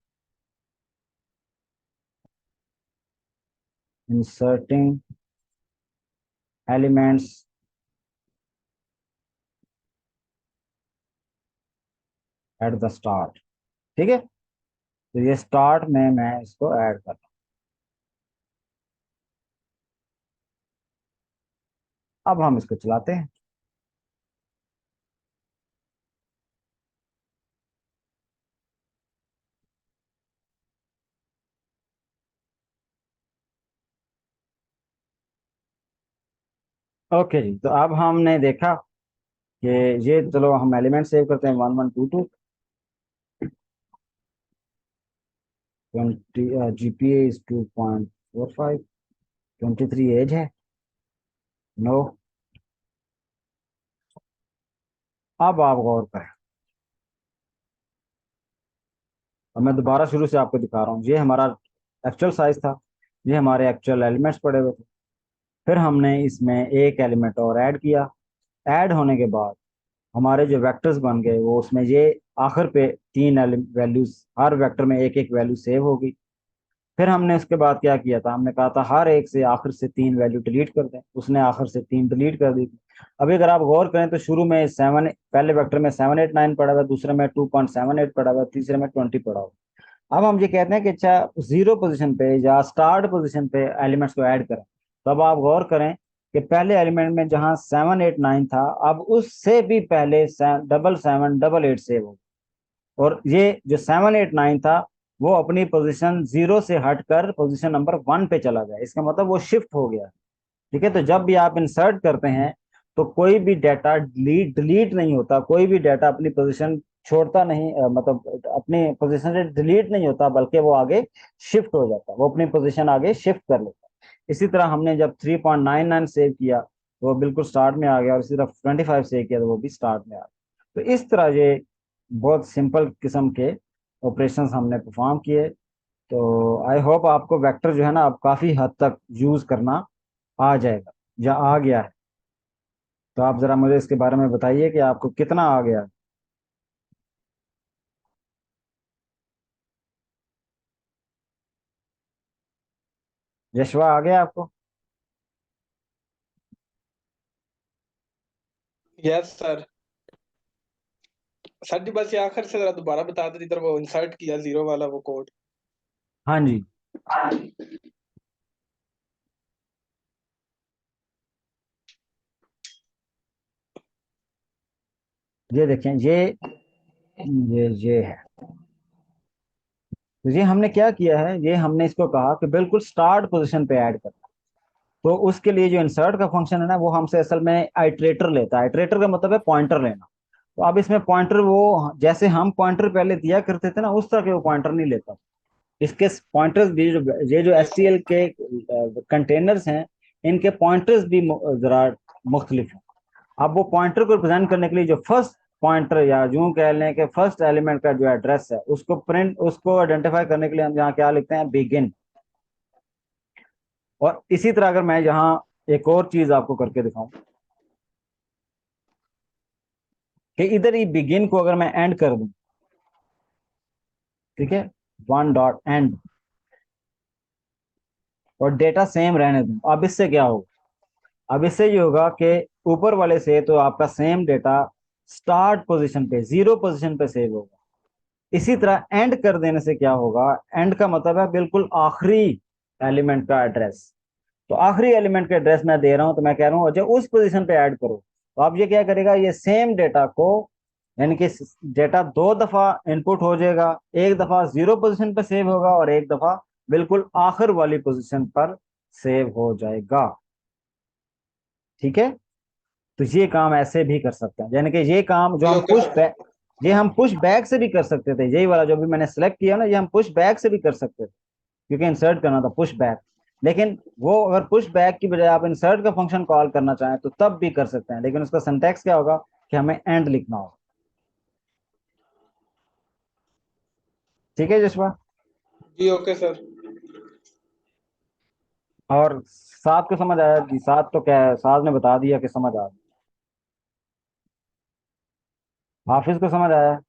inserting elements at the start। ठीक है, तो ये स्टार्ट में मैं इसको ऐड कर रहा हूं। अब हम इसको चलाते हैं। ओके जी, तो अब हमने देखा कि ये, चलो हम एलिमेंट सेव करते हैं 1122, 20 GPA is 2.45, 23 एज है, नो। अब आप गौर करें, और मैं दोबारा शुरू से आपको दिखा रहा हूँ। ये हमारा एक्चुअल साइज था, ये हमारे एक्चुअल एलिमेंट्स पड़े हुए थे। फिर हमने इसमें एक एलिमेंट और ऐड किया। ऐड होने के बाद हमारे जो वेक्टर्स बन गए, वो उसमें ये आखिर पे 3 वैल्यूज, हर वेक्टर में एक एक वैल्यू सेव होगी। फिर हमने उसके बाद क्या किया था, हमने कहा था हर एक से आखिर से 3 वैल्यू डिलीट कर दें। उसने आखिर से 3 डिलीट कर दी थी। अभी अगर आप गौर करें तो शुरू में 7, पहले वेक्टर में 789 पड़ा हुआ, दूसरे में 2.78 पड़ा हुआ, तीसरे में 20 पड़ा हुआ। अब हम ये कहते हैं कि अच्छा 0 पोजीशन पे या स्टार्ट पोजीशन पे एलिमेंट्स को ऐड करें। तो अब आप गौर करें कि पहले एलिमेंट में जहां 789 था, अब उससे भी पहले 7788 सेव हो, और ये जो 789 था वो अपनी पोजीशन 0 से हटकर पोजीशन नंबर 1 पे चला गया। इसका मतलब वो शिफ्ट हो गया। ठीक है, तो जब भी आप इंसर्ट करते हैं तो कोई भी डाटा डिलीट नहीं होता, कोई भी डाटा अपनी पोजीशन छोड़ता नहीं, मतलब अपनी पोजीशन से डिलीट नहीं होता, बल्कि वो आगे शिफ्ट हो जाता है, वो अपनी पोजीशन आगे शिफ्ट कर लेता है। इसी तरह हमने जब 3.99 सेव किया तो वो बिल्कुल स्टार्ट में आ गया, और इसी तरह 25 सेव किया तो वो भी स्टार्ट में आ गया। तो इस तरह ये बहुत सिंपल किस्म के ऑपरेशंस हमने परफॉर्म किए। तो आई होप आपको वेक्टर जो है ना, अब काफ़ी हद तक यूज़ करना आ जाएगा या आ गया है। तो आप ज़रा मुझे इसके बारे में बताइए कि आपको कितना आ गया है। यशवा, आ गया आपको? Yes sir. सर जी बस ये आखिर से जरा दोबारा बता दो, जिधर वो इंसर्ट किया जीरो वाला वो कोड। हाँ जी, ये देखें, ये है। तो ये हमने क्या किया है, ये हमने इसको कहा कि बिल्कुल स्टार्ट पोजीशन पे ऐड करना। तो उसके लिए जो इंसर्ट का फंक्शन है ना, वो हमसे असल में आइट्रेटर लेता है। आइट्रेटर का मतलब है पॉइंटर लेना। तो अब इसमें पॉइंटर, वो जैसे हम पॉइंटर पहले दिया करते थे ना, उस तरह के वो पॉइंटर नहीं लेता। इसके पॉइंटर्स भी, ये जो यस एसटीएल के कंटेनर्स हैं, इनके पॉइंटर्स भी जरा मुख्तलिफ हैं। अब वो पॉइंटर को रिप्रेजेंट करने के लिए जो फर्स्ट पॉइंटर या यूं कह लें कि फर्स्ट एलिमेंट का जो एड्रेस है उसको आइडेंटिफाई करने के लिए हम यहाँ क्या लिखते हैं, बिगिन। और इसी तरह अगर मैं यहाँ एक और चीज आपको करके दिखाऊं कि इधर ही बिगिन को अगर मैं एंड कर दूं, ठीक है, 1.end, और डेटा सेम रहने दूं, अब इससे क्या होगा, अब इससे ये होगा कि ऊपर वाले से तो आपका सेम डेटा स्टार्ट पोजीशन पे 0 पोजीशन पे सेव होगा। इसी तरह एंड कर देने से क्या होगा, एंड का मतलब है बिल्कुल आखिरी एलिमेंट का एड्रेस। तो आखिरी एलिमेंट का एड्रेस मैं दे रहा हूं, तो मैं कह रहा हूं जब उस पोजीशन पे ऐड करो, तो अब ये क्या करेगा, ये सेम डेटा को, यानी कि डेटा 2 दफा इनपुट हो जाएगा, एक दफा 0 पोजीशन पे सेव होगा और एक दफा बिल्कुल आखिर वाली पोजीशन पर सेव हो जाएगा। ठीक है, तो ये काम ऐसे भी कर सकते हैं, यानी कि ये काम जो जी हम ओके पुश सर। बैक, ये हम पुश बैक से भी कर सकते थे, यही वाला जो भी मैंने सेलेक्ट किया ना, ये हम पुश बैक से भी कर सकते थे क्योंकि इंसर्ट करना था पुश बैक। लेकिन वो अगर पुश बैक की बजाय आप इंसर्ट का फंक्शन कॉल करना चाहें तो तब भी कर सकते हैं, लेकिन उसका सिंटैक्स क्या होगा कि हमें एंड लिखना होगा। ठीक है जशवा, जी ओके सर। और सात को समझ आया जी? सात तो क्या है, सात ने बता दिया कि समझ आ गया। हाफिज को समझ आया?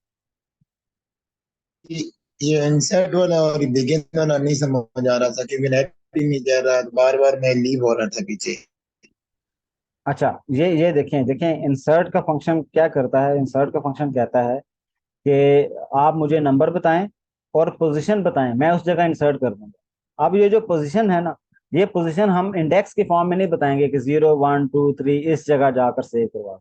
ये ये इंसर्ट वाला और बिगिन वाला नहीं समझ आ रहा था क्योंकि नेट ही नहीं जा रहा, बार बार मैं लीव हो रहा था पीछे। अच्छा, ये देखें देखें, इंसर्ट का फंक्शन क्या करता है, इंसर्ट का फंक्शन कहता है कि आप मुझे नंबर बताएं और पोजीशन बताएं, मैं उस जगह इंसर्ट कर दूंगा। अब ये जो पोजीशन है ना, ये पोजीशन हम इंडेक्स के फॉर्म में नहीं बताएंगे कि 0 1 2 3 इस जगह जाकर सेव करवा।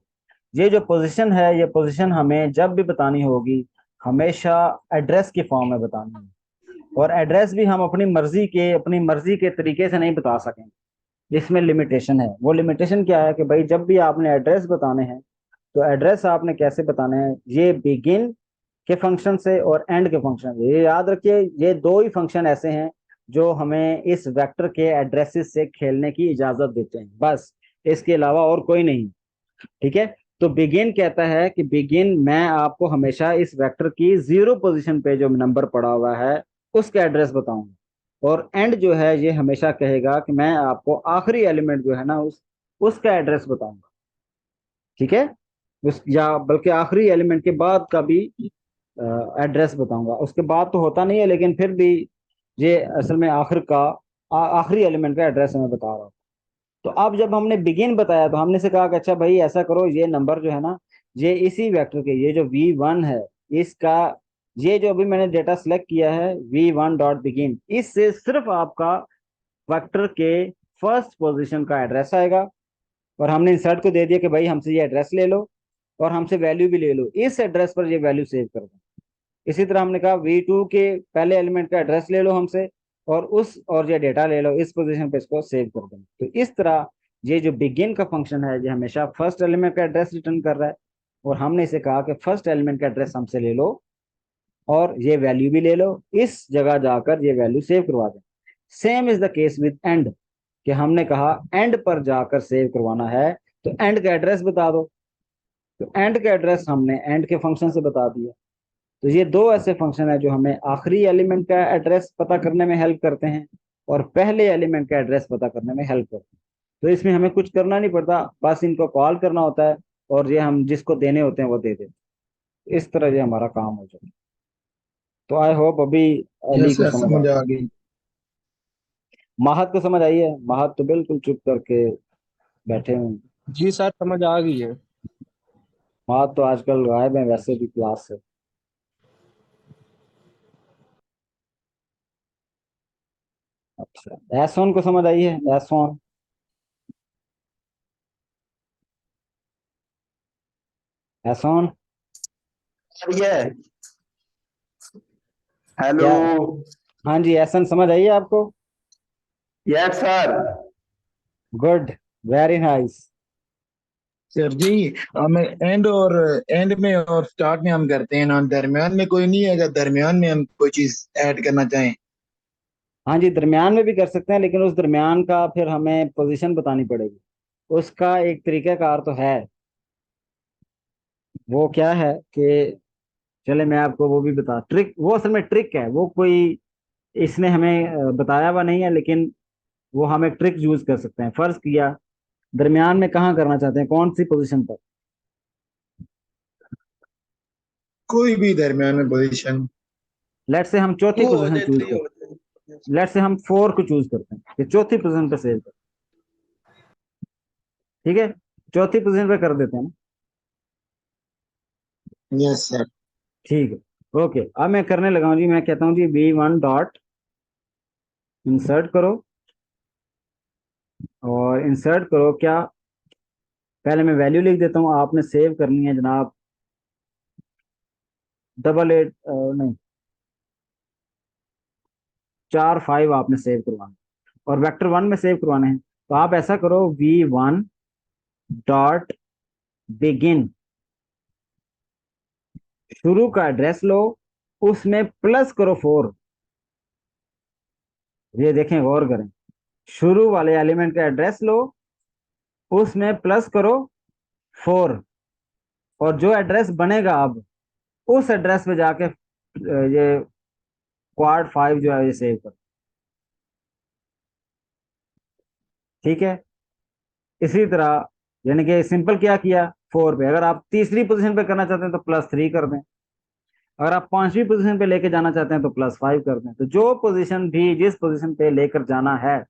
ये जो पोजीशन है, ये पोजीशन हमें जब भी बतानी होगी हमेशा एड्रेस के फॉर्म में बतानी है, और एड्रेस भी हम अपनी मर्जी के तरीके से नहीं बता सकेंगे। इसमें लिमिटेशन है। वो लिमिटेशन क्या है कि भाई जब भी आपने एड्रेस बताने हैं तो एड्रेस आपने कैसे बताने हैं, ये बिगिन के फंक्शन से और एंड के फंक्शन से। ये याद रखिए, ये दो ही फंक्शन ऐसे हैं जो हमें इस वेक्टर के एड्रेसेस से खेलने की इजाजत देते हैं, बस, इसके अलावा और कोई नहीं। ठीक है, तो बिगिन कहता है कि बिगिन, मैं आपको हमेशा इस वेक्टर की 0 पोजीशन पे जो नंबर पड़ा हुआ है उसका एड्रेस बताऊंगा, और एंड जो है ये हमेशा कहेगा कि मैं आपको आखिरी एलिमेंट जो है ना उसका एड्रेस बताऊंगा। ठीक है, उस या बल्कि आखिरी एलिमेंट के बाद का भी एड्रेस बताऊंगा। उसके बाद तो होता नहीं है, लेकिन फिर भी ये असल में आखिरी एलिमेंट का एड्रेस मैं बता रहा हूँ। तो अब जब हमने बिगिन बताया तो हमने से कहा कि अच्छा भाई ऐसा करो, ये नंबर जो है ना, ये इसी वेक्टर के, ये जो V1 है इसका, ये जो अभी मैंने डेटा सेलेक्ट किया है V1 डॉट बिगिन, इससे सिर्फ आपका वेक्टर के फर्स्ट पोजीशन का एड्रेस आएगा। और हमने इंसर्ट को दे दिया कि भाई हमसे ये एड्रेस ले लो और हमसे वैल्यू भी ले लो, इस एड्रेस पर ये वैल्यू सेव कर दो। इसी तरह हमने कहा V2 के पहले एलिमेंट का एड्रेस ले लो हमसे, और ये डेटा ले लो, इस पोजीशन पे इसको सेव कर दो। तो इस तरह ये जो बिगिन का फंक्शन है ये हमेशा फर्स्ट एलिमेंट का एड्रेस रिटर्न कर रहा है, और हमने इसे कहा कि फर्स्ट एलिमेंट का एड्रेस हमसे ले लो और ये वैल्यू भी ले लो, इस जगह जाकर ये वैल्यू सेव करवा दें। Same is the case with and, कि हमने कहा एंड पर जाकर सेव करवाना है तो एंड का एड्रेस बता दो, तो एंड का एड्रेस हमने एंड के फंक्शन से बता दिया। तो ये दो ऐसे फंक्शन है जो हमें आखिरी एलिमेंट का एड्रेस पता करने में हेल्प करते हैं और पहले एलिमेंट का एड्रेस पता करने में हेल्प करते हैं। तो इसमें हमें कुछ करना नहीं पड़ता, बस इनको कॉल करना होता है और ये हम जिसको देने होते हैं वो दे देते हैं। इस तरह ये हमारा काम हो जाता है। तो आई होप अभी अली यस को सर, समझ आ समझ गई। आ गई। माहत को समझ आई है? माहत तो बिल्कुल चुप करके बैठे हुए हैं। जी सर, समझ आ गई है। माहत तो आजकल गायब है वैसे भी क्लास से। अच्छा, एसोन को समझ आई है? एसोन, एसोन ये हेलो। क्या? हाँ जी, एहसन समझ आई है आपको? Yes sir. Good, very nice. Sir ji, हम एंड में और स्टार्ट में हम करते हैं ना, दरमियान में कोई नहीं है? अगर दरमियान में हम कोई चीज ऐड करना चाहें। हाँ जी, दरमियान में भी कर सकते हैं, लेकिन उस दरमियान का फिर हमें पोजीशन बतानी पड़ेगी। उसका एक तरीकाकार तो है। वो क्या है कि चले मैं आपको वो भी बता, ट्रिक वो असल में ट्रिक है, वो कोई इसने हमें बताया हुआ नहीं है, लेकिन वो हम एक ट्रिक यूज कर सकते हैं। फर्ज किया दरमियान में कहाँ करना चाहते हैं, कौन सी पोजीशन पर? कोई भी दरमियान में पोजीशन। लेट से हम चौथी टू हो पोजीशन जाए, चूज 3 करते हो जाए। हैं, लेट से हम 4 को चूज करते हैं कि चौथी पोजीशन पे सेव कर। ठीक है, चौथी पोजीशन पे कर देते हैं ना। Yes sir. ठीक है, ओके। अब मैं करने लगा हूँ जी, मैं कहता हूँ जी V1 डॉट इंसर्ट करो, और इंसर्ट करो क्या, पहले मैं वैल्यू लिख देता हूँ, आपने सेव करनी है जनाब 88 नहीं 45 आपने सेव करवाना, और वेक्टर 1 में सेव करवाने हैं। तो आप ऐसा करो V1 डॉट बिगिन, शुरू का एड्रेस लो, उसमें प्लस करो 4। ये देखें, गौर करें, शुरू वाले एलिमेंट का एड्रेस लो, उसमें प्लस करो 4, और जो एड्रेस बनेगा अब उस एड्रेस पे जाके ये क्वाड 5 जो है ये सेव कर। ठीक है, इसी तरह यानी कि सिंपल क्या किया 4 पे, अगर आप तीसरी पोजीशन पे करना चाहते हैं तो +3 कर दें, अगर आप पांचवी पोजीशन पे लेके जाना चाहते हैं तो +5 कर दें। तो जो पोजीशन भी जिस पोजीशन पे लेकर जाना है,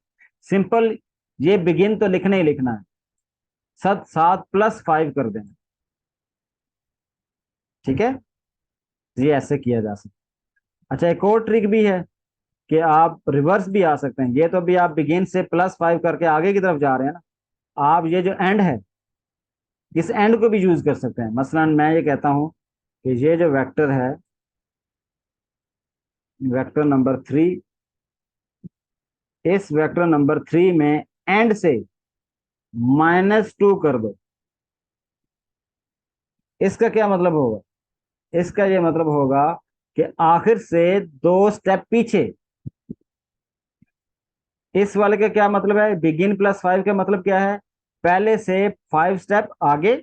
सिंपल ये बिगिन तो लिखना ही लिखना है, साथ साथ +5 कर देना। ठीक है, ये ऐसे किया जा सकता है। अच्छा, एक और ट्रिक भी है कि आप रिवर्स भी आ सकते हैं। ये तो भी आप बिगिन से +5 करके आगे की तरफ जा रहे हैं ना, आप ये जो एंड है इस एंड को भी यूज कर सकते हैं। मसलन मैं ये कहता हूं कि ये जो वेक्टर है, वेक्टर नंबर 3, इस वेक्टर नंबर 3 में एंड से -2 कर दो। इसका क्या मतलब होगा? इसका ये मतलब होगा कि आखिर से 2 स्टेप पीछे। इस वाले का क्या मतलब है, बिगिन +5 का मतलब क्या है, पहले से 5 स्टेप आगे,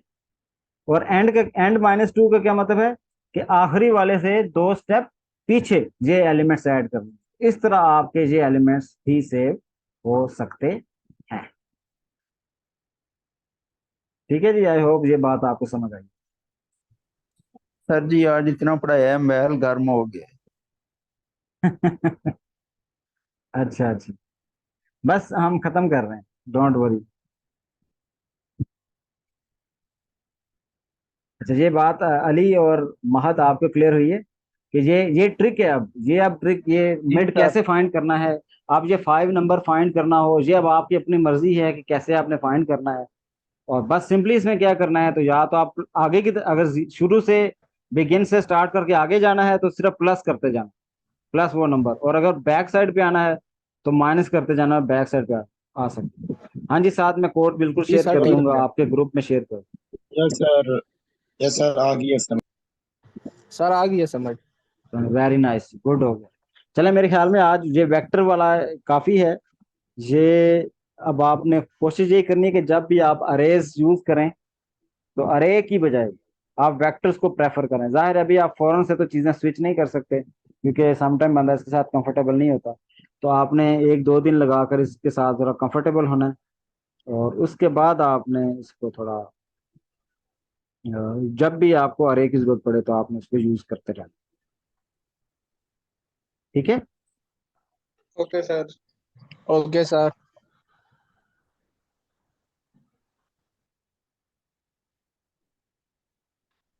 और एंड का एंड -2 का क्या मतलब है कि आखिरी वाले से 2 स्टेप पीछे ये एलिमेंट्स ऐड करने। इस तरह आपके ये एलिमेंट्स भी सेव हो सकते हैं। ठीक है जी, आई होप ये बात आपको समझ आई। सर जी आज इतना पढ़ाया है महल गर्म हो गया। अच्छा अच्छा, बस हम खत्म कर रहे हैं, डोंट वरी। अच्छा, ये बात अली और महत आपको क्लियर हुई है कि ये ट्रिक है। अब ये अब ट्रिक ये जी मिड सर। कैसे फाइंड करना है, आप ये 5 नंबर फाइंड करना हो, ये अब आपकी अपनी मर्जी है कि कैसे आपने फाइंड करना है। और बस सिंपली इसमें क्या करना है, तो या तो आप आगे की अगर शुरू से बिगिन से स्टार्ट करके आगे जाना है तो सिर्फ प्लस करते जाना, प्लस वो नंबर, और अगर बैक साइड पे आना है तो माइनस करते जाना, बैक साइड पे आ सकते। हाँ जी, साथ में कोड बिल्कुल जी शेयर सर कर ठीक दूंगा, है। आपके ग्रुप में शेयर कर। Yes sir. यस सर, आ गया समझ। सर आ गई है समझ। वेरी नाइस, गुड हो गया। चले, मेरे ख्याल में आज ये वेक्टर वाला काफी है। ये अब आपने कोशिश ये करनी है कि जब भी आप अरेज यूज करें तो अरे की बजाय आप वेक्टर्स को प्रेफर करें। जाहिर है अभी आप फौरन से तो चीजें स्विच नहीं कर सकते, क्योंकि समटाइम बंदा इसके साथ कंफर्टेबल नहीं होता। तो आपने 1-2 दिन लगाकर इसके साथ जरा कंफर्टेबल होना है, और उसके बाद आपने इसको थोड़ा जब भी आपको अरे की जरूरत पड़े तो आपने इसको यूज करते रहना। ठीक है। Okay sir. Okay sir.